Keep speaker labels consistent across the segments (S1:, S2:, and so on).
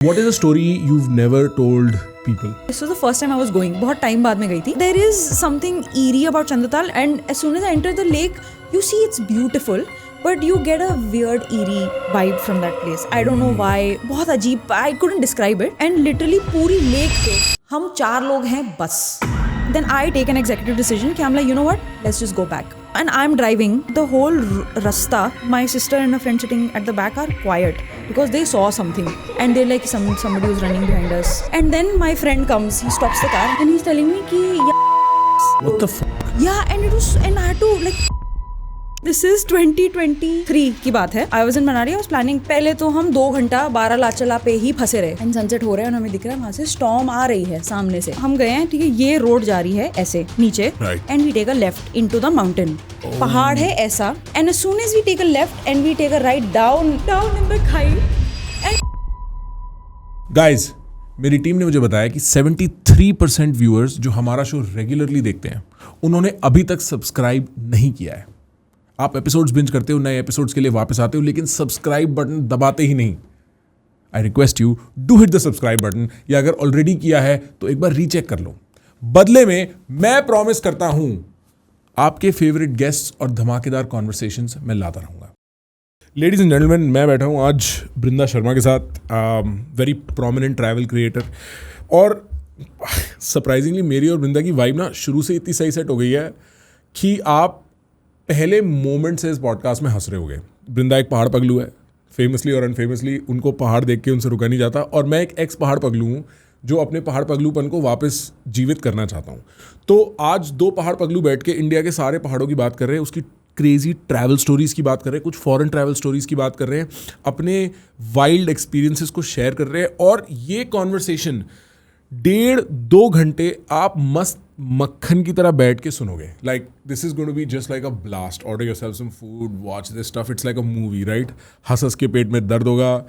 S1: What is a story you've never told people?
S2: This was the first time I was going. बहुत time बाद में गई थी. There is something eerie about Chandatal, and as soon as I enter the lake, you see it's beautiful, but you get a weird eerie vibe from that place. I don't know why. बहुत अजीब. I couldn't describe it. And literally पूरी lake पे हम 4 लोग हैं बस. Then I take an executive decision कि I'm like, you know what? Let's just go back. And I'm driving the whole rasta. My sister and a friend sitting at the back are quiet because they saw something and they're like somebody was running behind us. And then my friend comes, he stops the car and he's telling me कि
S1: What the fuck?
S2: Yeah, and I had to like. This is 2023 की बात है. I was in Manali, I was planning. पहले तो हम 2 घंटा बारालाचला पे ही फंसे रहे. एंड सनसेट हो रहा है और हमें दिख रहा है वहाँ से स्टॉर्म आ रही है सामने से. हम गए हैं, ठीक है, ये रोड जा रही है ऐसे नीचे and we take a left into the mountain. पहाड़ है ऐसा and as soon as we take a left and we take a right down in the खाई.
S1: Guys, मेरी टीम ने मुझे बताया कि 73% व्यूअर्स जो हमारा शो रेगुलरली देखते हैं उन्होंने अभी तक सब्सक्राइब नहीं किया है. आप एपिसोड्स बिंज करते हो, नए एपिसोड्स के लिए वापस आते हो, लेकिन सब्सक्राइब बटन दबाते ही नहीं. I request you do hit the subscribe button, या अगर ऑलरेडी किया है तो एक बार रीचेक कर लो. बदले में मैं प्रॉमिस करता हूं आपके फेवरेट गेस्ट्स और धमाकेदार कॉन्वर्सेशंस मैं लाता रहूंगा. लेडीज एंड जेंटलमैन, मैं बैठा हूं आज बृंदा शर्मा के साथ, वेरी प्रोमिनेंट ट्रैवल क्रिएटर. और सरप्राइजिंगली मेरी और बृंदा की वाइब ना शुरू से इतनी सही सेट हो गई है कि आप पहले मोमेंट से इस पॉडकास्ट में हंस रहे होगे. बृंदा एक पहाड़ पगलू है, फेमसली और अनफेमसली. उनको पहाड़ देख के उनसे रुका नहीं जाता. और मैं एक एक्स पहाड़ पगलू हूँ जो अपने पहाड़ पगलूपन को वापस जीवित करना चाहता हूँ. तो आज 2 पहाड़ पगलू बैठ के इंडिया के सारे पहाड़ों की बात कर रहे हैं, उसकी क्रेजी ट्रैवल स्टोरीज़ की बात कर रहे हैं, कुछ फॉरेन ट्रैवल स्टोरीज़ की बात कर रहे हैं, अपने वाइल्ड एक्सपीरियंसेस को शेयर कर रहे हैं. और ये कॉन्वर्सेशन 1.5-2 घंटे आप मस्त मक्खन की तरह बैठ के सुनोगे. Like this is going to be just like a blast. Order yourself some food, watch this stuff. It's like a movie, right? हंस के पेट में दर्द होगा,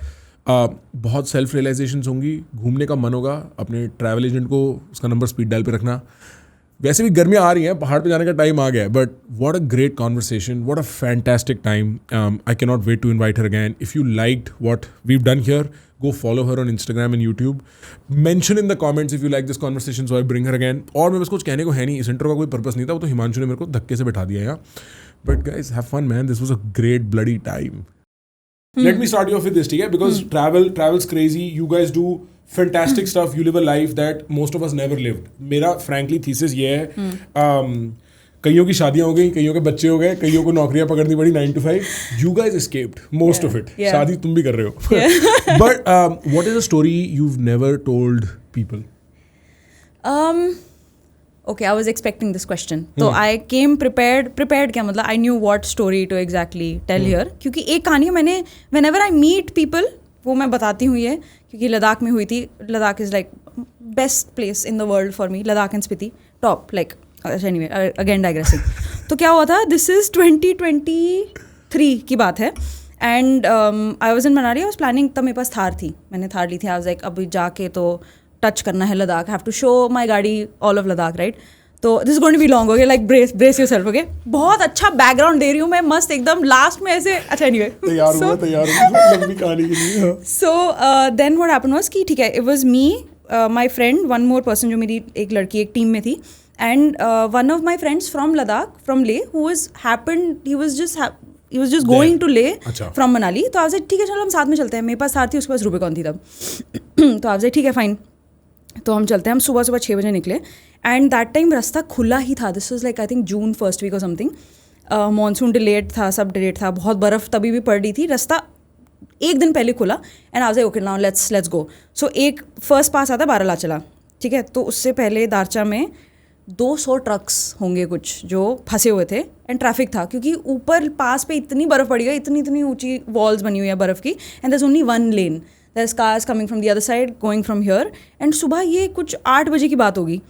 S1: बहुत सेल्फ रियलाइजेशंस होंगी, घूमने का मन होगा. अपने ट्रैवल एजेंट को उसका नंबर स्पीड डायल पे रखना. वैसे भी गर्मियाँ आ रही हैं, पहाड़ पे जाने का टाइम आ गया है. But what a great conversation, what a fantastic time. I can not wait to invite her again. If you liked what we've done here, go follow her on Instagram and YouTube. Mention in the comments if you like this conversation so I bring her again. और मैं बस कुछ कहने को है नहीं, इस intro का कोई पर्पस नहीं था, वो तो हिमांशु ने मेरे को धक्के से बैठा दिया यहाँ. But guys, have fun man, this was a great bloody time. Let me start you off with this, ठीक है? Because travel's crazy. You guys do fantastic stuff. You live a life that most of us never lived. मेरा frankly thesis ये है, कईयों की शादियां हो गई, कईयों के बच्चे हो गए, कईयों को नौकरियां पकड़नी पड़ी 9 to 5. You guys escaped most of it. शादी तुम भी कर रहे हो. But what is a story you've never told people?
S2: Okay, I was expecting this question. So I came prepared क्या मतलब I knew what story to exactly tell here. क्योंकि एक कहानी मैंने whenever I meet people वो मैं बताती हूँ ये, क्योंकि लद्दाख में हुई थी. Ladakh is like best place in the world for me. Ladakh and Spiti top like. Anyway, again digressing. तो क्या हुआ था, दिस इज़ 2023 की बात है. And I was in Manali, I was planning, तब मेरे पास थार थी, मैंने थार ली थी. आई वाज लाइक अभी जाके तो टच करना है Ladakh, have to show my गाड़ी ऑल ऑफ लद्दाख, राइट? तो this going to be long, okay, like brace yourself, okay. बहुत अच्छा बैकग्राउंड दे रही हूँ मैं, मस्त एकदम लास्ट में ऐसे. अच्छा एनीवे,
S1: तैयार हुआ लंबी कहानी के लिए.
S2: So then what happened was कि ठीक है, it was me, my friend, one more person जो मेरी एक लड़की एक टीम में थी. And one of my friends from Ladakh, from Leh, he was just going to Leh from Manali. तो आज ठीक है चलो हम साथ में चलते हैं. मेरे पास थार थी, उसके पास रूबिकॉन थी तब. तो आज ठीक है फाइन, तो हम चलते हैं. हम सुबह 6 बजे निकले एंड दैट टाइम रास्ता खुला ही था. This was like I think June first week और समथिंग. मॉनसून डिलेड था, सब डिलेड था, बहुत बर्फ़ तभी भी पड़ रही थी. रास्ता एक दिन पहले खुला एंड आज ओके नाउ लेट्स गो. सो एक फर्स्ट पास आता बारालाचला, ठीक है. तो उससे पहले दारचा में 200 ट्रक्स होंगे कुछ जो फंसे हुए थे एंड ट्रैफिक था, क्योंकि ऊपर पास पे इतनी बर्फ़ पड़ी गई, इतनी ऊंची वॉल्स बनी हुई है बर्फ़ की. And there is only 1 lane, there is cars coming from the other side going from here. And सुबह ये कुछ 8 बजे की बात होगी.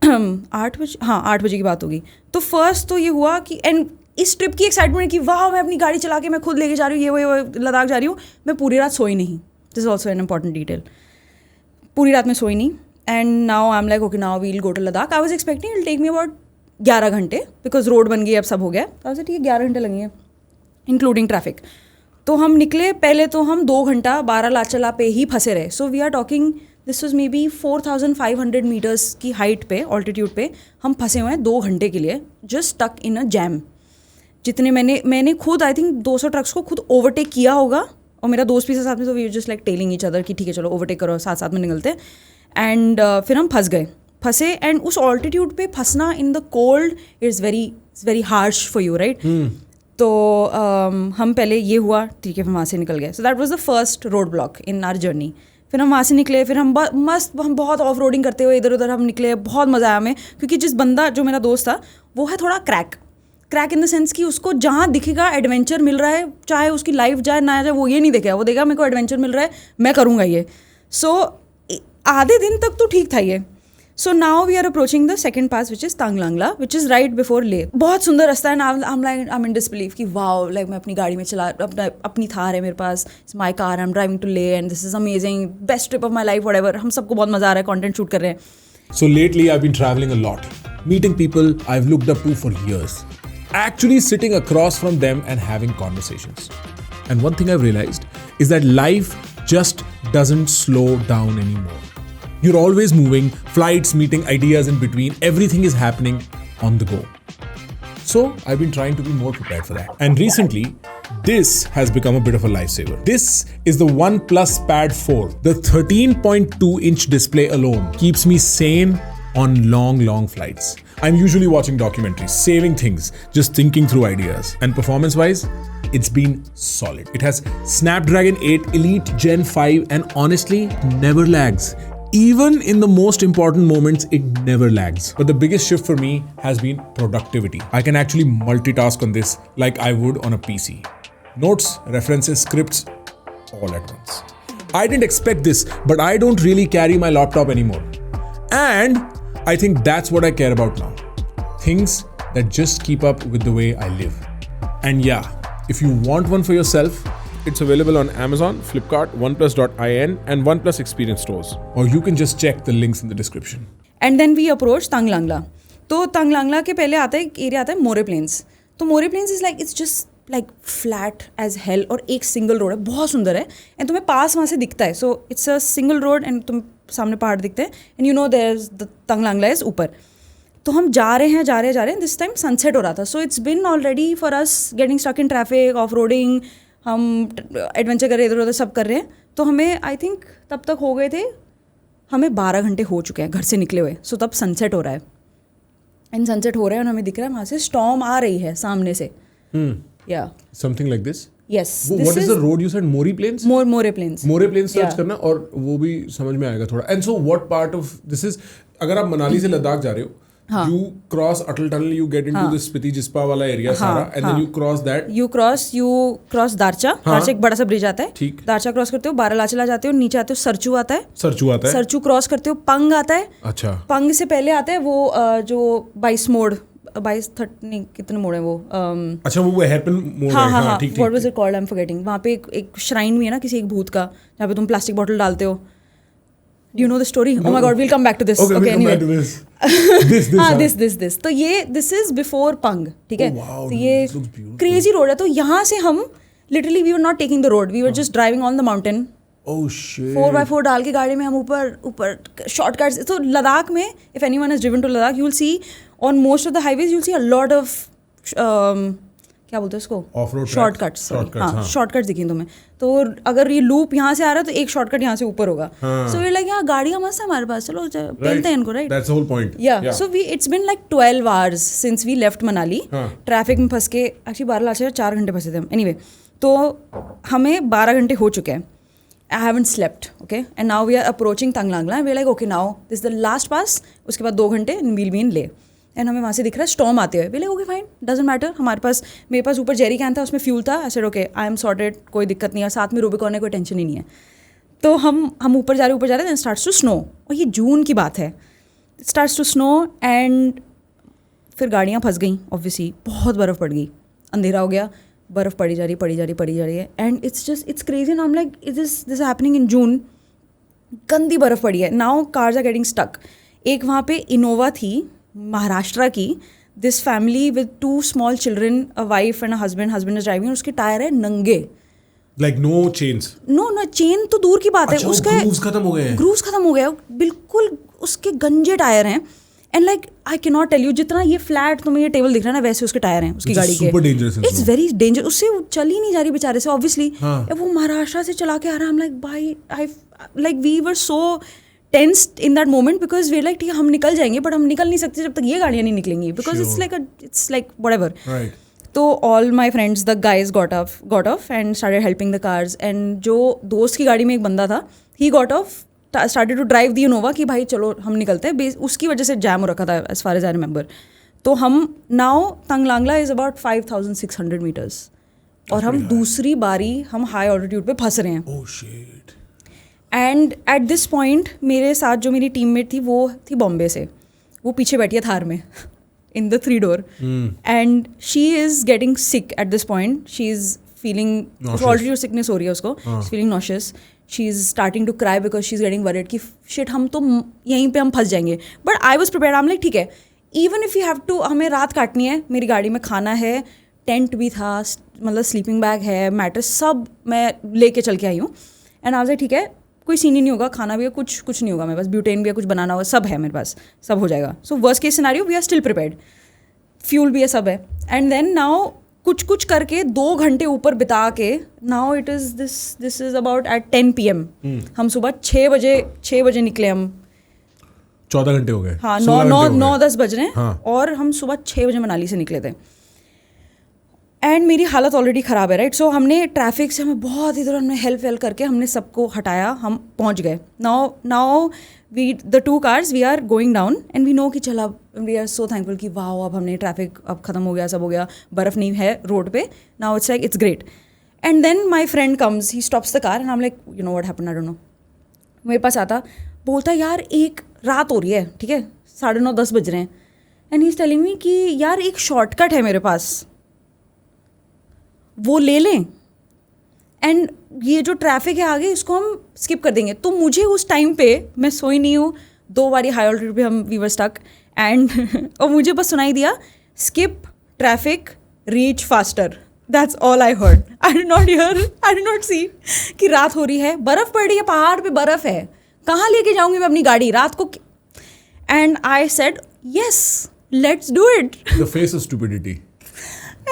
S2: 8 बजे की बात होगी. तो फर्स्ट तो ये हुआ कि, एंड इस ट्रिप की एक्साइटमेंट है कि वाह मैं अपनी गाड़ी चला के मैं खुद लेके जा रही हूँ, ये लद्दाख जा रही हूँ. मैं पूरी रात सोई नहीं. This is also an important detail. पूरी रात में सोई नहीं. And now I'm like, okay, now we'll go to Ladakh. I was expecting it'll take me about 11 घंटे, because रोड बन गई, अब सब हो गया. तो I was like, ठीक है 11 घंटे लगेंगे, including traffic. तो हम निकले, पहले तो हम 2 घंटा बारालाचला पे ही फंसे रहे. So we are talking, this was maybe 4,500 metres की हाइट पे, ऑल्टीट्यूड पे हम फंसे हुए हैं 2 घंटे के लिए, just stuck in a jam. जितने मैंने खुद आई थिंक 200 ट्रक्स को खुद ओवरटेक किया होगा, और मेरा दोस्त भी साथ में, तो we just like telling each other कि ठीक है चलो ओवरटेक करो, साथ साथ में निकलते. एंड फिर हम फंसे. एंड उस ऑल्टीट्यूड पे फंसना in the cold is very harsh for you, right. तो हम पहले ये हुआ, ठीक है, फिर वहाँ से निकल गए. So that was the first roadblock in our journey. फिर हम वहाँ से निकले, फिर हम हम बहुत ऑफ रोडिंग करते हुए इधर उधर हम निकले. बहुत मज़ा आया हमें, क्योंकि जिस बंदा जो मेरा दोस्त था वो है थोड़ा क्रैक इन द सेंस कि उसको जहाँ दिखेगा एडवेंचर मिल रहा है, चाहे उसकी लाइफ जाए ना जाए, वो ये नहीं देखेगा, वो देखेगा मेरे को एडवेंचर मिल रहा है, मैं करूँगा ये. सो आधे दिन तक तो ठीक था ये. So now we are approaching the second pass which is Tanglangla, which is right before Leh. बहुत सुंदर रास्ता है. आई एम इन डिसबिलीव कि वाओ, लाइक मैं अपनी गाड़ी में चला, अपनी थार है मेरे पास, it's my car, I am driving to Leh and this is amazing, best trip of my life, whatever. हम सबको बहुत मजा आ रहा है, कंटेंट शूट कर रहे हैं.
S1: So lately I've been traveling a lot, meeting people I've looked up to for years, actually sitting across from them and having conversations. And one thing I've realized is that life just doesn't slow down anymore. You're always moving, flights, meeting, ideas in between, everything is happening on the go. So I've been trying to be more prepared for that. And recently, this has become a bit of a lifesaver. This is the OnePlus Pad 4. The 13.2-inch display alone keeps me sane on long flights. I'm usually watching documentaries, saving things, just thinking through ideas. And performance-wise, it's been solid. It has Snapdragon 8 Elite Gen 5 and honestly, never lags. Even in the most important moments, it never lags. But the biggest shift for me has been productivity. I can actually multitask on this like I would on a PC. Notes, references, scripts, all at once. I didn't expect this, but I don't really carry my laptop anymore. And I think that's what I care about now. Things that just keep up with the way I live. And yeah, if you want one for yourself, it's available on Amazon, Flipkart, OnePlus.in and OnePlus Experience stores. Or you can just check the links in the description.
S2: And then we approach Tanglangla. तो तांगलांगला के पहले आता है एक area आता है More plains. तो More plains is like, it's just like flat as hell, और एक सिंगल रोड है, बहुत सुंदर है. एंड तुम्हें पास वहाँ से दिखता है. So it's a single road and तुम सामने पहाड़ दिखते हैं. And you know there is the Tanglangla is ऊपर. तो हम जा रहे हैं दिस टाइम सनसेट हो रहा था. So it's been already for us getting stuck in traffic, off roading, हम एडवेंचर कर रहे, इधर उधर सब कर रहे हैं. तो हमें आई थिंक तब तक हो गए थे, हमें 12 घंटे हो चुके हैं घर से निकले हुए. सो तब सनसेट हो रहा है, एंड सनसेट हो रहा है और हमें दिख रहा है वहाँ से स्टॉर्म आ रही है सामने से. या
S1: Something like this?
S2: Yes.
S1: What is the road you said? Mori Plains?
S2: More Plains.
S1: More Plains search
S2: Yeah.
S1: करना और वो भी समझ में आएगा थोड़ा. And so what part of this is, अगर आप मनाली से लद्दाख जा रहे हो, you cross Atal Tunnel, you get into this Spiti Jispa वाला एरिया सारा, and then you cross that.
S2: You cross Darcha. Darcha एक बड़ा सा ब्रिज आता है.
S1: ठीक.
S2: दारचा क्रॉस करते हो, बारालाचला जाते हो, नीचे आते हो सरचू आता है.
S1: सरचू आता है.
S2: सरचू क्रॉस करते हो, पंग आता है.
S1: अच्छा.
S2: पंग से पहले आता है वो जो 22 मोड़, 22-30 नहीं कितने मोड़ है वो.
S1: अच्छा, वो हेयरपिन मोड़ है.
S2: हाँ,
S1: ठीक.
S2: What was it called, I am forgetting. वहाँ पे एक श्राइन भी है ना किसी एक भूत का, जहाँ पे तुम प्लास्टिक बॉटल डालते हो. Do you know the story? Oh my God, we'll come back to this.
S1: Okay, we'll come back to this.
S2: this. तो ये this is before Pang, ठीक है.
S1: Oh, wow,
S2: तो ये
S1: this looks beautiful.
S2: crazy road है. तो यहाँ से हम literally we were not taking the road, we were just driving on the mountain.
S1: Oh shit.
S2: 4x4 डाल के गाड़ी में हम ऊपर shortcuts. तो लद्दाख में, if anyone has driven to Ladakh, you will see on most of the highways you will see a lot of क्या बोलते हैं उसको,
S1: Off-road
S2: शॉर्टकट्स.
S1: हाँ.
S2: शॉर्टकट्स दिखेंगे तुम्हें. तो अगर ये लूप यहाँ से आ रहा है तो एक शॉर्टकट यहाँ से ऊपर होगा. सो वी लाइक, यहाँ गाड़ियाँ मस्त है हमारे पास, चलो पेलते हैं इनको, right.
S1: That's the whole point.
S2: Yeah. So it's been like 12 hours since we left Manali. Traffic में फंस के, एक्चुअली बारालाचला 4 घंटे फंसे थे हम. Anyway, तो हमें 12 घंटे हो चुके हैं. I haven't slept, okay? And now we are approaching Tanglangla. We're like, okay, now this is the last pass. उसके बाद 2 घंटे and we'll be in Leh. And हमें वहाँ से दिख रहा है स्टॉर्म आते हुए. बोले ओके फाइन, डजंट मैटर. मेरे पास ऊपर जेरी कैन था, उसमें फ्यूल था. I said okay, I am sorted, कोई दिक्कत नहीं है. साथ में रूबिकॉन है, कोई टेंशन ही नहीं है. तो हम ऊपर जा रहे हैं, देन स्टार्ट्स टू स्नो. और ये जून की बात है. It starts to snow and फिर गाड़ियाँ फंस गई. ऑब्वियसली बहुत बर्फ़ पड़ गई, अंधेरा हो गया, बर्फ़ पड़ी जा रही है. And it's crazy. Now like this happening in June. गंदी बर्फ़ पड़ी है. नाउ कार्स आर गेटिंग स्टक. एक वहाँ पे इनोवा थी महाराष्ट्र की. This family with 2 small children, a wife and a husband is driving. उसके टायर है नंगे,
S1: like no chains?
S2: No chain तो दूर की बात है, उसका
S1: ग्रूव्स खत्म हो गए हैं।
S2: ग्रूव्स खत्म हो गया, बिल्कुल उसके गंजे टायर हैं। And like I can not tell you, जितना ये फ्लैट तुम्हें ये टेबल दिख रहा है ना, वैसे उसके टायर हैं उसकी गाड़ी के। इट्स वेरी डेंजरस, उससे चल ही नहीं जा रही बेचारे से ऑब्वियसली। वो महाराष्ट्र से चला के आ रहा है, लाइक भाई I like we were so tensed in that moment because we like ठीक है हम निकल जाएंगे, बट हम निकल नहीं सकते जब तक ये गाड़ियाँ नहीं निकलेंगी, बिकॉज इट्स लाइक व्हाटएवर। तो all my friends the guys got off and started helping the cars. And जो दोस्त की गाड़ी में एक बंदा था, he got off, started to drive the Innova कि भाई चलो हम निकलते हैं। उसकी वजह से जैम हो रखा था as far as I remember. तो हम now Tanglangla is about 5,600 metres और हम दूसरी बारी हम हाई ऑल्टीट्यूड पे फंस रहे हैं।
S1: Oh shit.
S2: And eight this point मेरे साथ जो मेरी टीममेट थी वो थी बॉम्बे से, वो पीछे बैठी है थार में in the 3-door and she is getting sick at this point. She is feeling already sickness हो रही है उसको, she's feeling nauseous, she is starting to cry because she's getting worried कि shit हम तो यहीं पे हम फंस जाएंगे। But I was prepared, I'm like ठीक है, even if you have to, हमें रात काटनी है, मेरी गाड़ी में खाना है, टेंट भी था, मतलब स्लीपिंग बैग है, मैट्रेस सब मैं लेके चल के आई हूँ। एंड आज ठीक है कोई सीन ही नहीं होगा, खाना भी है, कुछ नहीं होगा मेरे पास, ब्यूटेन भी है, कुछ बनाना होगा, सब है मेरे पास, सब हो जाएगा। So worst case scenario we are still prepared, fuel भी है, सब है। एंड देन नाउ कुछ करके 2 घंटे ऊपर बिता के now it is this is about eight 10 PM। हम सुबह 6 बजे निकले हम।
S1: 14 घंटे हो गए।
S2: हाँ, 9-10 बज रहे हैं और हम सुबह 6 बजे मनाली से निकले थे। एंड मेरी हालत ऑलरेडी ख़राब है, राइट। सो हमने ट्रैफिक से हमें बहुत इधर हमने हेल्प करके हमने सबको हटाया, हम पहुंच गए। Now we the 2 cars we are going down and we know कि चला, वी आर सो थैंकफुल कि वाओ अब हमने ट्रैफिक अब ख़त्म हो गया, सब हो गया, बर्फ़ नहीं है रोड पे। Now it's like it's great. And then my friend comes, he stops the car and I am like you know what happened, I don't know. मेरे पास आता, बोलता यार एक रात हो रही है, ठीक है 9:30-10 बज रहे हैं, and he is telling me कि यार एक शॉर्टकट है मेरे पास, वो ले लें एंड ये जो ट्रैफिक है आगे इसको हम स्किप कर देंगे। तो मुझे उस टाइम पे, मैं सोई नहीं हूँ, 2 बारी हाई ऑल्टीट्यूड पे हम वी वर स्टक एंड और मुझे बस सुनाई दिया skip traffic reach faster, that's all I heard. I did not hear, I did not see कि रात हो रही है, बर्फ़ पड़ रही है, पहाड़ पे बर्फ़ है, कहाँ लेके जाऊँगी मैं अपनी गाड़ी रात को। And I said yes let's do it.
S1: The face of stupidity.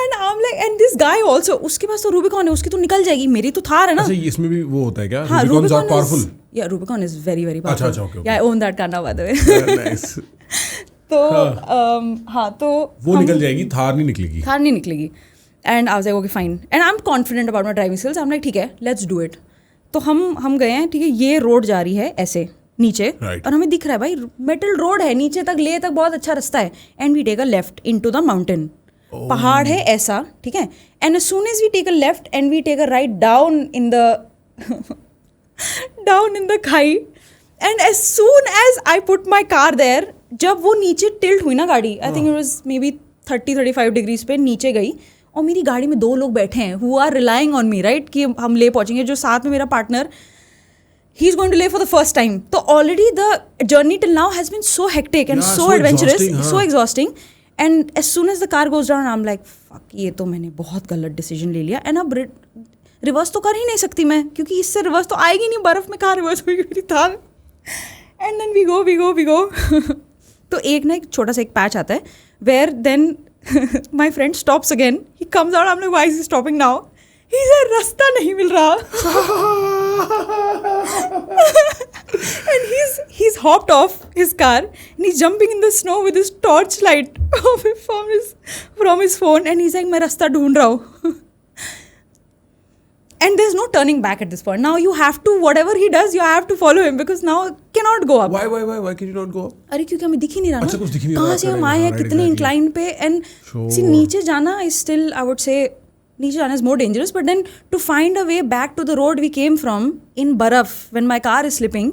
S2: And I'm like, and this guy also, उसके पास तो रूबिकॉन है, उसकी तो निकल जाएगी, मेरी तो थार है ना।
S1: अच्छा इसमें भी वो होता है क्या?
S2: हाँ,
S1: Rubicon are powerful.
S2: Yeah Rubicon is very very powerful.
S1: अच्छा okay.
S2: Yeah I own that car now by the way.
S1: Nice.
S2: तो हाँ तो
S1: वो निकल जाएगी, थार नहीं निकलेगी।
S2: थार नहीं निकलेगी। And I was like okay fine, and I am confident about my driving skills. I am like ठीक है लेट्स डू इट। तो हम गए हैं, ठीक है ये रोड जा रही है ऐसे नीचे, और हमें दिख रहा है भाई मेटल रोड है, नीचे तक ले तक बहुत अच्छा रास्ता है। And we take a left into the mountain, पहाड़ है ऐसा, ठीक है। And as soon as we take a left and we take a right down in the खाई, and as soon as I put my car there, जब वो नीचे tilt हुई ना गाड़ी, I think it was maybe 30-35 degrees पे नीचे गई, और मेरी गाड़ी में 2 लोग बैठे हैं who are relying on me, right, कि हम ले पहुंचेंगे। जो साथ में मेरा partner, he is going to lay for the first time. So already the journey till now has been so hectic and so adventurous, so exhausting. And as soon as the car goes down, I'm like, fuck, ये तो मैंने बहुत गलत decision ले लिया। And अब reverse तो कर ही नहीं सकती मैं, क्योंकि इससे रिवर्स तो आएगी नहीं, बर्फ़ में कहाँ रिवर्स होगी मेरी Thar. And then we go तो एक ना एक छोटा सा एक पैच आता है, where then my friend stops again, he comes out, I am like why is he stopping now? He said रास्ता नहीं मिल रहा। And he's hopped off his car and he's jumping in the snow with his torchlight from his phone, and he's like मैं रास्ता ढूंढ रहा हूँ। And there's no turning back at this point. Now you have to, whatever he does, you have to follow him because now cannot go up.
S1: Why can you not go up?
S2: अरे क्योंकि हमें दिख ही नहीं रहा ना।
S1: अच्छा कुछ दिख ही नहीं रहा।
S2: कहाँ से हम आए हैं, कितने incline पे, and see नीचे जाना is still, I would say, नीचे जाना is more dangerous, but then to find a way back to the road we came from in बर्फ when my car is slipping,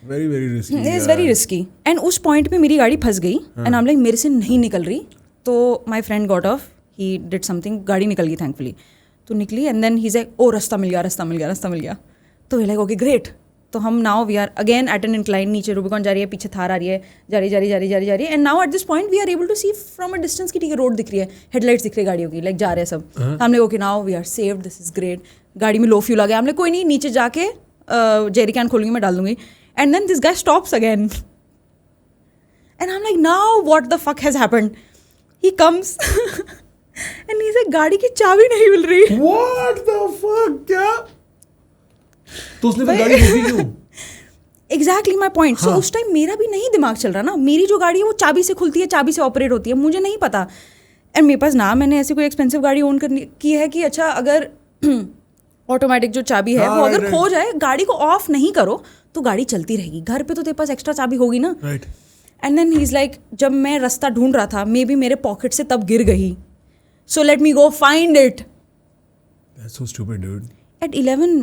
S1: very risky.
S2: It is very risky. And उस point पे मेरी गाड़ी फंस गई, and I'm like मेरे से नहीं निकल रही, तो my friend got off, he did something, गाड़ी निकल गई thankfully, तो निकली, and then he's like ओ रास्ता मिल गया, तो we're like okay great। तो हम now we are again at an incline, नीचे रूबिकॉन जा रही है, पीछे थार आ रही है, जा रही, and now at this point we are able to see from a distance की ठीक है रोड दिख रही है, हेडलाइट्स दिख रही है गाड़ियों की, लाइक जा रहे हैं सब। हम लोग okay now we are saved, this is great. गाड़ी में लो फ्यूल आ गया, हमने कोई नहीं नीचे जाके जेरी कैन खोलूंगी, मैं डाल दूंगी. And then this guy stops again and I am like now what the fuck has happened. He comes and he say गाड़ी की चाबी नहीं मिल रही.
S1: What the fuck? क्या? तो उसने फिर गाड़ी रोकी क्यों?
S2: Exactly my point. सो
S1: हाँ.
S2: उस टाइम मेरा भी नहीं दिमाग चल रहा ना. मेरी जो गाड़ी है वो चाबी से खुलती है, चाबी से ऑपरेट होती है, मुझे नहीं पता. एंड मेरे पास ना मैंने ऐसी कोई एक्सपेंसिव गाड़ी ओन करनी की है कि अच्छा अगर ऑटोमेटिक जो चाबी है वो अगर खो जाए, गाड़ी को ऑफ नहीं करो तो गाड़ी चलती रहेगी. घर पे तो तेरे पास एक्स्ट्रा चाबी होगी ना.
S1: Right.
S2: And then he is like, जब मैं रास्ता ढूंढ रहा था मे बी मेरे पॉकेट से तब गिर गई. So let me go find it.
S1: That's so stupid, dude.
S2: At 11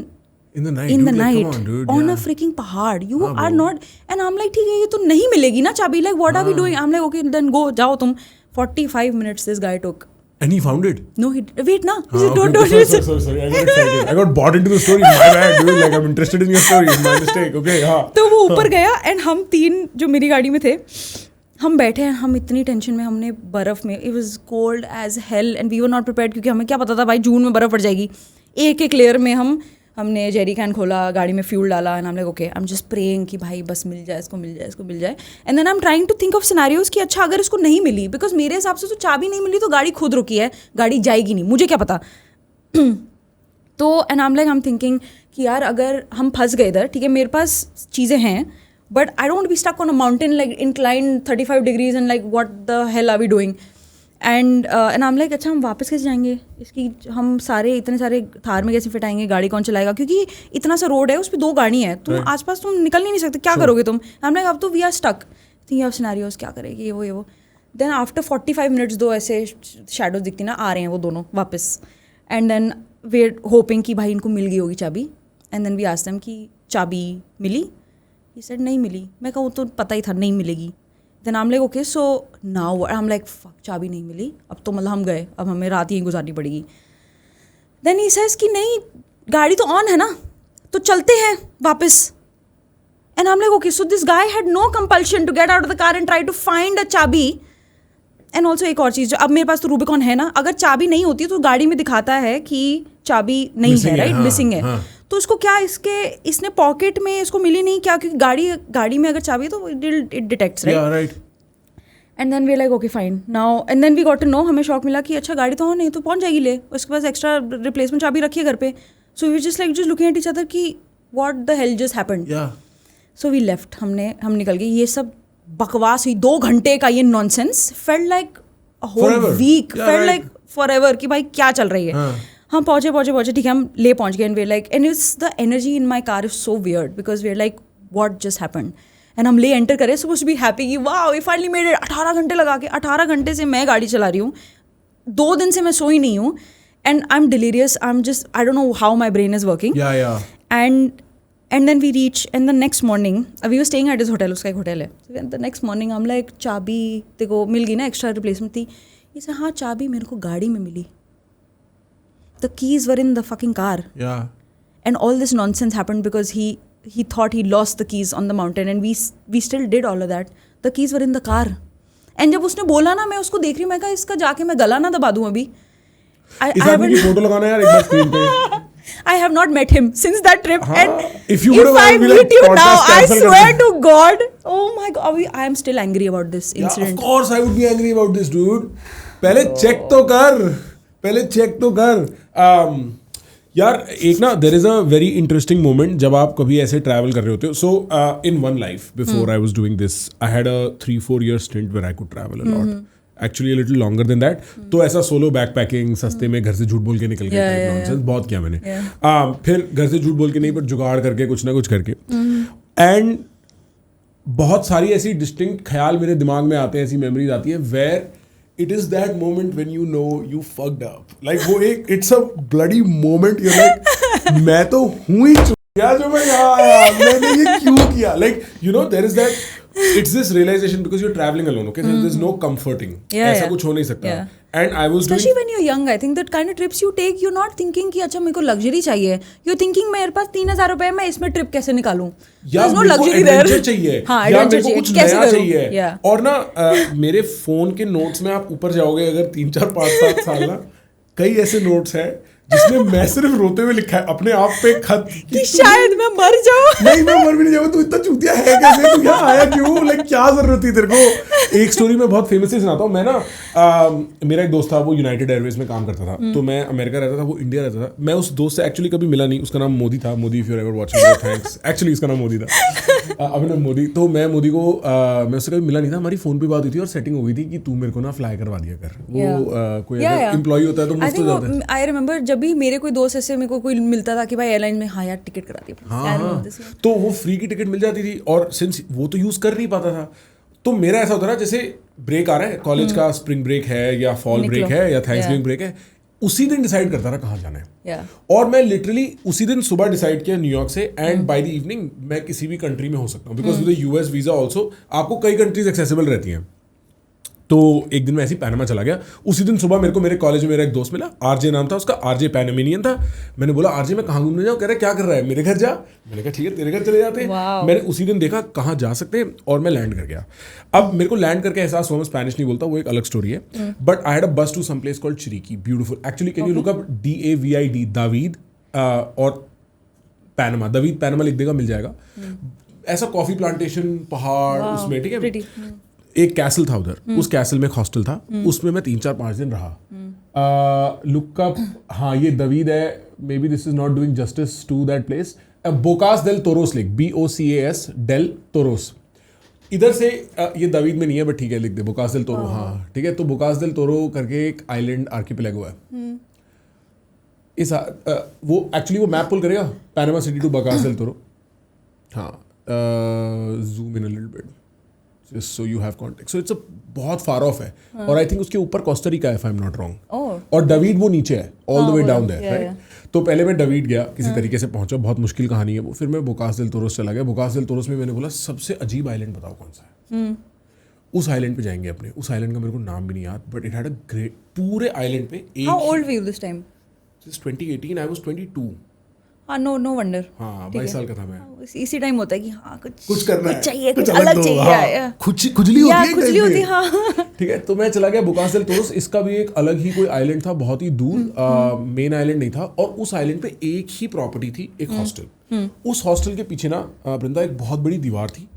S1: In the night.
S2: in
S1: dude,
S2: the
S1: like,
S2: night
S1: come on, dude.
S2: on
S1: yeah.
S2: a freaking पहाड़. You
S1: हाँ,
S2: are
S1: bro.
S2: not. And I'm like ठीक है, ये तो नहीं मिलेगी ना चाबी. Like what are we doing? I'm like okay then go, जाओ तुम. 45 minutes this guy took.
S1: And he found it.
S2: No, he wait na. He said,
S1: okay,
S2: don't
S1: okay,
S2: it.
S1: sorry. I got excited. I got bought into the story. My bad, dude. Like I'm interested in your story. It's my mistake. Okay, हाँ.
S2: तो वो ऊपर गया and हम 3 जो मेरी गाड़ी में थे, हम बैठे हैं, हम इतनी टेंशन में, हमने बर्फ में, it was cold as hell and we were not prepared, क्योंकि हमें क्या पता था भाई जून में बर्फ पड़ जाएगी. एक एक लेयर में हमने जेरी कैन खोला, गाड़ी में फ्यूल डाला and I am like okay, I am just praying कि भाई बस मिल जाए, इसको मिल जाए, इसको मिल जाए. And then I am trying to think of scenarios कि अच्छा अगर इसको नहीं मिली, बिकॉज मेरे हिसाब से तो चाबी नहीं मिली तो गाड़ी खुद रुकी है, गाड़ी जाएगी नहीं, मुझे क्या पता. तो एंड आई एम थिंकिंग कि यार अगर हम फंस गए इधर, ठीक है मेरे पास चीज़ें हैं, but I don't be stuck on a mountain like incline 35 degrees and like what the hell are we doing. And I am like अच्छा हम वापस कैसे जाएंगे, इसकी हम सारे इतने सारे थार में कैसे फिट आएंगे, गाड़ी कौन चलाएगा, क्योंकि इतना सा रोड है, उस पर 2 गाड़ी हैं, तुम आसपास तुम निकल ही नहीं सकते, क्या करोगे तुम. आई एम लाइक अब तो we are stuck, think of scenarios क्या करेगी ये वो. देन आफ्टर 45 minutes 2 ऐसे शैडोज दिखती ना, आ रहे हैं वो दोनों वापस. And then we are hoping कि भाई इनको मिल गई होगी चाबी. And then we asked them कि चाबी मिली. ही सेड नहीं मिली. मैं कहूँ तो पता ही था नहीं मिलेगी. Then I am like okay so now I am like fuck, चाबी नहीं मिली, अब तो मतलब हम गए, अब हमें रात यहीं गुजारनी पड़ेगी. देन ही सेज कि नहीं गाड़ी तो ऑन है ना, तो चलते हैं वापस. And I am like okay so this guy had no compulsion to get out of the car and try to find a चाबी. एंड ऑल्सो एक और चीज़, जो अब मेरे पास तो रूबिकॉन है ना, अगर चाबी नहीं होती तो गाड़ी में दिखाता है कि चाबी नहीं है, राइट, मिसिंग है. तो उसको क्या इसने पॉकेट में इसको मिली नहीं क्या, क्योंकि गाड़ी में अगर चाबी है तो it detects, right. And then we like okay fine now. And then we got to know, हमें शौक मिला कि अच्छा गाड़ी तो नहीं तो पहुंच जाएगी, ले उसके पास एक्स्ट्रा रिप्लेसमेंट चाबी रखी है घर पे. So we just looking at each other कि what the hell just happened. So we left, हम निकल गए. ये सब बकवास हुई 2 घंटे का, ये nonsense felt like a whole week, felt like forever कि भाई क्या चल रही है. हम पहुंचे ठीक है, हम ले पहुंच गए. And we like, and it's the energy in my car is so weird because we are like what just happened. And हम ले एंटर करें, सपोज टू बी हैप्पी कि wow we finally made it. 18 घंटे लगा के, 18 घंटे से मैं गाड़ी चला रही हूँ, 2 दिन से मैं सोई नहीं हूँ. And I am delirious, I don't know how my brain is working. And then we reach, and the next morning we were staying at his hotel, उसका एक होटल है. द नेक्स्ट मॉर्निंग हम लाइक चाबी देखो मिल गई ना, extra replacement थी. इसे हाँ चाबी मेरे को गाड़ी में मिली. The keys were in the fucking car.
S1: Yeah.
S2: And all this nonsense happened because he thought he lost the keys on the mountain, and we still did all of that. The keys were in the car. And जब उसने बोला ना, मैं उसको देख रही हूँ, मैं कहा इसका जाके मैं गला ना दबा दूँ अभी.
S1: इस आदमी की फोटो लगाना यार एक बार स्क्रीन पे.
S2: I have not met him since that trip. And
S1: if I
S2: meet you now, I swear to God, oh my God, I am still angry about this incident.
S1: Of course I would be angry about this, dude. पहले check तो कर. यार एक ना there is a very interesting moment जब आप कभी ऐसे ट्रैवल कर रहे होते हो. So in one life before I was doing this, I had a 3-4 year stint where I could travel a lot. Actually a little longer than that. तो ऐसा सोलो बैकपैकिंग, सस्ते में घर से झूठ बोल के निकल गया टाइप नॉनसेंस बहुत किया मैंने. फिर घर से झूठ बोल के नहीं, पर जुगाड़ करके कुछ ना कुछ करके. एंड बहुत सारी ऐसी डिस्टिंक्ट ख्याल मेरे दिमाग में आते हैं, ऐसी मेमोरीज आती है where it is that moment when you know you fucked up. Like वो एक it's a bloody moment. You're like मैं तो हूँ ही चुका जो मैं यहाँ आया, मैंने ये क्यों किया. Like you know there is that, it's this realization because you're traveling alone. Okay, so there's no comforting. ऐसा कुछ हो नहीं सकता. And I was
S2: especially when you're young, I think that kind of trips you take, you're not thinking कि अच्छा मेरे को luxury चाहिए. You're thinking मेरे पास 3,000 रुपए, मैं इसमें ट्रिप कैसे निकालूं.
S1: There's no luxury there. चाहिए. हाँ, adventure चाहिए. कुछ नया चाहिए. और ना मेरे फोन के नोट्स में आप ऊपर जाओगे अगर 3-4-5-7 साल ना, कई ऐसे नोट्स हैं जिसमें मैं सिर्फ रोते हुए लिखा है अपने आप पे खत
S2: कि शायद मैं मर जाऊं।
S1: नहीं मैं मर भी नहीं जाऊँ, तू इतना चूतिया है कैसे, तू यहाँ आया क्यों, लाइक क्या जरूरत थी तेरे को। एक स्टोरी मैं बहुत फेमस ही सुनाता हूँ। मैं ना मेरा एक दोस्त था, वो यूनाइटेड एयरवेज में काम करता था, तो मैं अमेरिका रहता था, वो इंडिया रहता था। मैं उस दोस्त से एक्चुअली कभी मिला नहीं, उसका नाम मोदी था। Modi if you are ever watching, thanks, actually उसका नाम मोदी था, अभिनव मोदी। तो मैं मोदी को मैं उससे कभी मिला नहीं था, हमारी फोन पे बात हुई थी और सेटिंग हो गई थी कि तू मेरे को ना फ्लाई करवा दिया कर। वो कोई एम्प्लॉय होता है तो मुफ्त हो जाता है।
S2: आई रिमेंबर जब भी मेरे कोई दोस्त ऐसे मेरे को कोई मिलता था कि भाई एयरलाइन में हाँ यार टिकट करा दी,
S1: हाँ, तो वो फ्री की टिकट मिल जाती थी और सिंस वो तो यूज कर नहीं पाता था, तो मेरा ऐसा होता था जैसे ब्रेक आ रहा है कॉलेज का, स्प्रिंग ब्रेक है या फॉल ब्रेक है या थैंक्सगिविंग ब्रेक है, उसी दिन डिसाइड करता था कहाँ जाना है। और मैं लिटरली उसी दिन सुबह डिसाइड किया न्यूयॉर्क से, एंड बाय द इवनिंग मैं किसी भी कंट्री में हो सकता हूँ, because with US visa also आपको कई कंट्रीज एक्सेसिबल रहती हैं। तो एक दिन मैं ऐसे ही पैनामा चला गया। उसी दिन सुबह मेरे को मेरे कॉलेज में मेरा एक दोस्त मिला, आरजे नाम था उसका, आरजे पैनामेनियन था। मैंने बोला आरजे मैं कहाँ घूमने जाऊँ? कह रहा है क्या कर रहा है, मेरे घर जा। मैंने कहा ठीक है तेरे घर चले जाते हैं। मैंने उसी दिन देखा कहाँ जा सकते हैं और मैं लैंड कर गया। अब मेरे को लैंड करके एहसास हुआ, मैं स्पेनिश नहीं बोलता, वो एक अलग स्टोरी है, but I had a bus to some place called Chiriqui, beautiful. Actually can you look up DAVID, David और पैनामा, दावीद पैनामा लिख देगा मिल जाएगा। ऐसा कॉफी प्लांटेशन पहाड़ उसमें, ठीक है। एक कैसल था उधर, उस कैसल में एक हॉस्टल था, उसमें मैं 3-4-5 दिन रहा। लुक अप, हाँ ये दवीद है, maybe this is not doing justice to that place. Bocas del Toros लिख, BOCAS डेल तोरोस। इधर से ये दवीद में नहीं है बट ठीक है लिख दे बोकास डेल तोरो, हाँ ठीक है। तो बोकास डेल तोरो करके एक आइलैंड आर्किपेलागो है। इस वो एक्चुअली वो मैप पुल करेगा Panama City to Bocas del Toro. हाँ, zoom in a little bit so you have context, so it's a बहुत फार ऑफ है। और आई थिंक उसके ऊपर कोस्टा रिका है if I'm not wrong, और डवीड वो नीचे है, all the way down there, right? तो पहले मैं डवीड गया, किसी तरीके से पहुंचा, बहुत मुश्किल कहानी है वो। फिर मैं बोकास डेल तोरोस चला गया। बोकास डेल तोरोस में मैंने बोला सबसे अजीब आइलैंड बताओ कौन सा है। उस आइलैंड पे जाएंगे अपने, उस आइलैंड का मेरे को नाम भी नहीं याद, but it had a great, पूरे आइलैंड पे एक।
S2: How old were you this time?
S1: This 2018, I was 22।
S2: हाँ, no wonder।
S1: हाँ 22 साल का था मैं।
S2: इसी टाइम होता है कि हाँ कुछ
S1: करना है,
S2: चाहिए, कुछ अलग चाहिए,
S1: खुजली
S2: होती है, हाँ।
S1: ठीक है, तो मैं चला गया बोकास डेल तोरोस। इसका भी एक अलग ही कोई आइलैंड था, बहुत ही दूर, मेन आइलैंड नहीं था। और उस आइलैंड पे एक ही प्रॉपर्टी थी, एक हॉस्टल। उस हॉस्टल के पीछे ना वृंदा एक बहुत बड़ी दीवार थी,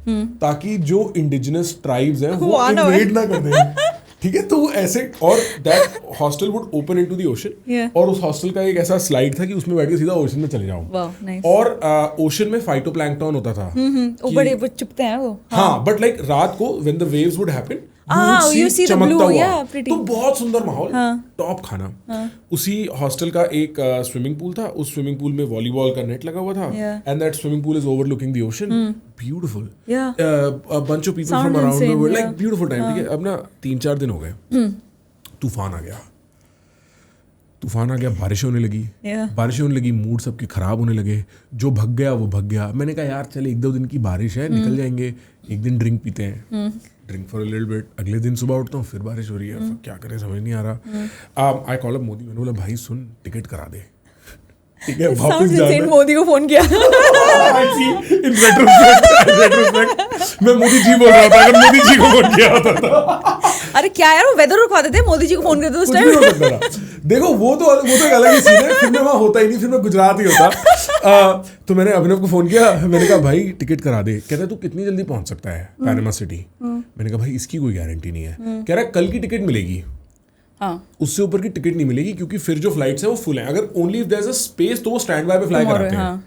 S1: ताकि जो इंडिजिनस ट्राइब्स हैं वो इन्वेड ना कर दें, ठीक है। तो वो ऐसे, और that hostel would open into the ocean, और उस हॉस्टल का एक ऐसा स्लाइड था कि उसमें बैठ के सीधा ओशन में चले जाऊं। और ओशन में फाइटोप्लैंक्टन होता था,
S2: वो बड़े चुपते हैं वो।
S1: हाँ, बट लाइक रात को when the waves would happen,
S2: you see the blue, yeah, pretty।
S1: तो बहुत सुंदर माहौल, टॉप खाना। उसी हॉस्टल का एक स्विमिंग पूल था, उस स्विमिंग पूल में वॉलीबॉल का नेट लगा हुआ था, and that swimming pool is overlooking the ocean, beautiful, a bunch of people from around the world, like beautiful time, ठीक है। अब ना 3-4 दिन हो गए, तूफान आ गया, बारिश होने लगी, मूड सबके खराब होने लगे। जो भग गया वो भग गया। मैंने कहा यार चल 1-2 दिन की बारिश है, निकल जाएंगे, एक दिन ड्रिंक पीते हैं, drink for a little bit. अगले दिन सुबह उठता हूँ फिर बारिश हो रही है, क्या करें समझ नहीं आ रहा। आई कॉल अप मोदी, मैंने बोला भाई सुन टिकट करा दे, ठीक है, वापस जाना।
S2: मोदी को फोन किया।
S1: In retrospect, मैं मोदी जी बोल रहा था, अगर मोदी जी को फोन किया होता था।
S2: अरे क्या यार, वो वेदर रुकवा देते, मोदी जी को फोन करते उस टाइम।
S1: देखो वो तो एक अलग ही सीन है, फिर मैं वहाँ होता ही नहीं, फिर मैं गुजरात ही होता। तो मैंने अभिनव को फोन किया, मैंने कहा भाई टिकट करा दे। कहता है तू कितनी जल्दी पहुंच सकता है पैनामा सिटी? मैंने कहा भाई इसकी कोई गारंटी नहीं है। कह रहा है कल की टिकट मिलेगी, उससे ऊपर की टिकट नहीं मिलेगी, क्योंकि फिर जो फ्लाइट्स है वो फुल है। अगर only if there is a space तो वो स्टैंड बाय पे फ्लाई कराते हैं।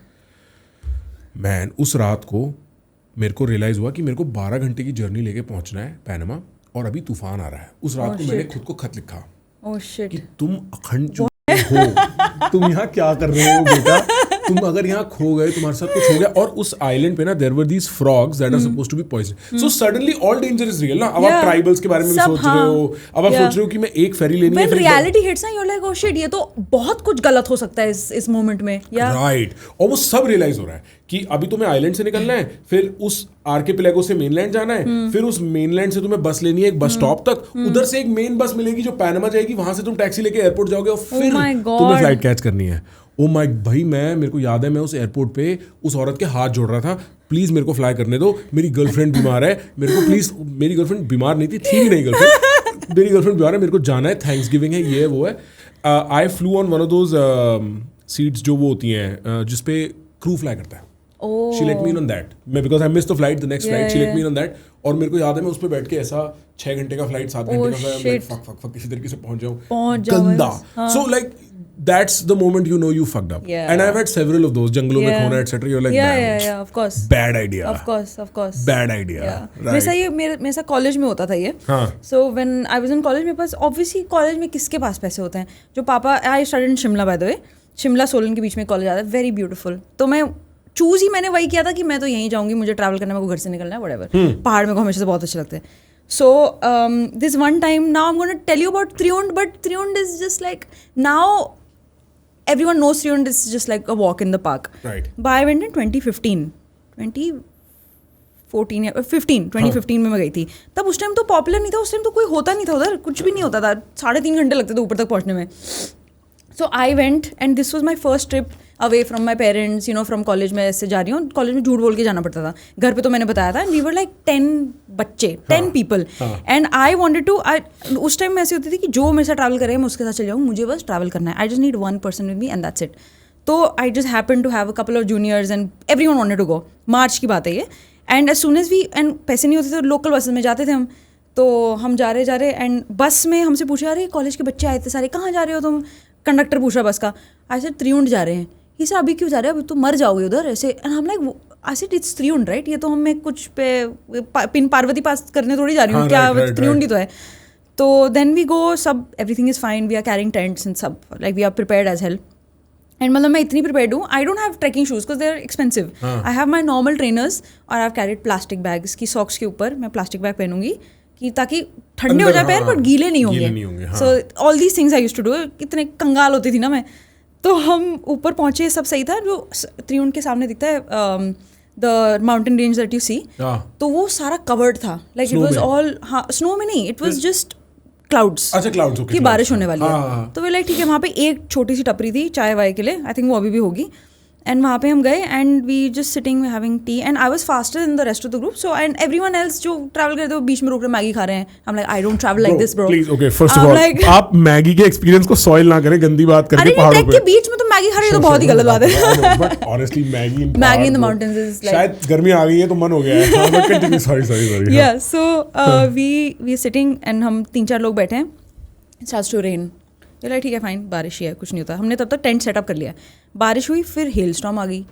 S1: मैन उस रात को मेरे को रियलाइज हुआ कि मेरे को 12 घंटे की जर्नी लेके पहुंचना है पैनामा, और अभी तूफान आ रहा है। उस रात को मैंने खुद को खत लिखा कि तुम अखंड चुके हो, तुम यहाँ क्या कर रहे हो बेटा, तुम अगर यहाँ खो गए, तुम्हारे साथ कुछ हो गया। और उस आइलैंड पे ना there were these frogs that are supposed to be poison, so suddenly all danger is real ना। अब आप ट्राइबल्स के बारे में भी सोच रहे हो, अब आप सोच रहे हो कि मैं एक फेरी लेनी है।
S2: व्हेन रियलिटी हिट्स ना you are like oh shit, ये तो बहुत कुछ गलत हो सकता है इस मोमेंट में, या
S1: राइट। और वो सब रियलाइज हो रहा है कि अभी तुम्हें आइलैंड से निकलना है, फिर उस आर्किपेलागो से मेनलैंड जाना है, फिर उस मेनलैंड से तुम्हें बस लेनी है एक बस स्टॉप तक, उधर से एक मेन बस मिलेगी जो पैनामा जाएगी, वहां से तुम टैक्सी लेके एयरपोर्ट जाओगे, और फिर तुम्हें फ्लाइट कैच करनी है। ओ माय भाई, मेरे को याद है मैं उस एयरपोर्ट पे उस औरत के हाथ जोड़ रहा था, प्लीज मेरे को फ्लाई करने दो, मेरी गर्लफ्रेंड बीमार है, मेरे को प्लीज, मेरी गर्लफ्रेंड बीमार नहीं थी भी नहीं गर्लफ्रेंड, मेरी गर्लफ्रेंड बीमार है, मेरे को जाना है, थैंक्सगिविंग है, ये है वो है। I flew on one of those seats जो वो होती हैं जिसपे क्रू फ्लाई करता है. She let me in on that. मैं because I missed the flight, the next flight, she let me in on that. और मेरे को याद है मैं उस पे बैठ के ऐसा 6 घंटे का फ्लाइट 7 घंटे का फ्लाइट fuck किसी तरीके से पहुंच जाऊँ गंदा. So like that's the moment you know you fucked up.
S2: Yeah.
S1: And I've had several of those जंगलों में खोना etc. You're like
S2: yeah, of course.
S1: Bad idea.
S2: Of course.
S1: Bad idea.
S2: Yeah. मेरे साथ कॉलेज में होता था ये. So when I was in college मेरे पास obviously कॉलेज में किसके पास पैसे होते हैं? जो पापा I studied in Shimla by the way. Shimla Solan के बीच में कॉलेज आता है, वेरी ब्यूटीफुल. तो मैं चूज ही मैंने वही किया था कि मैं तो यहीं जाऊंगी, मुझे ट्रैवल करना है, मेरे को घर से निकलना है, व्हाटएवर. पहाड़ मेरे को हमेशा से बहुत अच्छे लगते हैं. So this one time now I am gonna tell you about Triund, but Triund is just like now everyone knows Triund is just like a walk in the park.
S1: Right.
S2: But I went in 2015 में मैं गई थी. तब उस time तो popular नहीं था, उस टाइम तो कोई होता नहीं था उधर, कुछ भी नहीं होता था. 3.5 घंटे लगते थे ऊपर तक पहुँचने में. So I went and this was my first trip away from my parents, you know, from college. मैं ऐसे जा रही हूँ, कॉलेज में झूठ बोल के जाना पड़ता था. घर पे तो मैंने बताया था. And we were like 10 बच्चे, 10 people. And I wanted to, उस टाइम में ऐसी होती थी कि जो मेरे साथ ट्रैवल करे मैं उसके साथ चले जाऊँ, मुझे बस ट्रैवल करना है. I just need one person with me and that's it. तो I just happened to have a couple of juniors and everyone wanted to go. मार्च की बात है ये. And as soon as we, and पैसे नहीं होते तो लोकल बसेस में जाते थे हम. तो हम जा रहे एंड बस में हमसे पूछा, अरे कॉलेज के बच्चे आए थे सारे, कहाँ जा रहे हो तुम? कंडक्टर पूछ रहा बस का. आई सेड त्रिउंड जा रहे हैं. ही सर अभी क्यों जा रहे हैं, अभी तो मर जाओगे उधर ऐसे. एंड हम like I said it's Triund right, ये तो हमें कुछ पे पिन पार्वती पास करने थोड़ी जा रही हूँ, क्या त्रिउंड ही तो है. तो देन वी गो, सब everything is fine, we are carrying tents and सब, like we are prepared as hell. And मतलब मैं इतनी प्रिपेयर्ड हूँ, I don't have trekking shoes because they are expensive. I have my normal trainers और I have carried plastic bags की socks के ऊपर मैं प्लास्टिक बैग पहनूंगी कि ताकि ठंडे हो जाए पैर बट गीले नहीं होंगे. So all these things I used to do. कितने कंगाल होती थी ना मैं. तो हम ऊपर पहुंचे, सब सही था. जो त्रिउंड के सामने दिखता है the mountain range that you see, तो वो सारा कवर्ड था. लाइक इट वाज ऑल, हाँ स्नो में नहीं, इट वाज जस्ट क्लाउड्स.
S1: अच्छा क्लाउड्स, ओके,
S2: कि बारिश होने वाली है. तो वे लाइक ठीक है, वहाँ पे एक छोटी सी टपरी थी चाय वाय के लिए, आई थिंक वो अभी भी होगी. एंड वहाँ पे हम गए and we just sitting having tea and I was faster in the rest of the group. So and everyone else जो ट्रैवल करते हैं वो बीच में रुक रहे मैगी खा रहे हैं. आई am like I don't travel like this bro.
S1: Please okay, first of all आप मैगी के एक्सपीरियंस को सॉइल ना करें, गंदी बात करके पहाड़ों पे.
S2: अरे के बीच में तो मैगी खा रही है तो बहुत ही गलत बात है.
S1: But honestly Maggi
S2: in the mountains is like, शायद
S1: गर्मी आ गई है तो मन हो गया है. But continue, sorry.
S2: या सो वी सिटिंग एंड हम 3-4 लोग बैठे हैं. It starts to rain. ठीक है फाइन, बारिश ही है, कुछ नहीं होता. हमने तब तक टेंट सेटअप कर लिया. बारिश हुई, फिर हेल स्टॉर्म आ गई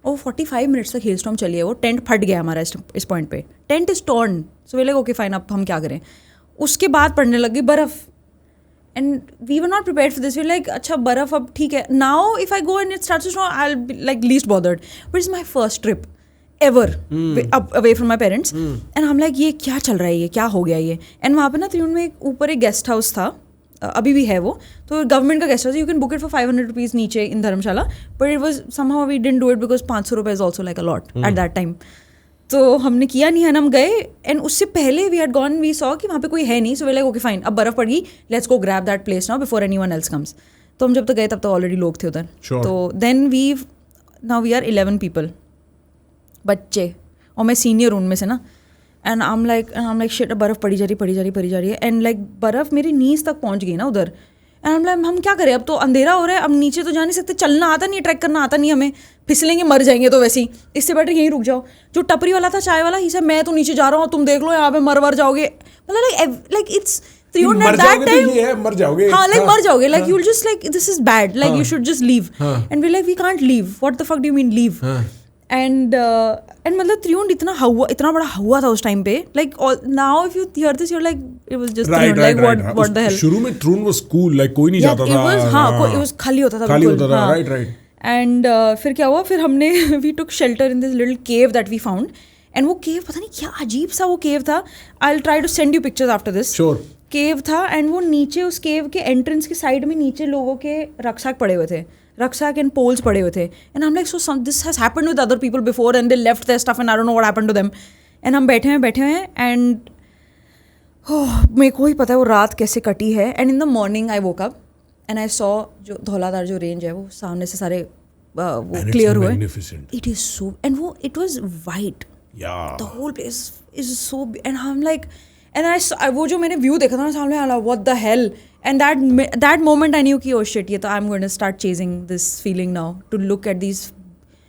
S2: और 45 मिनट्स तक हेल स्टॉर्म चली है. वो टेंट फट गया हमारा इस पॉइंट पे. Tent is torn. So we like okay fine, अब हम क्या करें. उसके बाद पड़ने लगी बर्फ़ and we were not prepared for this. We like अच्छा बर्फ़, अब ठीक है. Now if I go and it starts to snow I will be like least bothered. But it's my first trip ever away from my parents and हम like ये क्या चल रहा है, ये क्या हो गया ये. एंड वहाँ पे ना त्रिउंड में ऊपर एक गेस्ट हाउस था, अभी भी है वो, तो गवर्नमेंट का guest house. You can book it for 500 rupees नीचे इन Dharamshala. But it was somehow we didn't do it because 500 रुपये is also like a lot at that time. तो हमने किया नहीं है. हम गए एंड उससे पहले we had gone, we saw कि वहाँ पे कोई है नहीं. So we like okay fine, अब बर्फ़ पड़ गई, let's go grab that place now before anyone else comes. तो हम जब तक गए तब तक ऑलरेडी लोग थे उधर. तो then now we are 11 people, बच्चे, और मैं सीनियर उनमें से ना. And I am like shit, बर्फ़ पड़ी जा रही है. एंड लाइक बर्फ़ मेरी नीज तक पहुंच गई ना उधर. एंड आई एम लाइक हम क्या करें, अब तो अंधेरा हो रहा है, अब नीचे तो जा नहीं सकते, चलना आता नहीं, ट्रैक करना आता नहीं हमें, फिसलेंगे मर जाएंगे तो वैसे ही, इससे बेटर यहीं रुक जाओ. जो टपरी वाला था चाय वाला, ही सब मैं तो नीचे जा रहा हूँ, तुम देख लो यहाँ पे मर जाओगे. मतलब like it's Triund at that time,
S1: मर जाओगे.
S2: हाँ लाइक मर जाओगे, like you will just like this is bad, like you should just leave. And we like we can't leave, what the fuck do you mean leave. And मतलब त्रिउंड इतना बड़ा हुआ था उस टाइम पे. Like now if you hear this you like it was just like what the hell.
S1: शुरू में Triund was cool, like कोई नहीं जाता था.
S2: हाँ, इट वाज खाली होता था बिल्कुल.
S1: राइट.
S2: एंड फिर क्या हुआ, फिर हमने we took shelter in this little cave that we found. And वो केव पता नहीं क्या अजीब सा वो केव था. I will try to send you pictures after this.
S1: Sure.
S2: Cave था एंड वो नीचे उस केव के एंट्रेंस के साइड में नीचे लोगों के रक्षक पड़े हुए थे, rucksack and poles पड़े हुए थे. And I'm like, so this has happened with other people before and they left their stuff and I don't know what happened to them. And हम बैठे हैं and मेरे को ही पता है वो रात कैसे कटी है. And in the morning I woke up and I saw जो धौलाधार जो रेंज है वो सामने से सारे वो क्लियर हुए. It is so, and वो it was white.
S1: Yeah.
S2: The whole place is so, and I'm like, and वो जो मैंने व्यू देखा था ना सामने वाला, what the hell, and that moment I knew कि ओ शिट, ये तो I am going to start chasing this feeling now, to look at these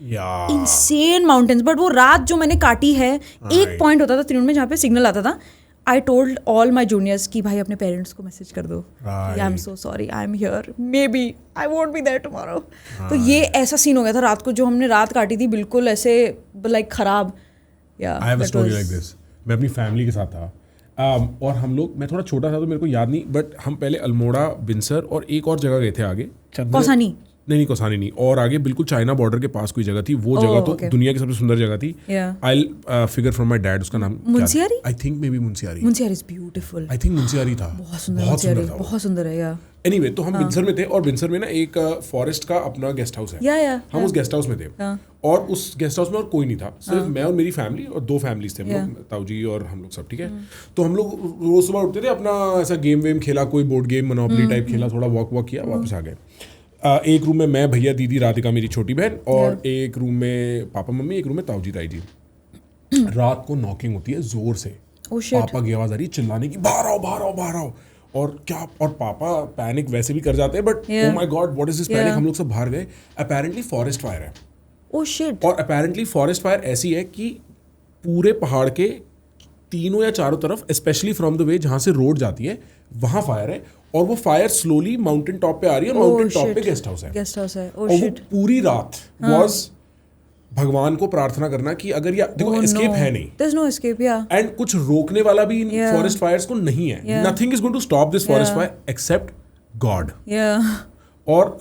S2: insane mountains. But वो रात जो मैंने काटी है, एक पॉइंट होता था त्रिउंड में जहाँ पे सिग्नल आता था. I told all my juniors कि भाई अपने पेरेंट्स को मैसेज कर दो, I am so sorry, I am here, maybe I won't be there tomorrow. तो ये ऐसा सीन हो गया था रात को, जो हमने रात काटी थी बिल्कुल ऐसे लाइक खराब.
S1: I have a story like this. मैं अपनी फैमिली के साथ था और हम लोग, मैं थोड़ा छोटा था तो मेरे को याद नहीं, बट हम पहले अल्मोड़ा, बिनसर और एक और जगह गए थे आगे,
S2: कौसानी
S1: नहीं कौसानी नहीं, और आगे बिल्कुल चाइना बॉर्डर के पास कोई जगह थी. वो जगह तो दुनिया की सबसे सुंदर जगह थी. I figure from my dad, उसका नाम
S2: Munsiyari,
S1: I think may be Munsiyari.
S2: Munsiyari is beautiful.
S1: I think Munsiyari था.
S2: बहुत सुंदर था, बहुत सुंदर है. या
S1: एनीवे, तो हम बिनसर में थे और बिनसर में ना एक फॉरेस्ट का अपना गेस्ट हाउस है. हम उस गेस्ट हाउस में थे और उस गेस्ट हाउस में और कोई नहीं था, सिर्फ मैं और मेरी फैमिली और 2 फैमिलीज थे, हम लोग, ताऊजी और हम लोग सब. ठीक है, तो हम लोग रोज सुबह उठते थे, अपना ऐसा गेम वेम खेला, कोई बोर्ड गेम, मोनोपोली टाइप खेला, थोड़ा वॉक किया, वापस आ गए. एक रूम में मैं, भैया, दीदी, राधिका मेरी छोटी बहन, और एक रूम में पापा मम्मी, एक रूम में ताऊजी ताई जी. रात को नॉकिंग होती है जोर से, पापा की आवाज आ रही है चिल्लाने की, बाहर आओ बाहर आओ बाहर आओ. और क्या, और पापा पैनिक वैसे भी कर जाते हैं, but oh my God what is this panic. हम लोग सब बाहर गए. अपेरेंटली फॉरेस्ट फायर है.
S2: Oh shit.
S1: और अपेरेंटली फॉरेस्ट फायर ऐसी है कि पूरे पहाड़ के तीनों या चारों तरफ, स्पेशली फ्रॉम द वे जहां से रोड जाती है, वहां फायर है. और वो फायर स्लोली माउंटेन टॉप पे आ रही है, माउंटेन टॉप पे गेस्ट हाउस है. और वो पूरी रात वाज भगवान को प्रार्थना करना कि अगर देखो एस्केप है नहीं,
S2: देयर इज नो एस्केप. या
S1: एंड कुछ रोकने वाला भी इन फॉरेस्ट फायर्स को नहीं है. Nothing is going to stop this forest fire except God. और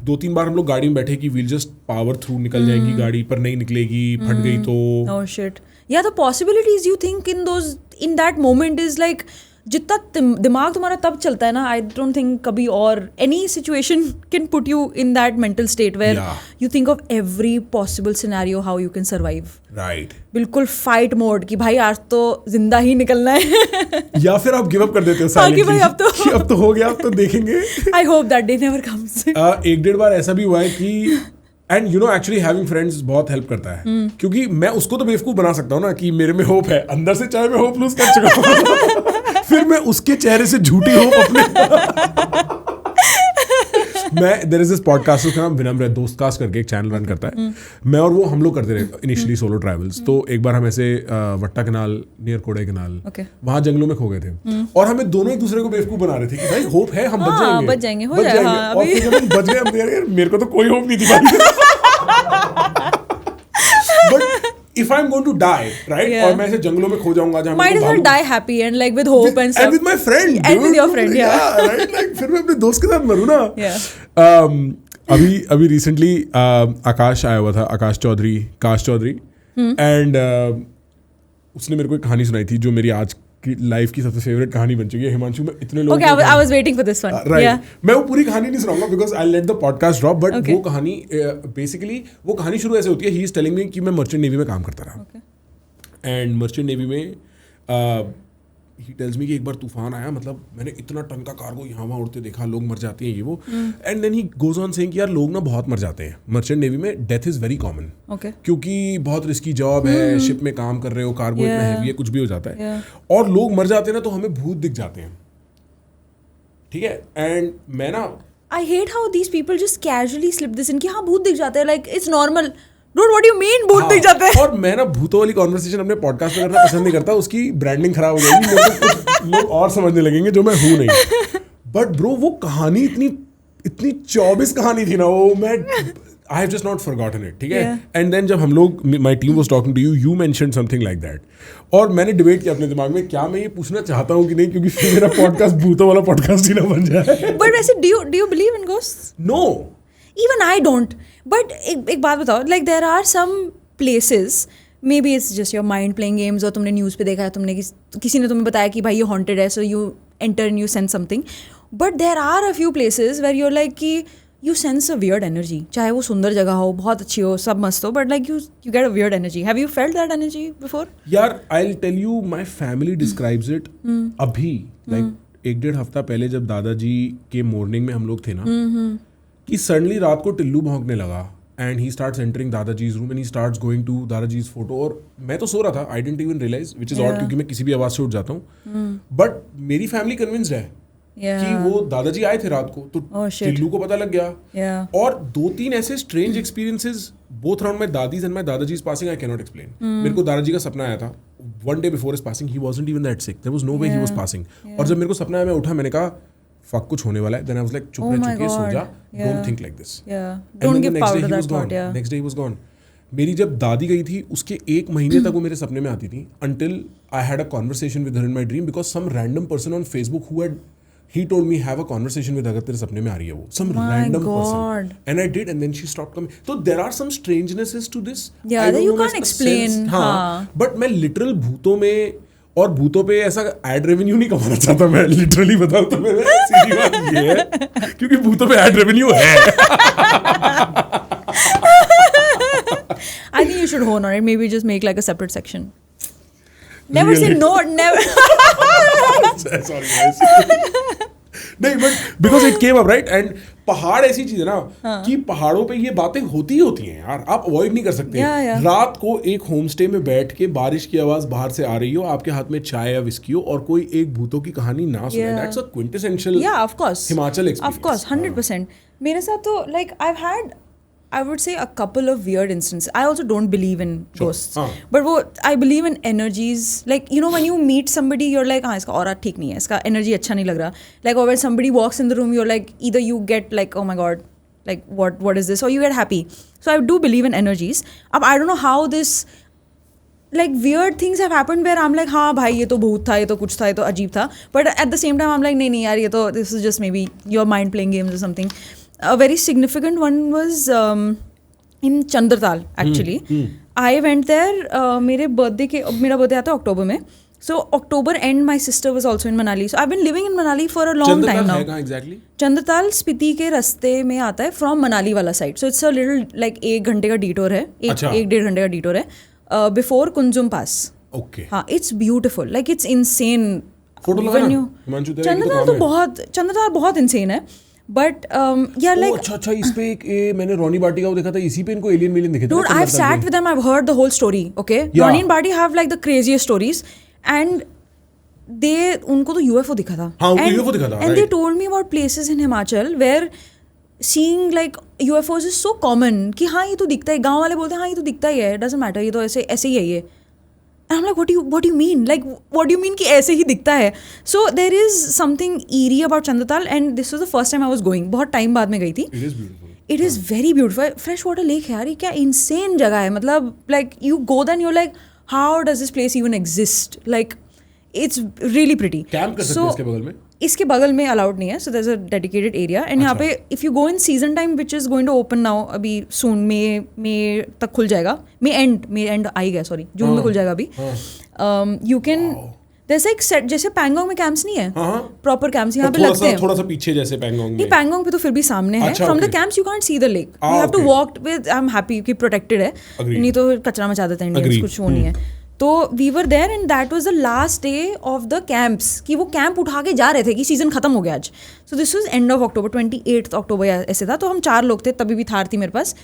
S1: 2-3 बार हम लोग गाड़ी में बैठे कि वील जस्ट पावर थ्रू, निकल जाएगी गाड़ी, पर नहीं निकलेगी, फट गई तो.
S2: Oh shit. Yeah the possibilities you think in that moment is like, जितना दिमाग तुम्हारा तब चलता है ना, आई डोंट थिंक कभी और any situation can put you in that mental state where you think of every possible scenario how you can survive.
S1: Right.
S2: बिल्कुल फाइट मोड कि भाई आज तो जिंदा ही निकलना है.
S1: या फिर आप गिव अप कर देते हो साइलेंटली,
S2: भाई अब
S1: तो हो गया, अब तो देखेंगे.
S2: I hope that day never comes.
S1: 1-1.5 बार ऐसा भी हुआ है कि, and you no actually having friends बहुत हेल्प करता है. क्योंकि मैं उसको तो बेवकूफ बना सकता हूँ ना कि मेरे में होप है, अंदर से चाहे मैं होप लूज कर चुका हूँ फिर मैं उसके चेहरे से झूठी होप अपने मैं, देयर इज दिस पॉडकास्टर का नाम विनम्र है, दोस्तकास्ट करके एक चैनल रन करता है. मैं और वो, हम लोग करते रहे इनिशियली सोलो ट्रैवल्स. तो एक बार हम ऐसे वट्टा कनाल नियर कोड़े कनाल, वहां जंगलों में खो गए थे. और हमें दोनों एक दूसरे को बेवकूफ बना रहे थे कि भाई होप है, हम बच जाएंगे. और फिर जब हम बच गए, हम मेरे को तो कोई होप नहीं थी. But if I'm going to die, right? और मैं ऐसे जंगलों में खो जाऊंगा, जहाँ
S2: might as well die happy and like with hope and stuff.
S1: And with my friend,
S2: and with your friend, yeah.
S1: Right? Like फिर मैं अपने दोस्त के साथ मरूँ ना. अभी रिसेंटली आकाश आया हुआ था, आकाश चौधरी, एंड उसने मेरे को एक कहानी सुनाई थी जो मेरी आज की लाइफ की सबसे फेवरेट कहानी बन चुकी है. हिमांशु, में इतने लोग,
S2: okay, I was waiting for this one.
S1: Right. मैं वो पूरी कहानी नहीं सुनाऊंगा because I let the podcast drop. But वो कहानी बेसिकली, वो कहानी शुरू ऐसे होती है, ही इज टेलिंग मी कि मैं मर्चेंट नेवी में काम करता रहा. एंड मर्चेंट नेवी में ही टेल्स मी कि एक बार तूफान आया, मतलब मैंने इतना टन का कार्गो यहाँ वहाँ उड़ते देखा, लोग मर जाते हैं ये वो. And then he goes on saying कि यार लोग ना बहुत मर जाते हैं मर्चेंट नेवी में, डेथ इज वेरी कॉमन. क्योंकि बहुत रिस्की जॉब है, शिप में काम कर रहे हो, कार्गो इतना हैवी है, कुछ भी हो जाता है. और लोग मर जाते हैं ना, तो हमें भूत दिख जाते हैं. ठीक है. एंड मैं ना,
S2: I hate how these people just casually slip this in कि हाँ भूत दिख जाते हैं, like it's normal. Dude, what do you mean भूत दिख जाते हैं?
S1: और मैं ना भूतों वाली कॉन्वर्सेशन अपने पॉडकास्ट में करना पसंद नहीं करता, उसकी ब्रांडिंग खराब हो जाएगी, मेरे को कुछ लोग और समझने लगेंगे जो मैं हूँ नहीं. बट ब्रो, वो कहानी इतनी 24 कहानी थी ना, वो मैं I have just not forgotten it. ठीक है. एंड देन जब हम लोग, my team was talking to you, you mentioned something like that. और मैंने डिबेट किया अपने दिमाग में, क्या मैं ये पूछना चाहता हूँ कि नहीं, क्योंकि फिर मेरा पॉडकास्ट भूतों वाला पॉडकास्ट ही ना बन जाए.
S2: But वैसे do you believe in ghosts?
S1: No.
S2: Even I don't. But एक बात बताओ, like there are some places, maybe it's just your mind playing games, और तुमने न्यूज़ पे देखा है, तुमने किसी ने तुम्हें बताया कि भाई ये haunted है, so you enter and you sense something. But there are a few places where you're like कि you sense a weird energy. चाहे वो सुंदर जगह हो, बहुत अच्छी हो, सब मस्त हो, but like you get a weird energy. Have you felt that energy before?
S1: यार, I'll tell you, my family describes it. अभी like 1-1.5 हफ्ता पहले जब दादाजी के मॉर्निंग में हम लोग थे ना, कि सडनली रात को टिल्लू भौंकने लगा and he starts entering Dadaji's room and he starts going to Dadaji's photo. और मैं तो सो रहा था, I didn't even realize, which is odd क्योंकि मैं किसी भी आवाज़ से उठ जाता हूँ. But मेरी family convinced है कि वो दादाजी आए थे रात को, तो टिल्लू को पता लग गया. और 2-3 ऐसे strange experiences both around my dadis and my dadaji's passing I cannot explain. मेरे को दादाजी का सपना आया था. One day before his passing, he wasn't even that sick. There was no way he was passing. और जब मेरे को सपना आया, मैं उठा, मैंने कहा fuck कुछ होने वाला है. Then I was like चुप रह, चुप के सो जा. Don't think like this.
S2: Don't give power to that thought.
S1: Next day he was gone. मेरी जब दादी गई थी उसके 1 महीने तक वो मेरे सपने में आती थी, until I had a conversation with her in my dream because some random person on Facebook he told me have a conversation with अगर तेरे सपने में आ रही है वो, some random person, and I did, and then she stopped coming. So there are some strangenesses to this.
S2: Yeah, that you can't explain.
S1: हाँ, but मैं literal भूतों में और भूतों पे ऐसा एड रेवेन्यू नहीं कमाना चाहता. मैं लिटरली बताऊं तो मेरा सीधी बात ये है क्योंकि भूतों पे एड रेवेन्यू है.
S2: I think you should hone on it. Maybe just make like a separate section. Never say no. Never.
S1: Sorry guys. नहीं, but because it came up, right? And पहाड़ ऐसी चीज है ना कि पहाड़ों पे ये बातें होती हैं यार, आप अवॉइड नहीं कर सकते. रात को एक होम स्टे में बैठ के बारिश की आवाज बाहर से आ रही हो, आपके हाथ में चाय या विस्की हो और कोई एक भूतों की कहानी ना सुने. That's a quintessential Himachal experience.
S2: Of course, 100%. मेरे साथ तो like I've had, I would say, a couple of weird instances. I also don't believe in ghosts. But I believe in energies. Like, you know, when you meet somebody, you're like, हाँ, इसका aura ठीक नहीं है, इसका energy अच्छा नहीं लग रहा. Like, or when somebody walks in the room, you're like, either you get like, oh my God, like, what is this? Or you get happy. So I do believe in energies. I don't know how this, like, weird things have happened where I'm like, हाँ भाई, ये तो भूत था, ये तो कुछ था, ये तो अजीब था. But at the same time, I'm like, नहीं यार, ये तो, this is just maybe your mind playing games or something. A very significant one was in Chandratal, actually. I went there, मेरा birthday आता है अक्टूबर में. So October end, my sister was also in Manali. So I've been living in Manali for a long time now.
S1: है कहाँ exactly?
S2: Chandratal Spiti के रास्ते में आता है from Manali वाला side. So it's a little like 1 घंटे का detour है, 1-1.5 घंटे का detour है, before Kunjum Pass.
S1: Okay.
S2: हाँ, it's beautiful. Like it's insane.
S1: Photo लगाना.
S2: चंद्रताल बहुत insane है. But yeah, like
S1: अच्छा इस पे एक मैंने रॉनी बाटी का वो देखा था, इसी पे इनको एलियन मिलियन दिखे थे.
S2: Dude, I've sat with them, I've heard the whole story. Okay, Ronnie and Bati have like the craziest stories, and उनको तो UFO दिखा था.
S1: हाँ, उनको UFO दिखा था.
S2: And they told me about places in Himachal where seeing like UFOs is so common कि हाँ ये तो दिखता है. गाँव वाले बोलते हैं हाँ ये तो दिखता ही है, doesn't matter, ये तो ऐसे ही है ये. And I'm like, what do you mean? Like, what do you mean कि ऐसे ही दिखता है? So there is something eerie about Chandratal, and this was the first time I was going. बहुत time बाद में गई थी.
S1: It is beautiful.
S2: It is very beautiful. Fresh water lake है यार, ये क्या insane जगह है. मतलब like you go there and you're like, how does this place even exist? Like, it's really pretty.
S1: Camp कर सकते हैं इसके बगल में?
S2: इसके बगल में अलाउड नहीं है. So there's a dedicated area. And यहाँ पे if you go in season time, which is going to open now, अभी soon, मई तक खुल जाएगा. मई एंड आई गया, सॉरी, जून में खुल जाएगा अभी. You can, there's like set, जैसे पैंगोंग में कैंप्स नहीं है, प्रॉपर कैंप्स यहाँ पे लगते हैं.
S1: थोड़ा सा पीछे जैसे पैंगोंग में.
S2: नहीं, पैंगोंग पे तो फिर भी सामने है. From the camps you can't see the lake. You have to walk with. I'm happy कि protected है. नहीं तो कचरा मचा देते हैं इंडियंस, कुछ वो नहीं है. तो we were there and that was the last day of the camps, कि वो कैंप उठा के जा रहे थे कि सीजन खत्म हो गया आज. So this was end of October, 28 अक्टूबर या ऐसे था. तो हम 4 लोग थे, तभी भी थार थी मेरे पास,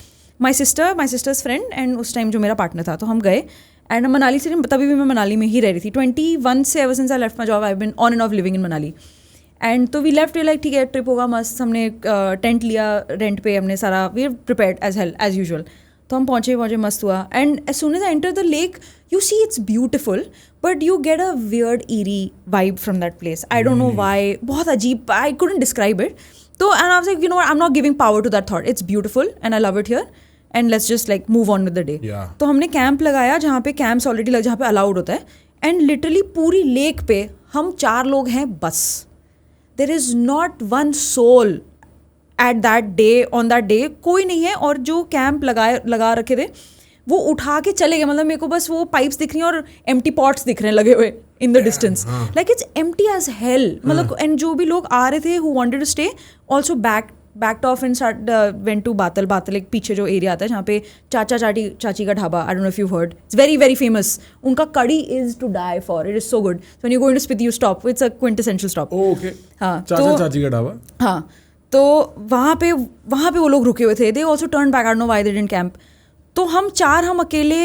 S2: माई सिस्टर्स फ्रेंड एंड उस टाइम जो मेरा पार्टनर था. तो हम गए एंड मनाली से, तभी भी मैं मनाली में ही रह रही थी. 21 से ever since I left my job I been on and off living in Manali. And तो वी लेफ्ट, लाइक ठीक है ट्रिप होगा मस्त. हमने टेंट लिया रेंट पे, हमने सारा we are prepared as usual. तो हम पहुँचे मस्त हुआ. And as soon as I enter the lake, you see it's beautiful, but you get a weird eerie vibe from that place. I don't know why. बहुत अजीब, I couldn't describe it. So and I was like, you know what, I'm not giving power to that thought. It's beautiful and I love it here, and let's just like move on with the day. तो हमने camp लगाया जहाँ पे camps already जहाँ पे allowed होता है. And literally पूरी लेक पे हम 4 लोग हैं बस. There is not one soul at that day, on that day. कोई नहीं है. और जो कैंप लगा रखे थे वो उठा के चले गए. मतलब मेरे को बस वो पाइप्स दिख रही हैं और एम्प्टी पॉट्स दिख रहे हैं लगे हुए in the distance. Like it's empty as hell. मतलब एंड जो भी लोग आ रहे थे who wanted to stay also backed off and went to Batal एक पीछे जो एरिया आता है जहाँ पे चाची का dhaba. I don't know if you heard, it's very very famous. उनका kadhi is to die for. It is so good. When you go into Spiti you stop. It's a quintessential stop.
S1: Okay. हाँ, चाची का ढाबा.
S2: हाँ, तो वहाँ पे वो लोग रुके हुए थे. They also turn back. I don't know why they didn't camp. तो हम अकेले,